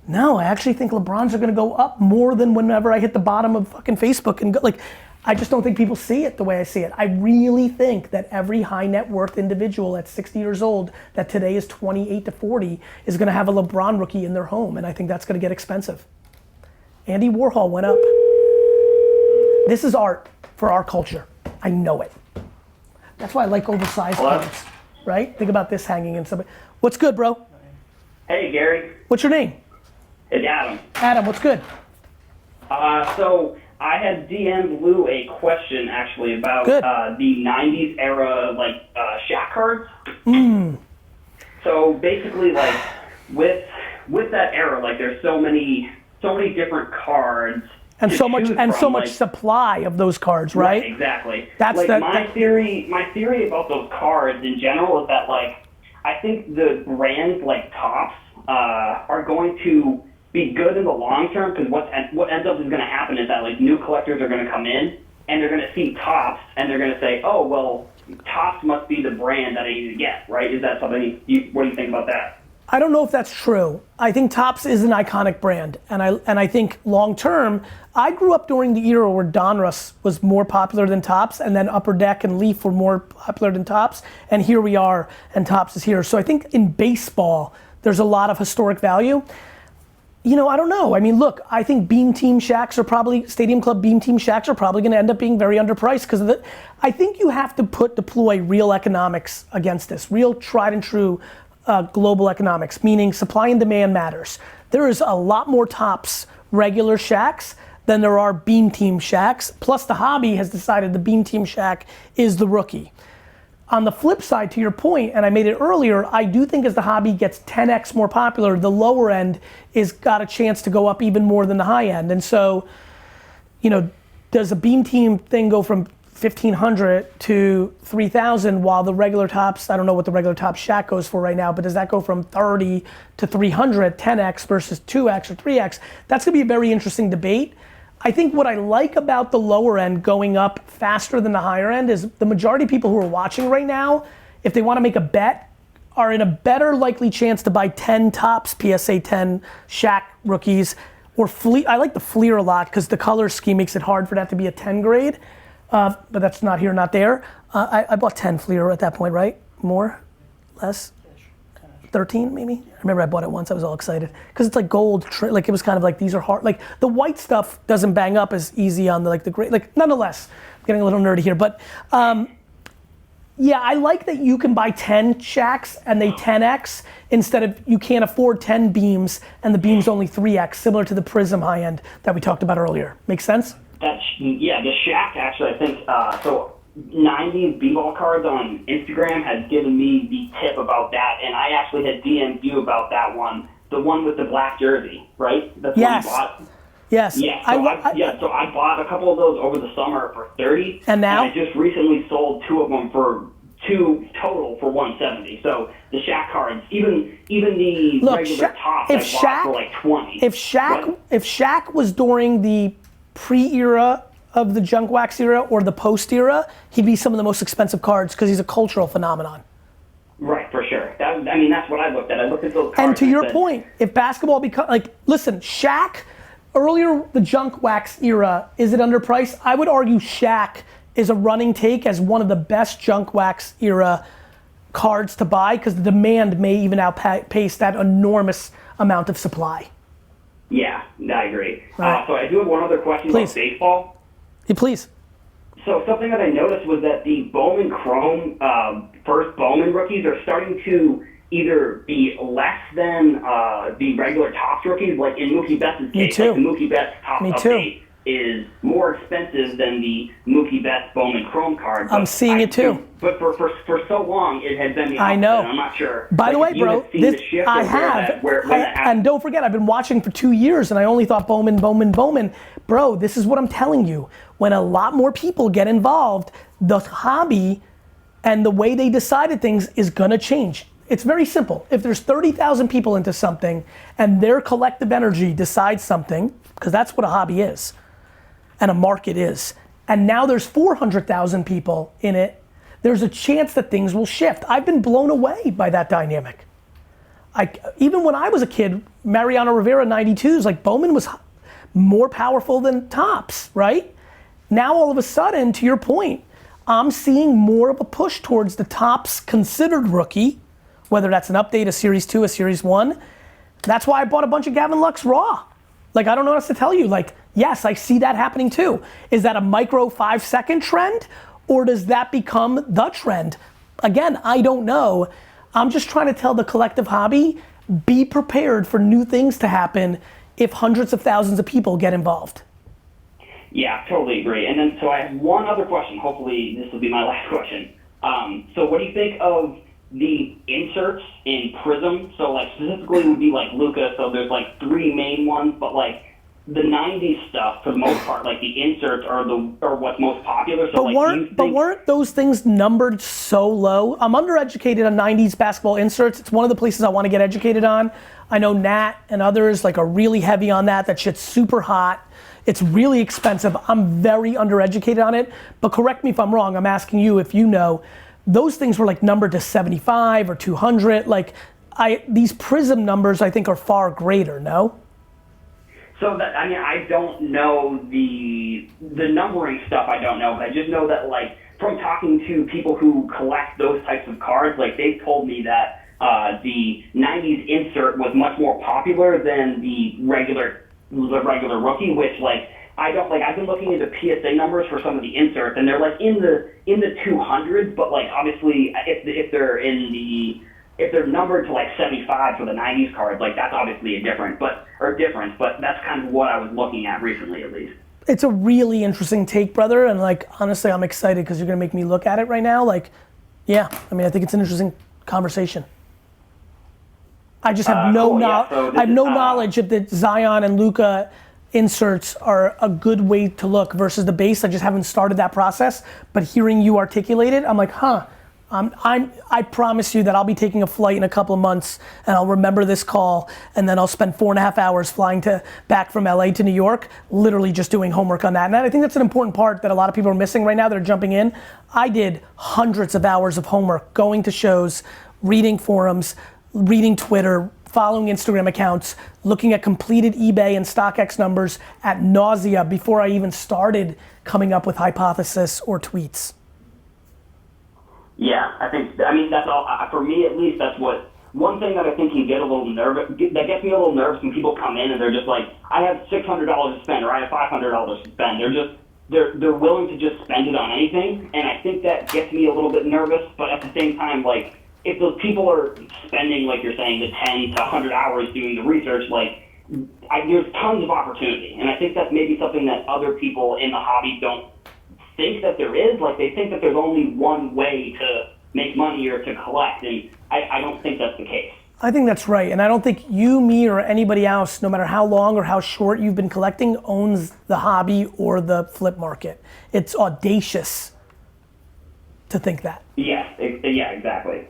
no, I actually think LeBron's are gonna go up more than whenever I hit the bottom of fucking Facebook and go, like, I just don't think people see it the way I see it. I really think that every high net worth individual at 60 years old that today is 28 to 40 is gonna have a LeBron rookie in their home, and I think that's gonna get expensive. Andy Warhol went up. This is art for our culture. I know it. That's why I like oversized cards, right? Think about this hanging in somebody. What's good, bro? Hey, Gary. What's your name? It's Adam. Adam, what's good? So I had DM'd Lou a question actually about the 90s era Shaq cards. So basically, like with that era, like there's so many different cards. And so much supply of those cards, right? Exactly. That's like my theory about those cards in general is that like I think the brands like Topps are going to be good in the long term, because what ends up is going to happen is that like new collectors are going to come in and they're going to see Topps and they're going to say, oh well, Topps must be the brand that I need to get, right? Is that something? What do you think about that? I don't know if that's true. I think Topps is an iconic brand, and I think long term, I grew up during the era where Donruss was more popular than Topps, and then Upper Deck and Leaf were more popular than Topps, and here we are, and Topps is here. So I think in baseball, there's a lot of historic value. You know, I don't know. I mean, look, I think Beam Team Shacks are probably, Stadium Club Beam Team Shacks are probably gonna end up being very underpriced because of the, I think you have to deploy real economics against this, real tried and true global economics, meaning supply and demand matters. There is a lot more Topps regular Shacks than there are Beam Team Shacks, plus the hobby has decided the Beam Team Shack is the rookie. On the flip side, to your point, and I made it earlier, I do think as the hobby gets 10x more popular, the lower end is got a chance to go up even more than the high end. And so, you know, does a Beam Team thing go from 1,500 to 3,000 while the regular Topps, I don't know what the regular Topps Shack goes for right now, but does that go from 30 to 300, 10x versus 2x or 3x? That's gonna be a very interesting debate. I think what I like about the lower end going up faster than the higher end is the majority of people who are watching right now, if they want to make a bet, are in a better likely chance to buy 10 Topps PSA 10 Shaq rookies or Fleer. I like the Fleer a lot because the color scheme makes it hard for that to be a 10 grade, but that's not here, not there. I bought 10 Fleer at that point, right? More? Less? 13 maybe? I remember I bought it once, I was all excited. Because it's like gold, like it was kind of like these are hard, like the white stuff doesn't bang up as easy on the gray, like nonetheless, I'm getting a little nerdy here, but yeah, I like that you can buy 10 Shacks and they 10x instead of you can't afford 10 beams and the beam's only 3x, similar to the Prism high end that we talked about earlier. Make sense? The Shack actually, I think, so 90s b-ball cards on Instagram had given me the tip about that, and I actually had DM'd you about that one, the one with the black jersey, right? That's Yes. one you bought. Yes. Yeah, so I bought a couple of those over the summer for $30, And now? I just recently sold two of them for two total for $170. So the Shaq cards, even the regular tops, I bought for like $20. If Shaq was during the pre-era of the junk wax era or the post era, he'd be some of the most expensive cards because he's a cultural phenomenon. Right, for sure. That's what I looked at. I looked at those cards. And to your point, if basketball listen, Shaq, earlier the junk wax era, is it underpriced? I would argue Shaq is a running take as one of the best junk wax era cards to buy because the demand may even outpace that enormous amount of supply. Yeah, I agree. Right. So I do have one other question about baseball. Yeah, please. So something that I noticed was that the Bowman Chrome first Bowman rookies are starting to either be less than the regular Topps rookies, like in Mookie Betts' case. Like the Mookie Betts Topps update is more expensive than the Mookie Betts Bowman Chrome card. I'm seeing it too. But for so long, it had been the opposite. I know. And I'm not sure. By the way, bro, I have. And don't forget, I've been watching for 2 years, and I only thought Bowman. Bro, this is what I'm telling you. When a lot more people get involved, the hobby and the way they decided things is gonna change. It's very simple. If there's 30,000 people into something, and their collective energy decides something, because that's what a hobby is, and a market is, and now there's 400,000 people in it, there's a chance that things will shift. I've been blown away by that dynamic. Even when I was a kid, Mariano Rivera 92s, like Bowman was more powerful than Topps, right? Now all of a sudden, to your point, I'm seeing more of a push towards the Topps considered rookie, whether that's an update, a Series 2, a Series 1. That's why I bought a bunch of Gavin Lux raw. Like, I don't know what else to tell you. Like, yes, I see that happening too. Is that a micro 5-second trend, or does that become the trend? Again, I don't know. I'm just trying to tell the collective hobby, be prepared for new things to happen if hundreds of thousands of people get involved. Yeah, totally agree. And then, so I have one other question. Hopefully this will be my last question. So what do you think of the inserts in Prism? So like specifically would be like Luca, so there's like 3 main ones, but like the 90s stuff for the most part, like the inserts are what's most popular. So but weren't those things numbered so low? I'm undereducated on 90s basketball inserts. It's one of the places I want to get educated on. I know Nat and others like are really heavy on that. That shit's super hot. It's really expensive. I'm very undereducated on it, but correct me if I'm wrong. I'm asking you if you know. Those things were like numbered to 75 or 200. Like these Prism numbers I think are far greater, no? So that, I mean, I don't know the numbering stuff. I don't know, but I just know that like from talking to people who collect those types of cards, like they've told me that the 90s insert was much more popular than the regular rookie, which like I don't like. I've been looking into PSA numbers for some of the inserts, and they're like in the 200s. But like obviously, if they're numbered to like 75 for the 90s cards, like that's obviously a difference. But that's kind of what I was looking at recently, at least. It's a really interesting take, brother, and like honestly, I'm excited because you're gonna make me look at it right now. Like, yeah, I mean, I think it's an interesting conversation. I just have knowledge if the Zion and Luca inserts are a good way to look versus the base. I just haven't started that process, but hearing you articulate it, I'm like, huh. I promise you that I'll be taking a flight in a couple of months and I'll remember this call and then I'll spend 4.5 hours flying back from LA to New York, literally just doing homework on that. And I think that's an important part that a lot of people are missing right now that are jumping in. I did hundreds of hours of homework, going to shows, reading forums, reading Twitter, following Instagram accounts, looking at completed eBay and StockX numbers at nausea before I even started coming up with hypothesis or tweets. Yeah, I mean, that's all, for me at least, that's what, one thing that I think can get a little nervous, that gets me a little nervous when people come in and they're just like, I have $600 to spend or I have $500 to spend. They're willing to just spend it on anything, and I think that gets me a little bit nervous, but at the same time, like, if those people are spending, like you're saying, the 10 to 100 hours doing the research, like, there's tons of opportunity, and I think that's maybe something that other people in the hobby don't think that there is. Like, they think that there's only one way to make money or to collect, and I don't think that's the case. I think that's right, and I don't think you, me, or anybody else, no matter how long or how short you've been collecting, owns the hobby or the flip market. It's audacious to think that. Yeah, exactly.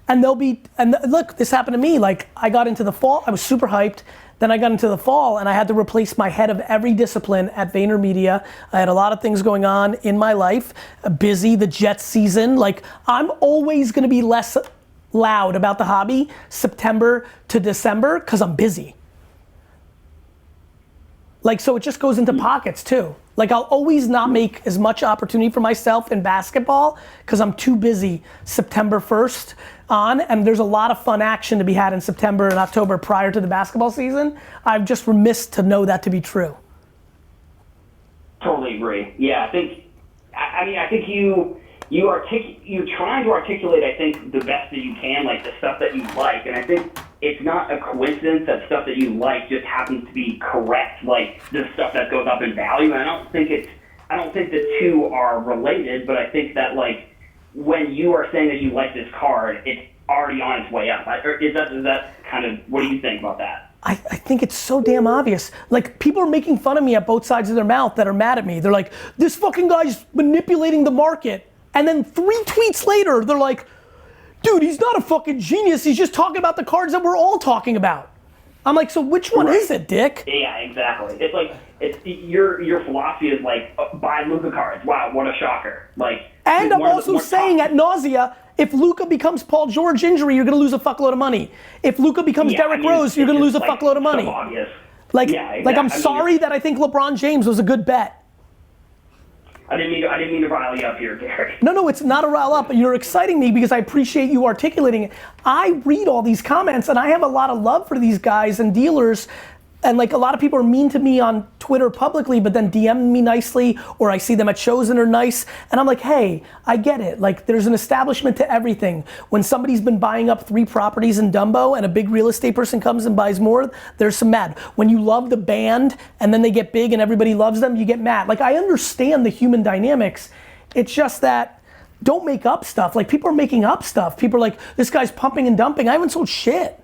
And look, this happened to me. Like, I got into the fall, I was super hyped. Then I got into the fall and I had to replace my head of every discipline at VaynerMedia. I had a lot of things going on in my life, busy, the Jets season. Like, I'm always gonna be less loud about the hobby September to December because I'm busy. Like, so it just goes into pockets too. Like, I'll always not make as much opportunity for myself in basketball because I'm too busy September 1st on, and there's a lot of fun action to be had in September and October prior to the basketball season. I'm just remiss to know that to be true. Totally agree. Yeah, I think you're trying to articulate, I think, the best that you can, like the stuff that you like, and I think it's not a coincidence that stuff that you like just happens to be correct, like the stuff that goes up in value. And I don't think the two are related, but I think that, like, when you are saying that you like this card, it's already on its way up. Is that kind of, what do you think about that? I think it's so damn obvious. Like, people are making fun of me at both sides of their mouth that are mad at me. They're like, this fucking guy's manipulating the market. And then 3 tweets later, they're like, dude, he's not a fucking genius. He's just talking about the cards that we're all talking about. I'm like, so which one is it, Dick? Yeah, exactly. It's like, your philosophy is like, buy Luca cards. Wow, what a shocker. Like, and I'm also saying at nausea, if Luca becomes Paul George injury, you're gonna lose a fuckload of money. If Luca becomes Derrick Rose, you're gonna lose a fuckload of money. So obvious. Like, yeah, exactly. Like, I'm sorry that I think LeBron James was a good bet. I didn't mean to rile you up here, Gary. No, it's not a rile up. You're exciting me because I appreciate you articulating it. I read all these comments and I have a lot of love for these guys and dealers. And like, a lot of people are mean to me on Twitter publicly, but then DM me nicely, or I see them at shows and they're nice. And I'm like, hey, I get it. Like, there's an establishment to everything. When somebody's been buying up 3 properties in Dumbo and a big real estate person comes and buys more, there's some mad. When you love the band and then they get big and everybody loves them, you get mad. Like, I understand the human dynamics. It's just that, don't make up stuff. Like, people are making up stuff. People are like, this guy's pumping and dumping. I haven't sold shit.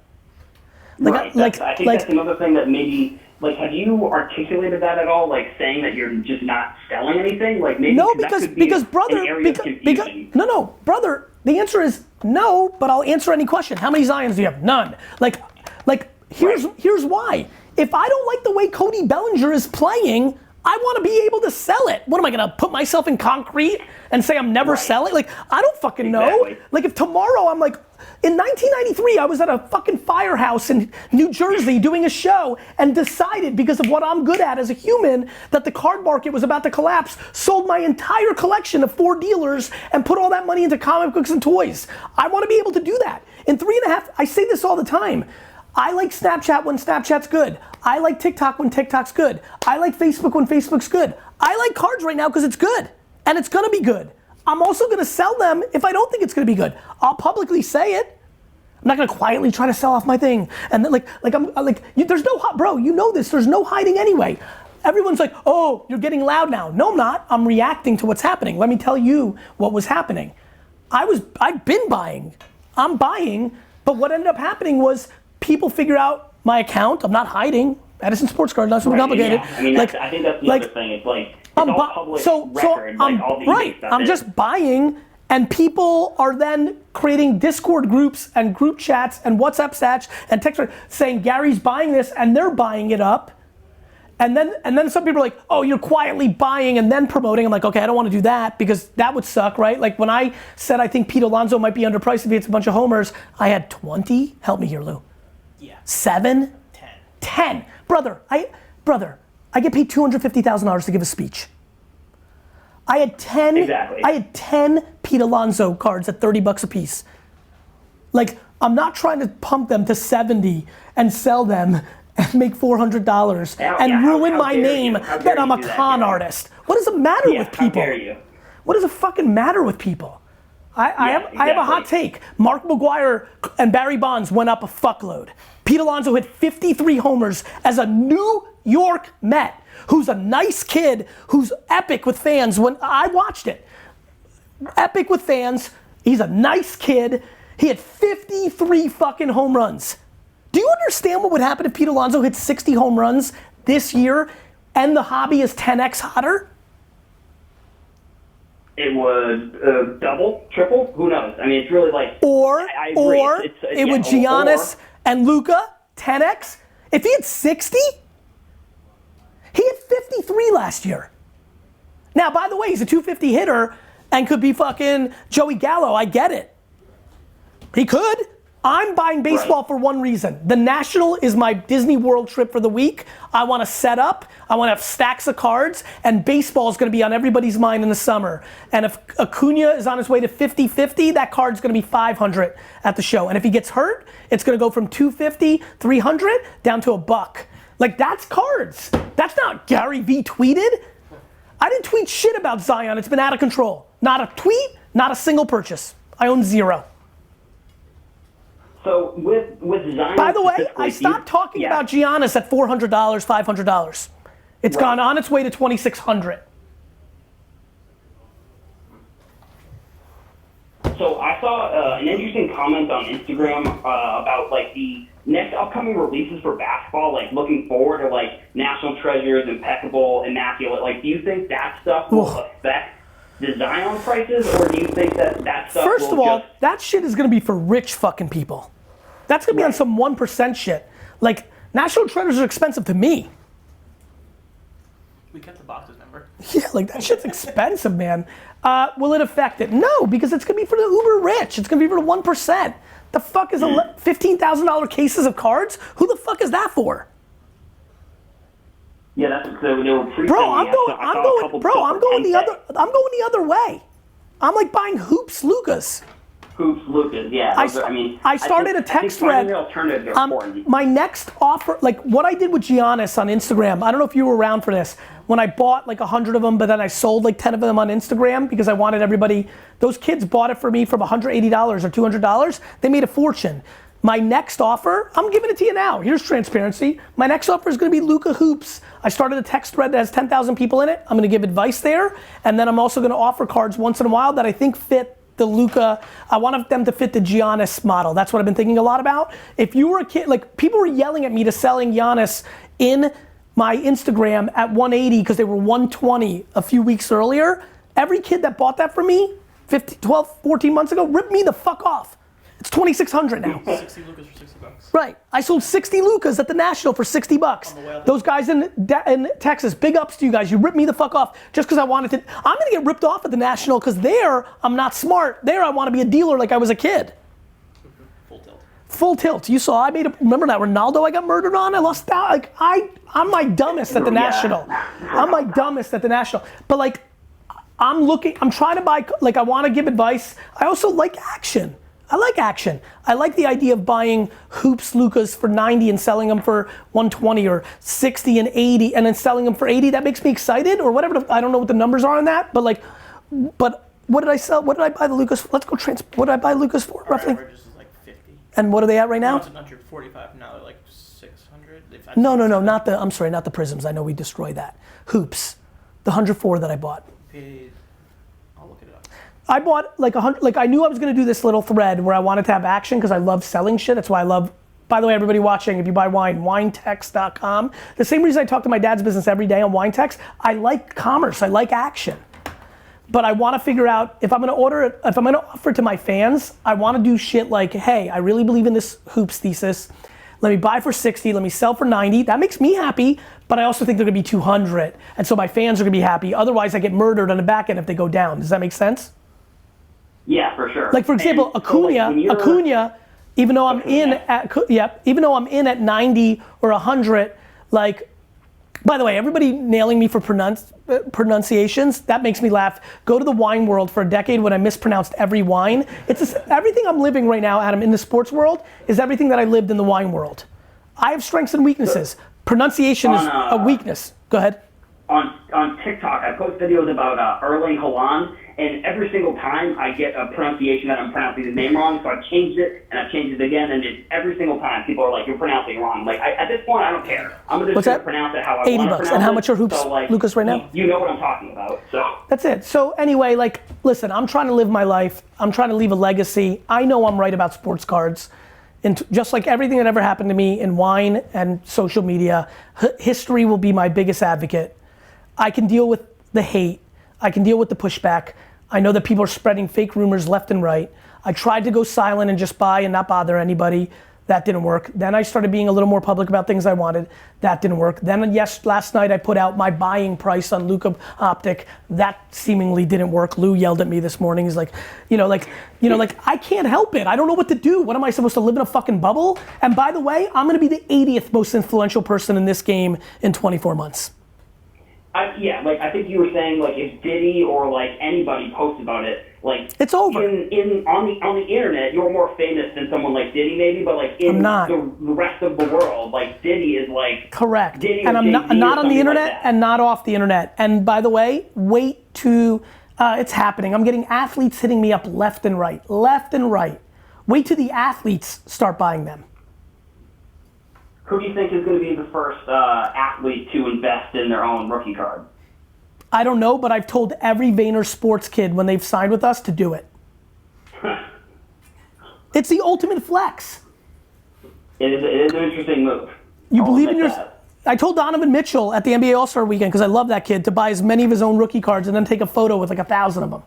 Like, right. I think that's another thing that maybe, like, have you articulated that at all? Like, saying that you're just not selling anything? Like, maybe no, because brother, brother, the answer is no, but I'll answer any question. How many Zions do you have? None. Like, here's why. If I don't like the way Cody Bellinger is playing, I want to be able to sell it. What am I gonna put myself in concrete and say I'm never selling? Like, I don't fucking know. Like, if tomorrow I'm like, in 1993, I was at a fucking firehouse in New Jersey doing a show and decided, because of what I'm good at as a human, that the card market was about to collapse, sold my entire collection of 4 dealers and put all that money into comic books and toys. I want to be able to do that. In 3.5, I say this all the time. I like Snapchat when Snapchat's good. I like TikTok when TikTok's good. I like Facebook when Facebook's good. I like cards right now because it's good, and it's gonna be good. I'm also gonna sell them if I don't think it's gonna be good. I'll publicly say it. I'm not gonna quietly try to sell off my thing. And then there's no, bro, you know this, there's no hiding anyway. Everyone's like, oh, you're getting loud now. No, I'm not, I'm reacting to what's happening. Let me tell you what was happening. I've been buying, I'm buying, but what ended up happening was people figure out my account. I'm not hiding. Edison Sports Card, not super complicated. Yeah. I mean, I think that's the other thing. It's like, it's all public record, like all the stuff I'm just buying, and people are then creating Discord groups and group chats and WhatsApp chats and text saying Gary's buying this, and they're buying it up. And then some people are like, oh, you're quietly buying and then promoting. I'm like, okay, I don't want to do that because that would suck, right? Like, when I said I think Pete Alonso might be underpriced if he hits a bunch of homers, I had 20. Help me here, Lou. Yeah. 7? 10. Brother, I get paid $250,000 to give a speech. I had 10. Exactly. I had 10 Pete Alonso cards at $30 a piece. Like, I'm not trying to pump them to 70 and sell them and make $400 and ruin my name that I'm a con artist. What does it matter with people? What does it fucking matter with people? I have a hot take. Mark McGwire and Barry Bonds went up a fuckload. Pete Alonso hit 53 homers as a new York Met, who's a nice kid, who's epic with fans. When I watched it, epic with fans. He's a nice kid. He had 53 fucking home runs. Do you understand what would happen if Pete Alonso hit 60 home runs this year and the hobby is 10x hotter? It would double, triple, who knows? I mean, it's really like... I agree. Or it would Giannis and Luca, 10x. If he had 60, he had 53 last year. Now, by the way, he's a 250 hitter and could be fucking Joey Gallo. I get it. He could. I'm buying baseball for one reason. The National is my Disney World trip for the week. I want to set up, I want to have stacks of cards, and baseball is going to be on everybody's mind in the summer. And if Acuna is on his way to 50-50, that card's going to be 500 at the show. And if he gets hurt, it's going to go from 250, 300 down to $1. Like, that's cards. That's not GaryVee tweeted. I didn't tweet shit about Zion. It's been out of control. Not a tweet, not a single purchase. I own 0. So with Zion, by the way, I stopped talking about Giannis at $400, $500. It's gone on its way to $2,600. So I saw an interesting comment on Instagram about like the next upcoming releases for basketball, like looking forward to like National Treasures, Impeccable, Immaculate. Like, do you think that stuff will affect the Zion prices, or do you think that stuff First will of all, that shit is gonna be for rich fucking people. That's gonna be on some 1% shit. Like, National Treasures are expensive to me. We kept the boxes, remember? Yeah, like that shit's expensive, man. Will it affect it? No, because it's gonna be for the uber rich. It's gonna be for the 1%. The fuck is $15,000 cases of cards? Who the fuck is that for? Yeah, that's so they were pre. Bro, I'm going the other way. I'm like buying hoops Lucas. Hoops Lucas, yeah. I started a text thread. My next offer, like what I did with Giannis on Instagram, I don't know if you were around for this, when I bought like 100 of them, but then I sold like 10 of them on Instagram because I wanted everybody, those kids bought it for me from $180 or $200. They made a fortune. My next offer, I'm giving it to you now. Here's transparency. My next offer is gonna be Luca Hoops. I started a text thread that has 10,000 people in it. I'm gonna give advice there. And then I'm also gonna offer cards once in a while that I think fit the Luca. I want them to fit the Giannis model. That's what I've been thinking a lot about. If you were a kid, like people were yelling at me to selling Giannis in my Instagram at 180 because they were 120 a few weeks earlier. Every kid that bought that from me 12, 14 months ago ripped me the fuck off. It's $2,600 now. 60 Lucas for $60. Right. I sold 60 Lucas at the National for $60. Those guys in Texas, big ups to you guys. You ripped me the fuck off just because I wanted to. I'm gonna get ripped off at the National because there I'm not smart. There I want to be a dealer like I was a kid. Full tilt. You saw remember that Ronaldo I got murdered on? I lost out. Like I'm my dumbest at the National. I'm my dumbest at the National. But like I'm trying to buy, like I want to give advice. I also like action. I like action. I like the idea of buying hoops Lucas for 90 and selling them for 120 or 60 and 80 and then selling them for 80. That makes me excited or whatever. I don't know what the numbers are on that, but like, what did I sell? What did I buy the Lucas? Let's go what did I buy Lucas for roughly? Averages is like 50. And what are they at right now? It's 145. Now they're like 600. No, I'm sorry, not the Prisms. I know we destroyed that. Hoops, the 104 that I bought. I'll look it up. I bought like 100, like I knew I was gonna do this little thread where I wanted to have action because I love selling shit. That's why I love, by the way, everybody watching, if you buy wine, winetext.com. The same reason I talk to my dad's business every day on Winetext, I like commerce, I like action. But I wanna figure out, if I'm gonna offer it to my fans, I wanna do shit like, hey, I really believe in this hoops thesis. Let me buy for 60, let me sell for 90. That makes me happy, but I also think they're gonna be 200. And so my fans are gonna be happy. Otherwise I get murdered on the back end if they go down. Does that make sense? Yeah, for sure. Like for example, Acuna, even though I'm in at 90 or 100, like, by the way, everybody nailing me for pronunciations, that makes me laugh. Go to the wine world for a decade when I mispronounced every wine. Everything I'm living right now, Adam, in the sports world is everything that I lived in the wine world. I have strengths and weaknesses. Pronunciation is a weakness. Go ahead. On TikTok, I post videos about Erling Haaland, and every single time I get a pronunciation that I'm pronouncing his name wrong, so I've changed it, and I've changed it again, and every single time people are like, you're pronouncing it wrong. Like, at this point, I don't care. I'm just going to pronounce it how I want to pronounce it. $80. And how much are hoops, so, like, Lucas, right now? You know what I'm talking about, so. That's it. So anyway, like, listen, I'm trying to live my life. I'm trying to leave a legacy. I know I'm right about sports cards. And just like everything that ever happened to me in wine and social media, history will be my biggest advocate. I can deal with the hate. I can deal with the pushback. I know that people are spreading fake rumors left and right. I tried to go silent and just buy and not bother anybody. That didn't work. Then I started being a little more public about things I wanted. That didn't work. Then yes, last night I put out my buying price on Luca Optic. That seemingly didn't work. Lou yelled at me this morning. He's like, I can't help it. I don't know what to do. What am I supposed to live in a fucking bubble? And by the way, I'm gonna be the 80th most influential person in this game in 24 months. I think you were saying, like, if Diddy or, like, anybody posts about it, like, it's over. On the internet, you're more famous than someone like Diddy, maybe, but, like, in the rest of the world, like, Diddy is, like... Correct. Diddy and I'm not on the internet like and not off the internet. And by the way, wait to... it's happening. I'm getting athletes hitting me up left and right. Left and right. Wait till the athletes start buying them. Who do you think is going to be the first athlete to invest in their own rookie card? I don't know, but I've told every Vayner sports kid when they've signed with us to do it. It's the ultimate flex. It is an interesting move. You believe in your... I told Donovan Mitchell at the NBA All-Star Weekend, because I love that kid, to buy as many of his own rookie cards and then take a photo with like 1,000 of them.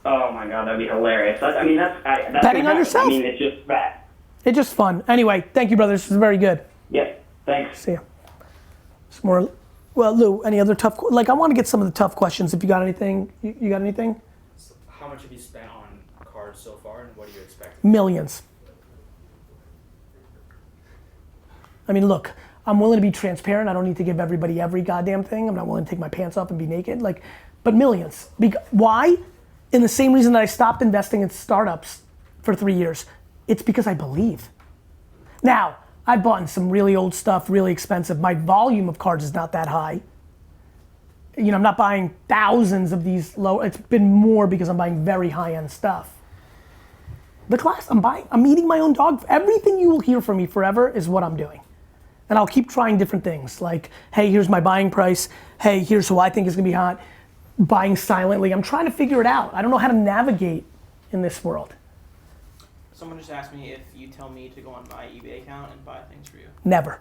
Oh my God, that'd be hilarious. That's betting on yourself. I mean, it's just that. It's just fun. Anyway, thank you, brother. This was very good. Yeah, thanks. See ya. Some more. Well, Lou, any other tough? I want to get some of the tough questions. If you got anything, you got anything? How much have you spent on cards so far, and what do you expect? Millions. I mean, look, I'm willing to be transparent. I don't need to give everybody every goddamn thing. I'm not willing to take my pants off and be naked. But millions. Why? In the same reason that I stopped investing in startups for 3 years. It's because I believe. Now, I bought in some really old stuff, really expensive. My volume of cards is not that high. I'm not buying thousands of these low. It's been more because I'm buying very high-end stuff. The class I'm eating my own dog. Everything you will hear from me forever is what I'm doing. And I'll keep trying different things. Like, hey, here's my buying price. Hey, here's who I think is gonna be hot. Buying silently. I'm trying to figure it out. I don't know how to navigate in this world. Someone just asked me if you tell me to go on my eBay account and buy things for you. Never.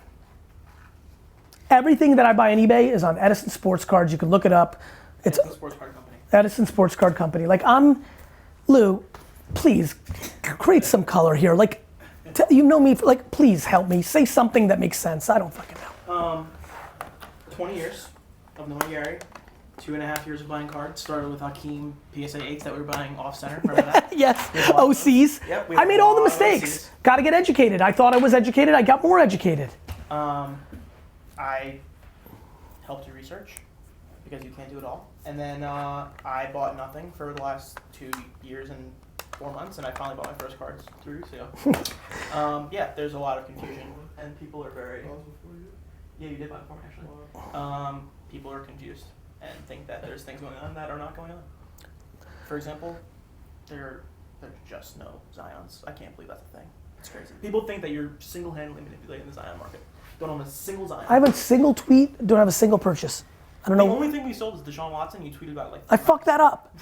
Everything that I buy on eBay is on Edison Sports Cards. You can look it up. It's Edison Sports Card Company. Edison Sports Card Company. Lou, please create some color here. You know me. Please help me. Say something that makes sense. I don't fucking know. 20 years of knowing Gary. 2.5 years of buying cards. Started with Hakeem PSA 8s that we were buying off center. Remember that? Yes. OCs. Yep, I made all the mistakes. Got to get educated. I thought I was educated. I got more educated. I helped you research because you can't do it all. And then I bought nothing for the last 2 years and 4 months, and I finally bought my first cards 3 weeks ago. Yeah, there's a lot of confusion, and people are very... Yeah, you did buy it for me, actually. People are confused and think that there's things going on that are not going on. For example, there's just no Zions. I can't believe that's a thing. It's crazy. People think that you're single-handedly manipulating the Zion market. Don't own a single Zion. I have a single tweet, don't have a single purchase. I don't know. The only thing we sold is Deshaun Watson. You tweeted about it I fucked that up.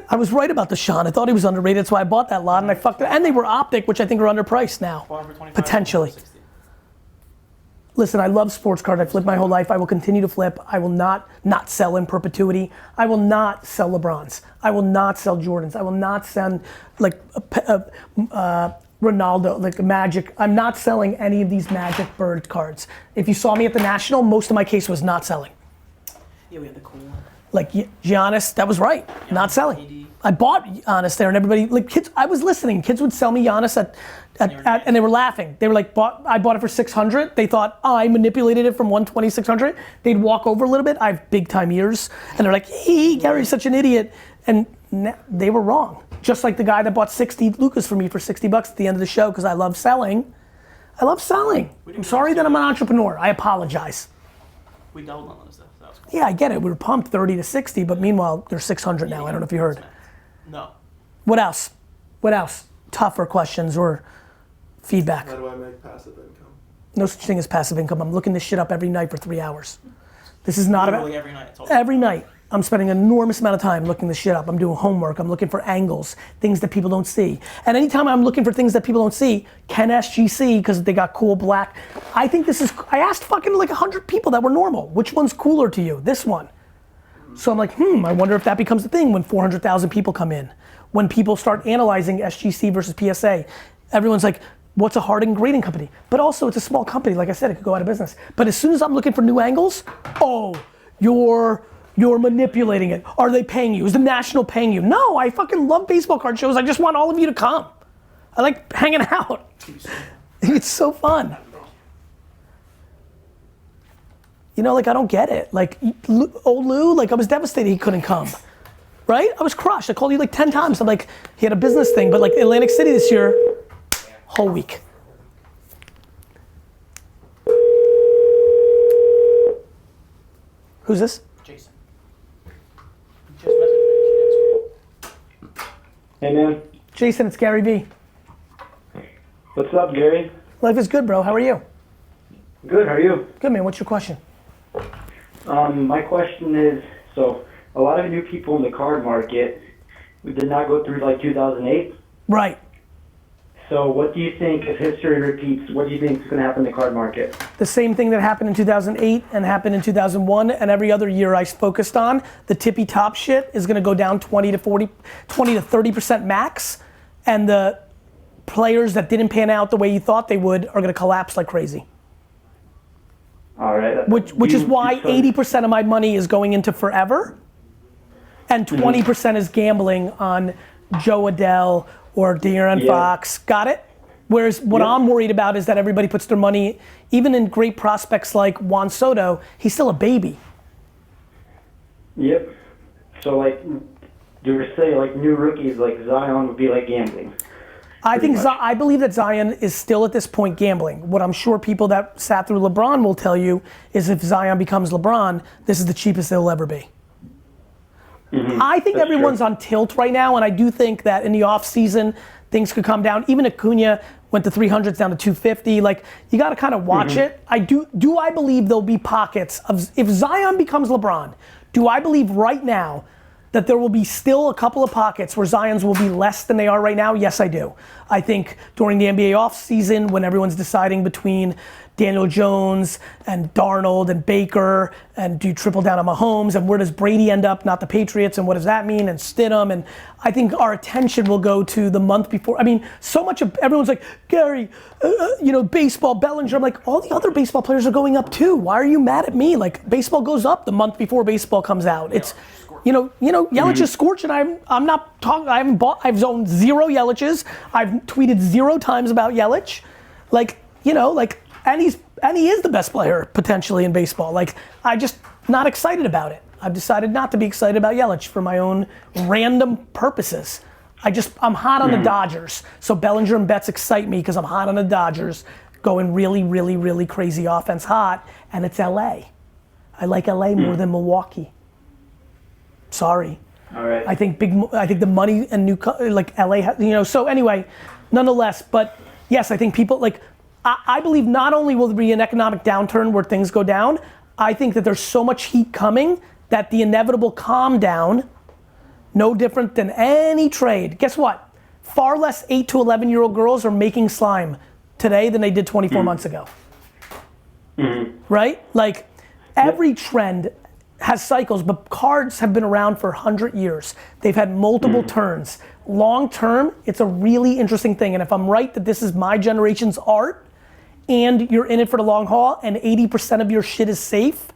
I was right about Deshaun. I thought he was underrated, so I bought that lot and I fucked it. And they were Optic, which I think are underpriced now. Potentially. Listen, I love sports cards. I flipped my whole life. I will continue to flip. I will not sell in perpetuity. I will not sell LeBrons. I will not sell Jordans. I will not send Ronaldo, Magic. I'm not selling any of these Magic Bird cards. If you saw me at the National, most of my case was not selling. Yeah, we had the cool one. Giannis, that was right. Yeah, not selling. I bought Giannis there, and everybody, kids, I was listening. Kids would sell me Giannis and they were laughing. They were like, I bought it for 600. They thought, I manipulated it from 120, 600. They'd walk over a little bit. I have big time ears. And they're like, hey, Gary's such an idiot. And they were wrong. Just like the guy that bought 60 Lucas for me for $60 at the end of the show, because I love selling. I love selling. I'm sorry that I'm an entrepreneur. I apologize. We doubled on those stuff. Yeah, I get it. We were pumped 30 to 60, but meanwhile, they're 600 now. I don't know if you heard. No. What else? What else? Tougher questions or feedback? How do I make passive income? No such thing as passive income. I'm looking this shit up every night for 3 hours. This is not Literally about every night. every night. I'm spending an enormous amount of time looking this shit up. I'm doing homework. I'm looking for angles, things that people don't see. And anytime I'm looking for things that people don't see, Ken SGC, because they got cool black. I think this is, I asked fucking like 100 people that were normal. Which one's cooler to you? This one. So I'm like, I wonder if that becomes a thing when 400,000 people come in. When people start analyzing SGC versus PSA, everyone's like, what's a Harding grading company? But also it's a small company. Like I said, it could go out of business. But as soon as I'm looking for new angles, oh, you're manipulating it. Are they paying you? Is the National paying you? No, I fucking love baseball card shows. I just want all of you to come. I like hanging out. It's so fun. You know, like I don't get it. Like old Lou, like I was devastated he couldn't come. Right? I was crushed. I called you like 10 times. I'm like, he had a business thing, but like Atlantic City this year, whole week. Who's this? Jason. Hey man. Jason, it's GaryVee. What's up, Gary? Life is good, bro. How are you? Good, how are you? Good, man. What's your question? My question is, so a lot of new people in the card market did not go through like 2008. Right. So what do you think, if history repeats, what do you think is going to happen in the card market? The same thing that happened in 2008 and happened in 2001 and every other year I focused on, the tippy top shit is gonna go down 20 to 30% max, and the players that didn't pan out the way you thought they would are gonna collapse like crazy. All right. Which is why 80% of my money is going into forever, and 20% is gambling on Joe Adell or De'Aaron Fox. Got it? Whereas what I'm worried about is that everybody puts their money, even in great prospects like Juan Soto, he's still a baby. Yep. So like, you were saying like new rookies like Zion would be like gambling. I believe that Zion is still at this point gambling. What I'm sure people that sat through LeBron will tell you is if Zion becomes LeBron, this is the cheapest they'll ever be. I think everyone's on tilt right now, and I do think that in the off season things could come down. Even Acuna went to 300s down to 250. Like you got to kind of watch it. I do I believe there'll be pockets of, if Zion becomes LeBron, do I believe right now that there will be still a couple of pockets where Zions will be less than they are right now? Yes, I do. I think during the NBA offseason, when everyone's deciding between Daniel Jones and Darnold and Baker, and do you triple down on Mahomes, and where does Brady end up, not the Patriots, and what does that mean, and Stidham, and I think our attention will go to the month before. I mean, so much of, everyone's like, Gary, baseball, Bellinger. I'm like, all the other baseball players are going up too. Why are you mad at me? Like, baseball goes up the month before baseball comes out. It's, Yelich is scorching. I'm not talking. I've zoned 0 Yeliches. I've tweeted 0 times about Yelich, and he is the best player potentially in baseball. Like, I just not excited about it. I've decided not to be excited about Yelich for my own random purposes. I'm hot on the Dodgers, so Bellinger and Betts excite me because I'm hot on the Dodgers, going really, really, really crazy offense hot, and it's LA. I like LA more than Milwaukee. Sorry. All right. I think the money and LA, so anyway, nonetheless, but yes, I think people I believe not only will there be an economic downturn where things go down, I think that there's so much heat coming that the inevitable calm down, no different than any trade. Guess what? Far less 8 to 11-year-old girls are making slime today than they did 24 months ago. Right? Like, every trend has cycles, but cards have been around for 100 years. They've had multiple turns. Long term, it's a really interesting thing. And if I'm right that this is my generation's art, and you're in it for the long haul, and 80% of your shit is safe,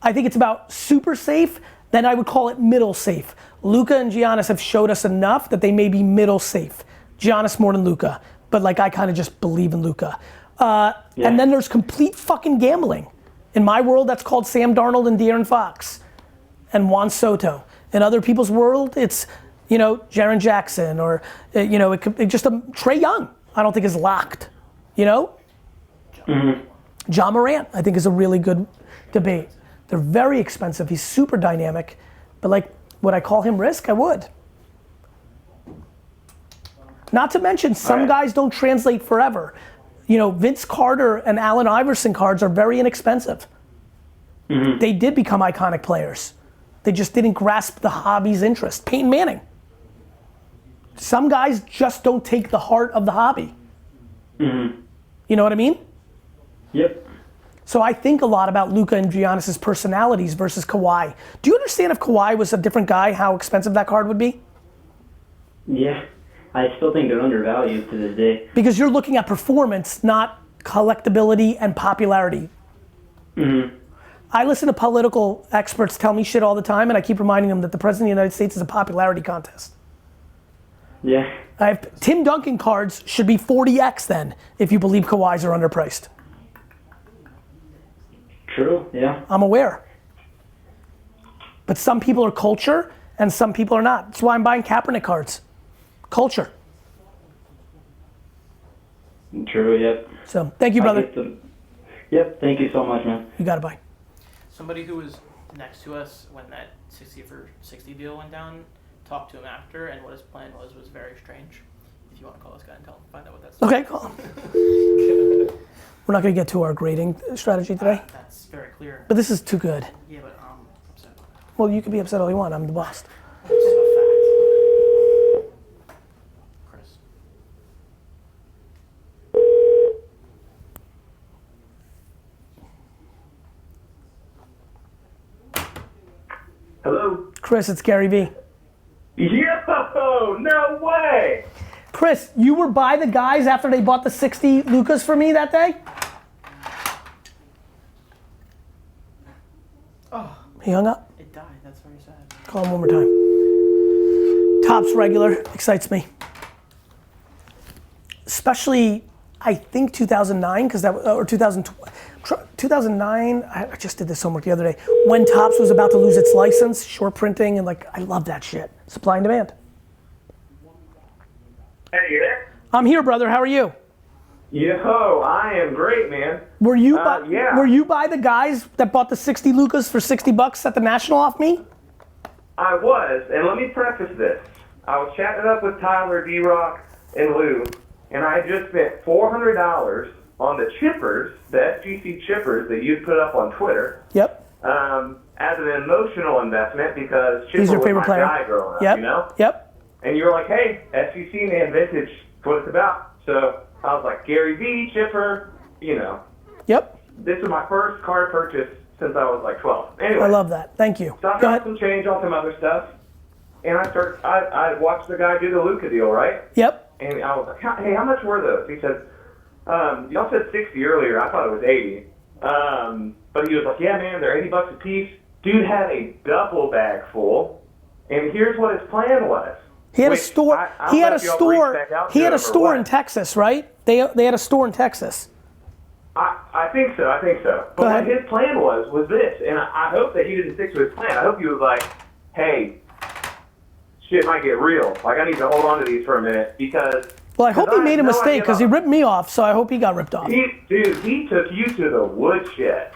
I think it's about super safe, then I would call it middle safe. Luca and Giannis have showed us enough that they may be middle safe. Giannis more than Luca, but I kind of just believe in Luca. And then there's complete fucking gambling. In my world, that's called Sam Darnold and De'Aaron Fox and Juan Soto. In other people's world, it's, Jaren Jackson, or, it could just Trae Young, I don't think is locked, John Morant, I think, is a really good debate. They're very expensive. He's super dynamic, but would I call him risk? I would. Not to mention, some guys don't translate forever. You know, Vince Carter and Allen Iverson cards are very inexpensive. They did become iconic players. They just didn't grasp the hobby's interest. Peyton Manning. Some guys just don't take the heart of the hobby. You know what I mean? Yep. So I think a lot about Luca and Giannis's personalities versus Kawhi. Do you understand if Kawhi was a different guy, how expensive that card would be? Yeah. I still think they're undervalued to this day. Because you're looking at performance, not collectability and popularity. I listen to political experts tell me shit all the time, and I keep reminding them that the President of the United States is a popularity contest. Yeah. Tim Duncan cards should be 40x then, if you believe Kawhis are underpriced. True, yeah. I'm aware. But some people are culture, and some people are not. That's why I'm buying Kaepernick cards. Culture. True, yep. So, thank you, brother. Yep, thank you so much, man. You got it, bye. Somebody who was next to us when that 60 for 60 deal went down talked to him after, and what his plan was very strange. If you want to call this guy and find out what that's Okay, call him. We're not going to get to our grading strategy today. That's very clear. But this is too good. Yeah, but I'm upset. Well, you can be upset all you want. I'm the boss. Chris. Hello? Chris, it's GaryVee. Yo, no way! Chris, you were by the guys after they bought the 60 Lucas for me that day? Oh. He hung up? It died. That's very sad. Call him one more time. Topps regular excites me. Especially, I think 2009, because that or 2009. I just did this homework the other day. When Topps was about to lose its license, short printing, and like I love that shit. Supply and demand. Hey, you there? I'm here, brother. How are you? Yo, I am great, man. Were you yeah. Were you by the guys that bought the 60 Lucas for $60 at the National off me? I was, and let me preface this. I was chatting up with Tyler, D-Rock, and Lou, and I just spent $400 on the chippers, the SGC chippers that you put up on Twitter. Yep. As an emotional investment because Chipper He's your was favorite my player. guy growing up, Yep. you know? Yep. And you were like, hey, SGC, man, vintage, that's what it's about. So I was like, GaryVee, Chipper, you know. Yep. This is my first card purchase since I was like 12. Anyway. I love that. Thank you. So I got some change on some other stuff. And I watched the guy do the Luca deal, right? Yep. And I was like, hey, how much were those? He said, y'all said 60 earlier. I thought it was 80. But he was like, yeah, man, they're $80 a piece. Dude had a duffel bag full. And here's what his plan was. He had a store. He had a store. He had a store in Texas, right? They had a store in Texas. I think so. But what his plan was this, and I hope that he didn't stick to his plan. I hope he was like, hey, shit might get real. Like, I need to hold on to these for a minute because... Well, I hope he made a mistake because he ripped me off, so I hope he got ripped off. Dude, he took you to the woodshed.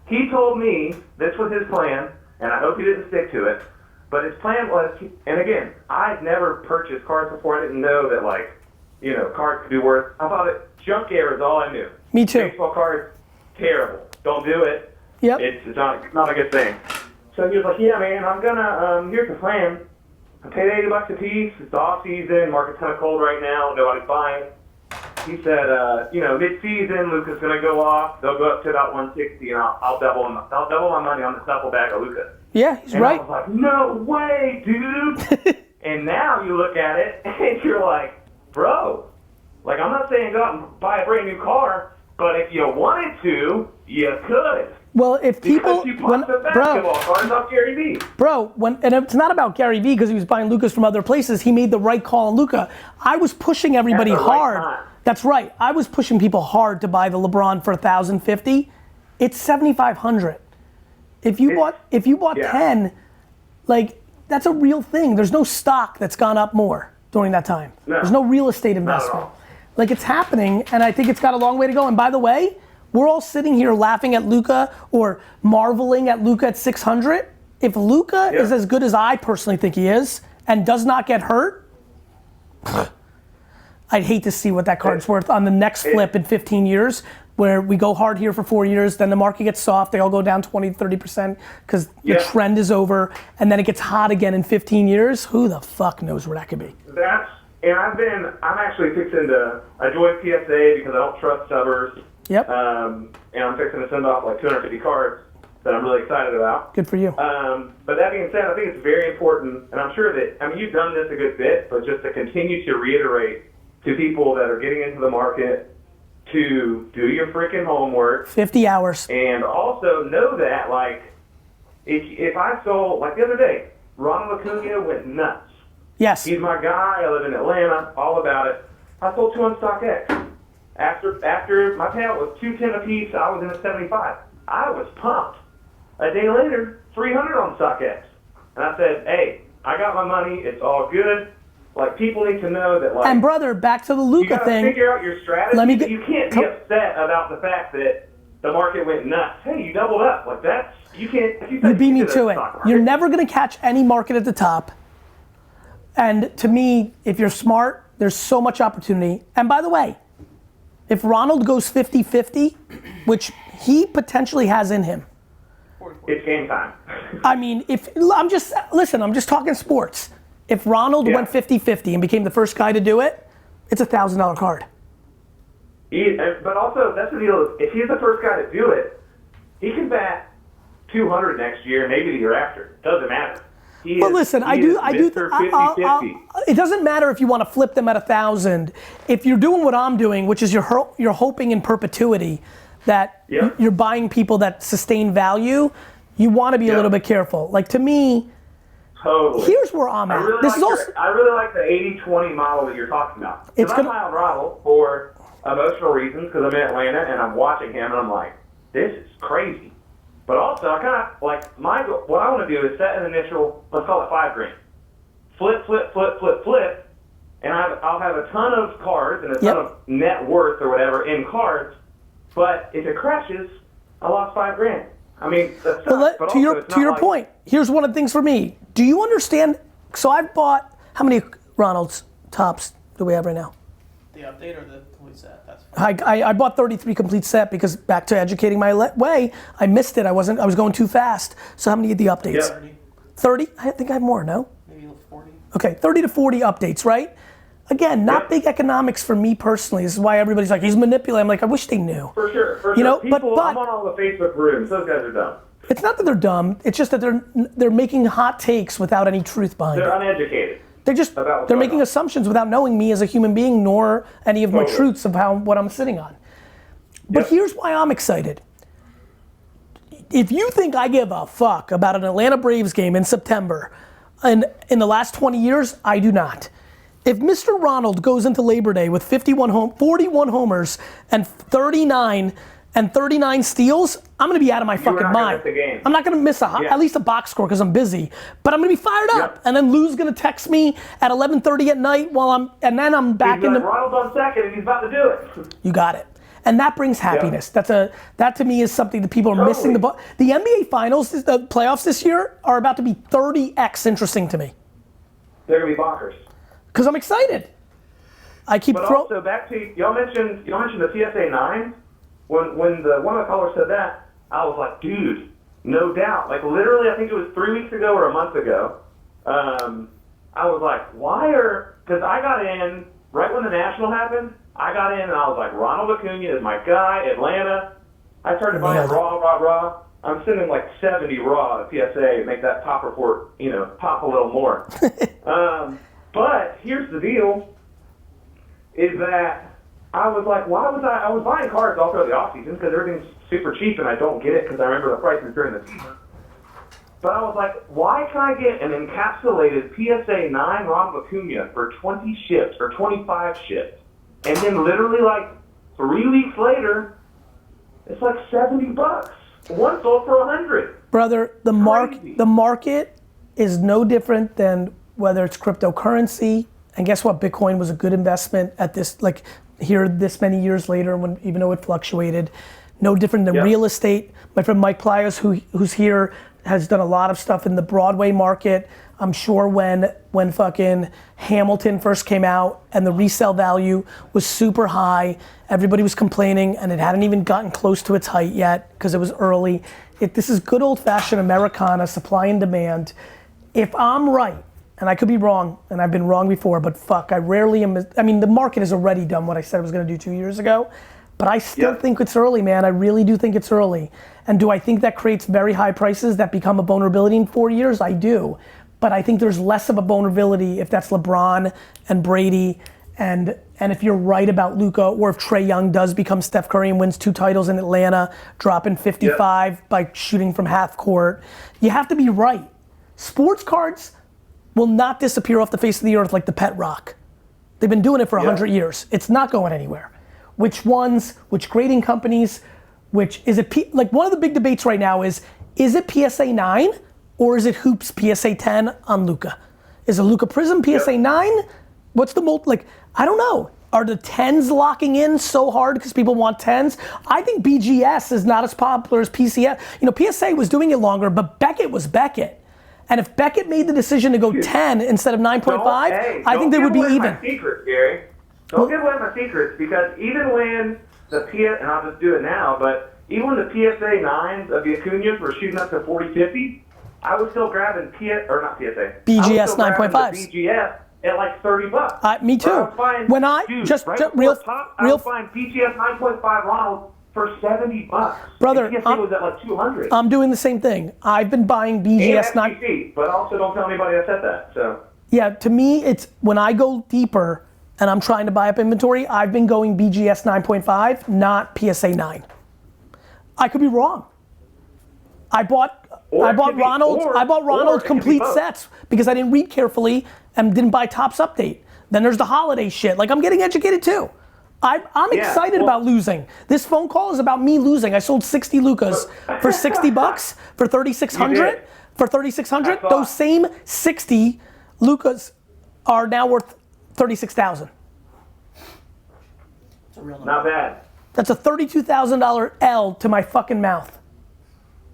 He told me this was his plan, and I hope he didn't stick to it. But his plan was, and again, I'd never purchased cards before. I didn't know that, like, you know, cards could be worth. I thought junk air is all I knew. Me too. Baseball cards, terrible. Don't do it. Yep. It's not a good thing. So he was like, yeah, man, I'm gonna, here's the plan. I paid $80 a piece. It's the off season. Market's kind of cold right now. Nobody's buying. He said, you know, mid-season, Luca's gonna go off. They'll go up to about 160, and I'll double my money on the duffel bag of Luca. Yeah, he's right. I was like, no way, dude. And now you look at it, and you're like, bro, like, I'm not saying go out and buy a brand new car, but if you wanted to, you could. Well, if people, cards off GaryVee. And it's not about GaryVee because he was buying Lucas from other places. He made the right call on Luca. I was pushing everybody hard. That's right. I was pushing people hard to buy the LeBron for $1,050. It's $7,500. If you bought 10, like, that's a real thing. There's no stock that's gone up more during that time. No. There's no real estate investment. Like, it's happening, and I think it's got a long way to go. And by the way, we're all sitting here laughing at Luca or marveling at Luca at 600. If Luca is as good as I personally think he is and does not get hurt, I'd hate to see what that card's worth on the next flip in 15 years, where we go hard here for 4 years, then the market gets soft, they all go down 20, 30% because the trend is over, and then it gets hot again in 15 years. Who the fuck knows where that could be? I'm actually fixing to, I joined PSA because I don't trust subbers. Yep. And I'm fixing to send off like 250 cards that I'm really excited about. Good for you. But that being said, I think it's very important, and I'm sure that, I mean, you've done this a good bit, but just to continue to reiterate to people that are getting into the market to do your freaking homework. 50 hours. And also know that, like, if I sold, like the other day, Ronald Acuna went nuts. Yes. He's my guy. I live in Atlanta. All about it. I sold 2 on StockX. After my payout was 210 apiece, I was in a 75. I was pumped. A day later, 300 on StockX. And I said, hey, I got my money. It's all good. Like, people need to know that, like... And brother, back to the Luca thing. You gotta figure out your strategy. You can't be upset about the fact that the market went nuts. Hey, you doubled up. Like, that's... You can't... If you beat me to it. You're never going to catch any market at the top. And to me, if you're smart, there's so much opportunity. And by the way, if Ronald goes 50-50, which he potentially has in him. It's game time. I mean, I'm just talking sports. If Ronald went 50-50 and became the first guy to do it, it's a $1,000 card. But also, that's the deal. If he's the first guy to do it, he can bat 200 next year, maybe the year after. Doesn't matter. But listen, I do. It doesn't matter if you want to flip them at 1,000. If you're doing what I'm doing, which is you're hoping in perpetuity that you're buying people that sustain value, you want to be a little bit careful. Like, to me, totally. Here's where I'm at. I really like the 80-20 model that you're talking about. Because I'm high on Ronald for emotional reasons, because I'm in Atlanta and I'm watching him and I'm like, this is crazy. But also, I kind of, like, what I want to do is set an initial, let's call it $5 grand. Flip, and I'll have a ton of cards and a ton of net worth or whatever in cards, but if it crashes, I lost $5 grand. I mean, that sucks, but to your point, here's one of the things for me. Do you understand? So I've bought, how many Ronald's tops do we have right now? The update or the complete set? That's I bought 33 complete set because back to educating my way, I missed it. I was going too fast. So how many of the updates? 30? I think I have more, no? Maybe 40. Okay, 30 to 40 updates, right? Again, not big economics for me personally. This is why everybody's like, he's manipulating. I'm like, I wish they knew. For sure. You know, people, but I'm on all the Facebook rooms. Those guys are dumb. It's not that they're dumb. It's just that they're making hot takes without any truth behind it. They're uneducated. They're making assumptions without knowing me as a human being, nor any of my truths of what I'm sitting on. But here's why I'm excited. If you think I give a fuck about an Atlanta Braves game in September, and in the last 20 years, I do not. If Mr. Ronald goes into Labor Day with 41 homers and 39 steals, I'm gonna be out of my fucking mind. I'm not gonna miss at least a box score because I'm busy, but I'm gonna be fired up. And then Lou's gonna text me at 11:30 at night and then I'm back in the. Ronald's on second and he's about to do it. You got it. And that brings happiness. That to me is something that people are missing. The NBA Finals, the playoffs this year are about to be 30x interesting to me. They're gonna be bonkers. Because I'm excited. I keep throwing. Also, back to y'all mentioned the PSA 9. When one of the callers said that, I was like, dude, no doubt. Like, literally, I think it was 3 weeks ago or a month ago. I was like, because I got in right when the National happened. I got in and I was like, Ronald Acuna is my guy, Atlanta. I started buying raw. I'm sending like 70 raw to PSA to make that top report, pop a little more. But here's the deal, is that I was like, I was buying cards all throughout the offseason because everything's super cheap and I don't get it because I remember the prices during the season. But I was like, why can I get an encapsulated PSA 9 Ronald Acuna for 20 ships or 25 ships? And then literally like 3 weeks later, it's like $70. One sold for 100. Brother, the market is no different than whether it's cryptocurrency, and guess what? Bitcoin was a good investment at this, like here this many years later, even though it fluctuated. No different than real estate. My friend Mike Pliers, who's here, has done a lot of stuff in the Broadway market. I'm sure when fucking Hamilton first came out and the resale value was super high, everybody was complaining and it hadn't even gotten close to its height yet because it was early. This is good old-fashioned Americana, supply and demand. If I'm right, and I could be wrong, and I've been wrong before, but fuck, I rarely am. I mean, the market has already done what I said I was gonna do 2 years ago, but I still think it's early, man. I really do think it's early. And do I think that creates very high prices that become a vulnerability in 4 years? I do. But I think there's less of a vulnerability if that's LeBron and Brady, and if you're right about Luca, or if Trae Young does become Steph Curry and wins 2 titles in Atlanta, dropping 55 by shooting from half court. You have to be right. Sports cards will not disappear off the face of the earth like the pet rock. They've been doing it for 100 years. It's not going anywhere. Which ones, which grading companies, which is it, like one of the big debates right now is it PSA 9 or is it Hoops PSA 10 on Luca? Is it Luca Prism PSA 9? What's the like, I don't know. Are the 10s locking in so hard because people want 10s? I think BGS is not as popular as PCS. You know, PSA was doing it longer, but Beckett was Beckett. And if Beckett made the decision to go 10 instead of 9.5, I think they would be even. Don't give away my secrets, Gary. Don't give away my secrets, because even when the and I'll just do it now, but even when the PSA 9s of the Acuñas were shooting up to 40, 50, I was still grabbing BGS 9.5s. BGS at like $30. Me too. When I just real I was buying BGS 9.5 Ronald for $70. Brother, PSA was at like 200. I'm doing the same thing. I've been buying BGS 9. But also don't tell anybody I said that. So yeah, to me, it's when I go deeper and I'm trying to buy up inventory, I've been going BGS 9.5, not PSA 9. I could be wrong. I bought Ronald complete sets because I didn't read carefully and didn't buy Topps Update. Then there's the holiday shit. Like, I'm getting educated too. I'm excited about losing. This phone call is about me losing. I sold 60 Lucas for $60 for 3,600. For 3,600, those same 60 Lucas are now worth 36,000. not bad. That's a $32,000 L to my fucking mouth.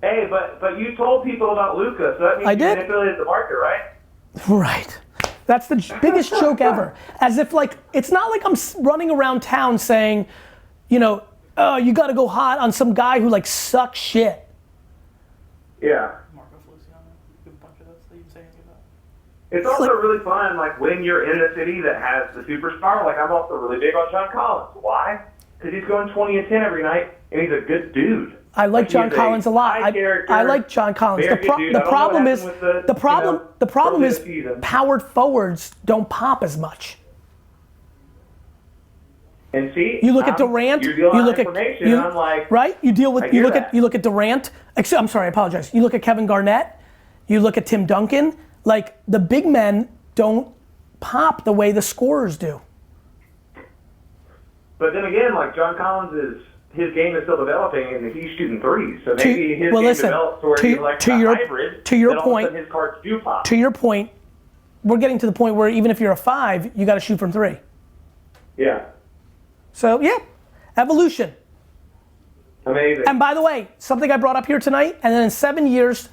Hey, but you told people about Luca, so that means you manipulated the market, right? Right. That's the biggest joke ever. As if like, it's not like I'm running around town saying, you know, oh, you gotta go hot on some guy who like sucks shit. Yeah. It's also really fun, like when you're in a city that has the superstar. Like I'm also really big on John Collins. Why? Because he's going 20 and 10 every night, and he's a good dude. I like John Collins a lot. I like John Collins. The problem is powered forwards don't pop as much. And see, you look at Durant. You look at right. You deal with you look at Durant. I'm sorry, I apologize. You look at Kevin Garnett. You look at Tim Duncan. Like the big men don't pop the way the scorers do. But then again, like John Collins his game is still developing, and he's shooting threes. So maybe his game develops where he's like a hybrid. To your point, his cards do pop. To your point, we're getting to the point where even if you're a 5, you got to shoot from 3. Yeah. So yeah, evolution. Amazing. And by the way, something I brought up here tonight, and then in 7 years,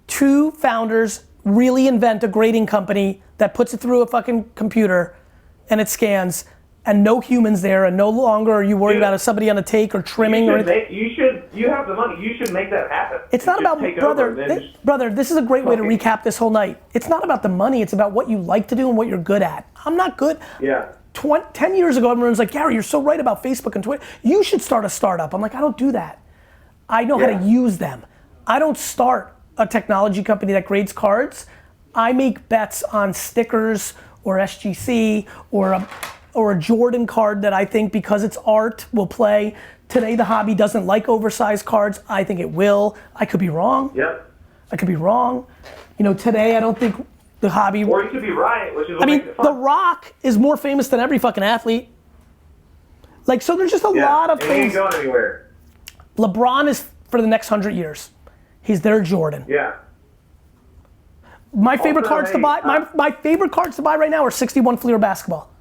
2 founders really invent a grading company that puts it through a fucking computer, and it scans. And no humans there, and no longer are you worried about somebody on a take or trimming or anything. You have the money. You should make that happen. It's not about brother. This is a great way to recap this whole night. It's not about the money. It's about what you like to do and what you're good at. I'm not good. Yeah. 10 years ago, everyone's like, Gary, you're so right about Facebook and Twitter. You should start a startup. I'm like, I don't do that. I know how to use them. I don't start a technology company that grades cards. I make bets on stickers or SGC or a Jordan card that I think because it's art will play. Today the hobby doesn't like oversized cards. I think it will. I could be wrong. Yep. I could be wrong. You know, today I don't think the hobby. Or you could be right, which is what makes it fun. The Rock is more famous than every fucking athlete. Like, so there's just a lot of things. He ain't going anywhere. LeBron is for the next 100 years. He's their Jordan. Yeah. My favorite cards to buy. My favorite cards to buy right now are 61 Fleer basketball.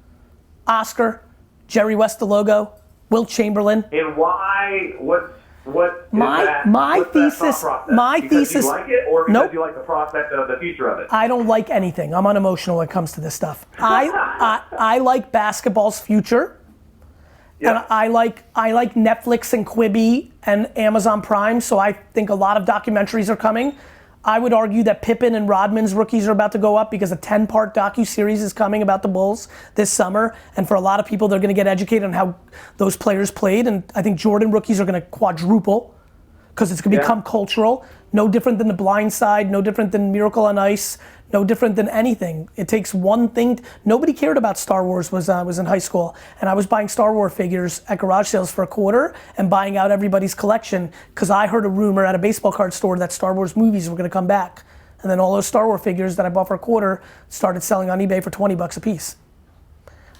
Oscar, Jerry West the logo, Wilt Chamberlain. And why? My thesis. My thesis. You like it, or because nope. you like the prospect of the future of it? I don't like anything. I'm unemotional when it comes to this stuff. I like basketball's future. And I like Netflix and Quibi and Amazon Prime, so I think a lot of documentaries are coming. I would argue that Pippen and Rodman's rookies are about to go up because a 10-part docu-series is coming about the Bulls this summer, and for a lot of people, they're gonna get educated on how those players played, and I think Jordan rookies are gonna quadruple because it's gonna become cultural. No different than The Blind Side, no different than Miracle on Ice, no different than anything. It takes one thing. Nobody cared about Star Wars was in high school, and I was buying Star Wars figures at garage sales for $1 and buying out everybody's collection because I heard a rumor at a baseball card store that Star Wars movies were gonna come back. And then all those Star Wars figures that I bought for $1 started selling on eBay for 20 bucks a piece.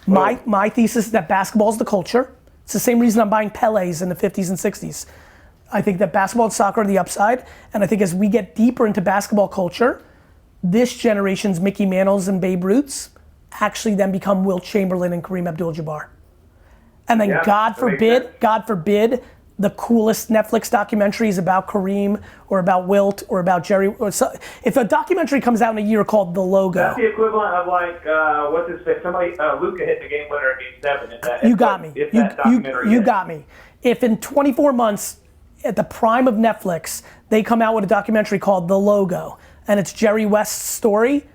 My thesis is that basketball is the culture. It's the same reason I'm buying Pelés in the 50s and 60s. I think that basketball and soccer are the upside, and I think as we get deeper into basketball culture, this generation's Mickey Mantles and Babe Ruths actually then become Wilt Chamberlain and Kareem Abdul-Jabbar. And then God forbid, the coolest Netflix documentary is about Kareem or about Wilt or about Jerry. If a documentary comes out in a year called The Logo. That's the equivalent of like, what's his face? Somebody, Luca hit the game winner in Game 7. You got me. You got me. If in 24 months, at the prime of Netflix, they come out with a documentary called The Logo, and it's Jerry West's story,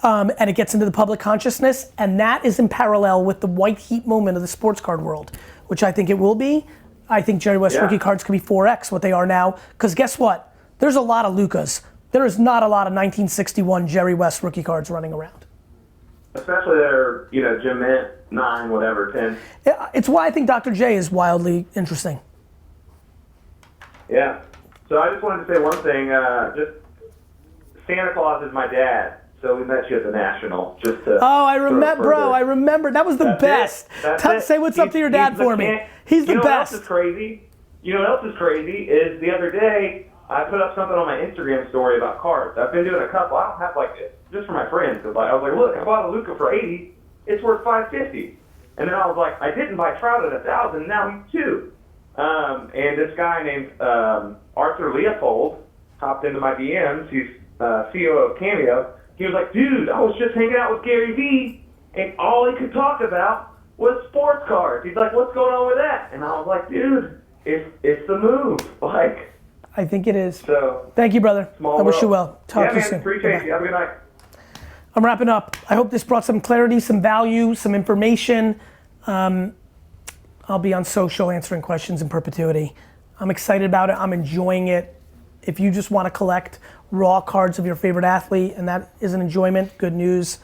and it gets into the public consciousness, and that is in parallel with the white heat moment of the sports card world, which I think it will be. I think Jerry West rookie cards could be 4X what they are now, because guess what? There's a lot of Lucas. There is not a lot of 1961 Jerry West rookie cards running around. Especially their, Jim Mint, 9, whatever, 10. Yeah, it's why I think Dr. J is wildly interesting. Yeah. So I just wanted to say one thing. Just Santa Claus is my dad, so we met you at the National. Just to I remember, bro. I remember. That was the best. Say what's up to your dad for me. He's the best. You know what else is crazy? Is the other day I put up something on my Instagram story about cards. I've been doing a couple. I don't have just for my friends. Cause I was like, look, I bought a Luca for $80. It's worth $550. And then I was like, I didn't buy Trout at $1,000. Now he's $2. And this guy named Arthur Leopold hopped into my DMs. He's CEO of Cameo. He was like, dude, I was just hanging out with GaryVee, and all he could talk about was sports cards. He's like, what's going on with that? And I was like, dude, it's the move. Like, I think it is. So thank you, brother. I wish you well. Talk to you soon. Appreciate you. Have a good night. I'm wrapping up. I hope this brought some clarity, some value, some information. I'll be on social answering questions in perpetuity. I'm excited about it. I'm enjoying it. If you just want to collect raw cards of your favorite athlete and that is an enjoyment, good news,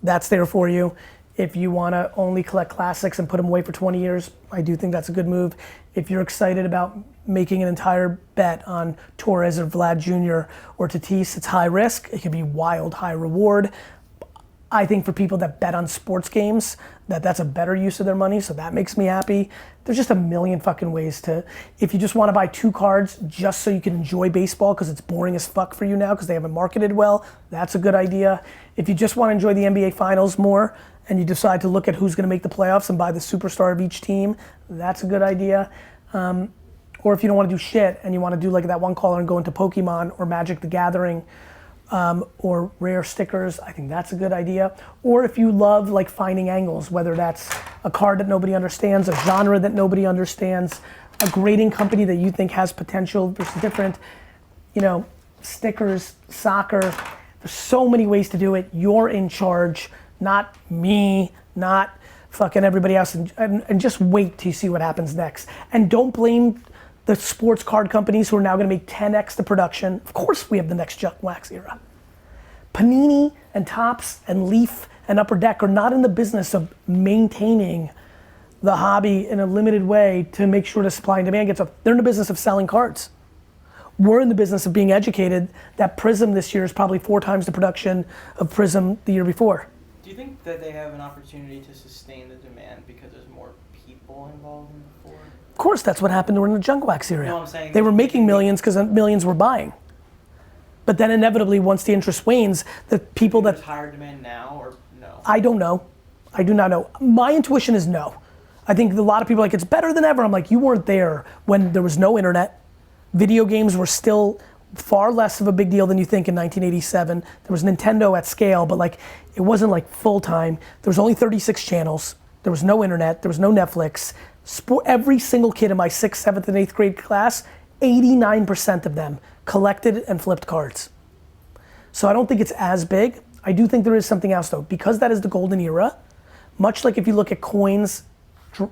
that's there for you. If you want to only collect classics and put them away for 20 years, I do think that's a good move. If you're excited about making an entire bet on Torres or Vlad Jr. or Tatis, it's high risk. It could be wild, high reward. I think for people that bet on sports games, that's a better use of their money, so that makes me happy. There's just a million fucking ways to, if you just want to buy 2 cards just so you can enjoy baseball because it's boring as fuck for you now because they haven't marketed well, that's a good idea. If you just want to enjoy the NBA Finals more and you decide to look at who's going to make the playoffs and buy the superstar of each team, that's a good idea. Or if you don't want to do shit and you want to do like that one caller and go into Pokemon or Magic the Gathering, or rare stickers, I think that's a good idea. Or if you love like finding angles, whether that's a card that nobody understands, a genre that nobody understands, a grading company that you think has potential versus different, stickers, soccer, there's so many ways to do it. You're in charge, not me, not fucking everybody else, and just wait till you see what happens next. And don't blame the sports card companies who are now gonna make 10x the production. Of course we have the next junk wax era. Panini and Topps and Leaf and Upper Deck are not in the business of maintaining the hobby in a limited way to make sure the supply and demand gets up. They're in the business of selling cards. We're in the business of being educated that Prism this year is probably 4 times the production of Prism the year before. Do you think that they have an opportunity to sustain the demand because there's more people involved than before? Of course, that's what happened during the junk wax era. No, I'm saying they were making millions because millions were buying. But then inevitably, once the interest wanes, the people that... There's higher demand now or no? I don't know. I do not know. My intuition is no. I think a lot of people are like, it's better than ever. I'm like, you weren't there when there was no internet. Video games were still far less of a big deal than you think in 1987. There was Nintendo at scale, but like, it wasn't like full time. There was only 36 channels. There was no internet. There was no Netflix. Every single kid in my 6th, 7th, and 8th grade class, 89% of them collected and flipped cards. So I don't think it's as big. I do think there is something else though, because that is the golden era. Much like if you look at coins,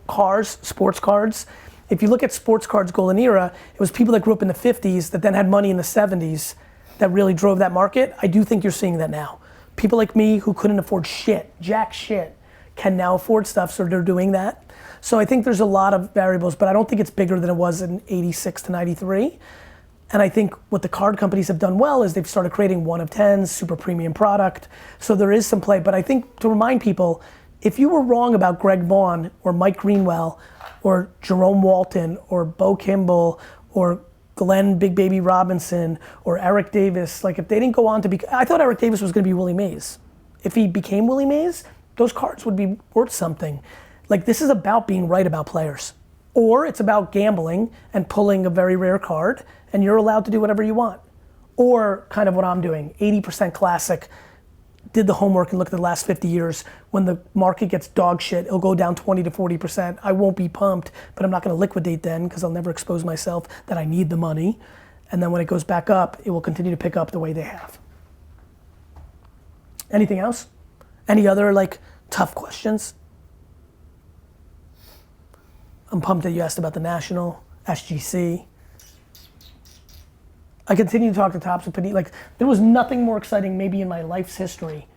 cars, sports cards, if you look at sports cards golden era, it was people that grew up in the 50s that then had money in the 70s that really drove that market. I do think you're seeing that now. People like me who couldn't afford shit, jack shit, can now afford stuff, so they're doing that. So I think there's a lot of variables, but I don't think it's bigger than it was in 86 to 93. And I think what the card companies have done well is they've started creating 1 of 10s, super premium product. So there is some play, but I think to remind people, if you were wrong about Greg Vaughn or Mike Greenwell or Jerome Walton or Bo Kimball or Glenn Big Baby Robinson or Eric Davis, like if they didn't go on to be, I thought Eric Davis was gonna be Willie Mays. If he became Willie Mays, those cards would be worth something. Like this is about being right about players. Or it's about gambling and pulling a very rare card and you're allowed to do whatever you want. Or kind of what I'm doing, 80% classic, did the homework and looked at the last 50 years. When the market gets dog shit, it'll go down 20 to 40%. I won't be pumped, but I'm not gonna liquidate then because I'll never expose myself that I need the money. And then when it goes back up, it will continue to pick up the way they have. Anything else? Any other like tough questions? I'm pumped that you asked about the National, SGC. I continue to talk to Tops with Panini. Like, there was nothing more exciting maybe in my life's history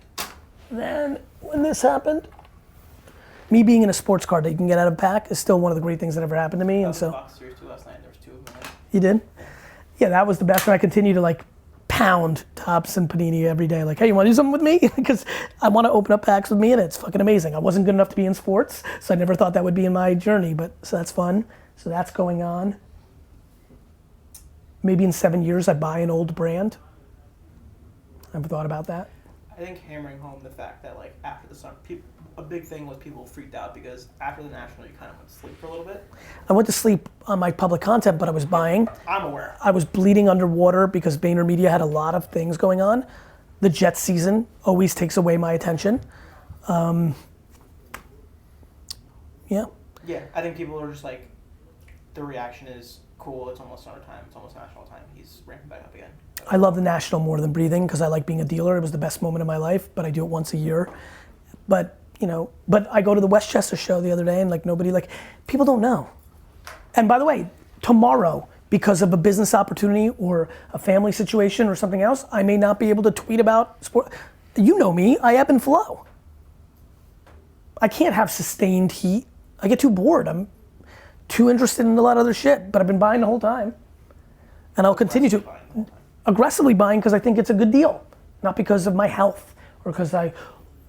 than when this happened. Me being in a sports card that you can get out of a pack is still one of the great things that ever happened to me. And so, Fox Series 2 last night, there was 2 of them. you did? Yeah, that was the best. And I continue to like pound Tops and Panini every day. Like, hey, you wanna do something with me? Because I wanna open up packs with me and it's fucking amazing. I wasn't good enough to be in sports, so I never thought that would be in my journey, but so that's fun. So that's going on. Maybe in 7 years I buy an old brand. Never thought about that. I think hammering home the fact that like after the summer, a big thing was people freaked out because after the National you kind of went to sleep for a little bit. I went to sleep on my public content, but I was buying. I'm aware. I was bleeding underwater because VaynerMedia had a lot of things going on. The Jets season always takes away my attention. Yeah. Yeah, I think people are just like, the reaction is cool, it's almost summertime, it's almost national time, he's ramping back up again. I love the National more than breathing because I like being a dealer. It was the best moment of my life, but I do it once a year. But, you know, but I go to the Westchester show the other day and like nobody, like, people don't know. And by the way, tomorrow, because of a business opportunity or a family situation or something else, I may not be able to tweet about sport. You know me, I ebb and flow. I can't have sustained heat. I get too bored. I'm too interested in a lot of other shit, but I've been buying the whole time. And I'll continue to. Aggressively buying because I think it's a good deal. Not because of my health or because I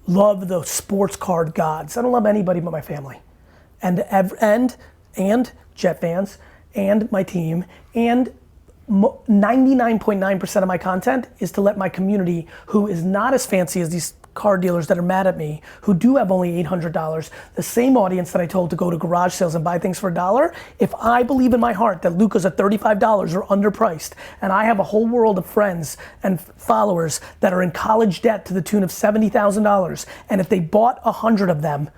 love the sports card gods. I don't love anybody but my family. And Jet fans and my team and 99.9% of my content is to let my community, who is not as fancy as these car dealers that are mad at me, who do have only $800, the same audience that I told to go to garage sales and buy things for $1, if I believe in my heart that Luca's at $35 or underpriced, and I have a whole world of friends and followers that are in college debt to the tune of $70,000, and if they bought 100 of them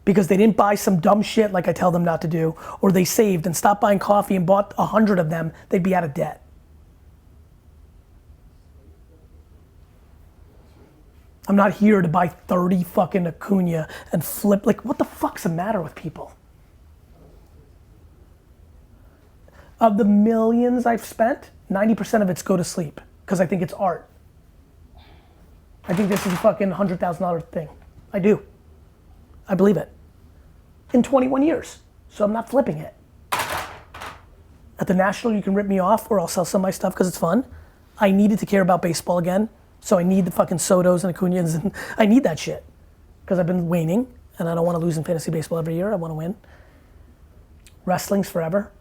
because they didn't buy some dumb shit like I tell them not to do, or they saved and stopped buying coffee and bought 100 of them, they'd be out of debt. I'm not here to buy 30 fucking Acuna and flip, like what the fuck's the matter with people? Of the millions I've spent, 90% of it's go to sleep, because I think it's art. I think this is a fucking $100,000 thing. I do. I believe it. In 21 years, so I'm not flipping it. At the National, you can rip me off or I'll sell some of my stuff because it's fun. I needed to care about baseball again. So I need the fucking Sotos and Acuñas and I need that shit. Because I've been waning and I don't want to lose in fantasy baseball every year. I want to win. Wrestling's forever.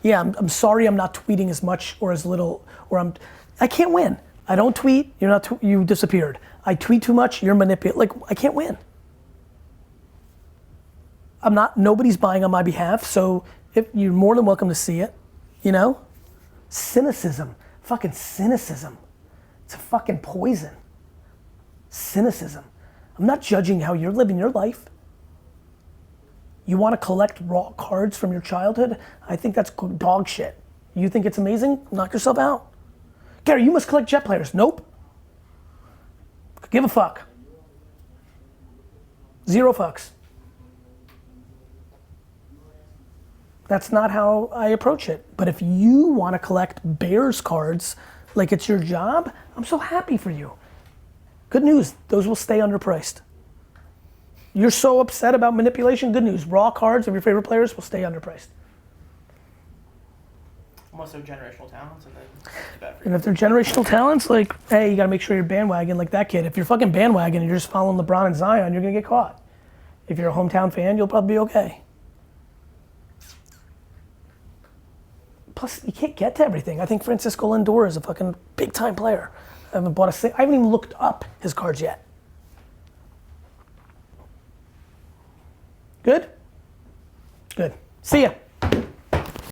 Yeah, I'm sorry I'm not tweeting as much or as little, or I can't win. I don't tweet, you're not, you disappeared. I tweet too much, you're manipulating, like I can't win. nobody's buying on my behalf, so if you're more than welcome to see it, you know? Cynicism, fucking cynicism. It's a fucking poison. Cynicism. I'm not judging how you're living your life. You want to collect raw cards from your childhood? I think that's dog shit. You think it's amazing? Knock yourself out. Gary, you must collect Jet players. Nope. Give a fuck. 0 fucks. That's not how I approach it. But if you want to collect Bears cards like it's your job, I'm so happy for you. Good news, those will stay underpriced. You're so upset about manipulation, good news. Raw cards of your favorite players will stay underpriced. Unless they're generational talents, and then it's bad for you. And if they're generational talents, like, hey, you gotta make sure you're bandwagon like that kid. If you're fucking bandwagon and you're just following LeBron and Zion, you're gonna get caught. If you're a hometown fan, you'll probably be okay. Plus, you can't get to everything. I think Francisco Lindor is a fucking big time player. I haven't even looked up his cards yet. Good? Good. See ya.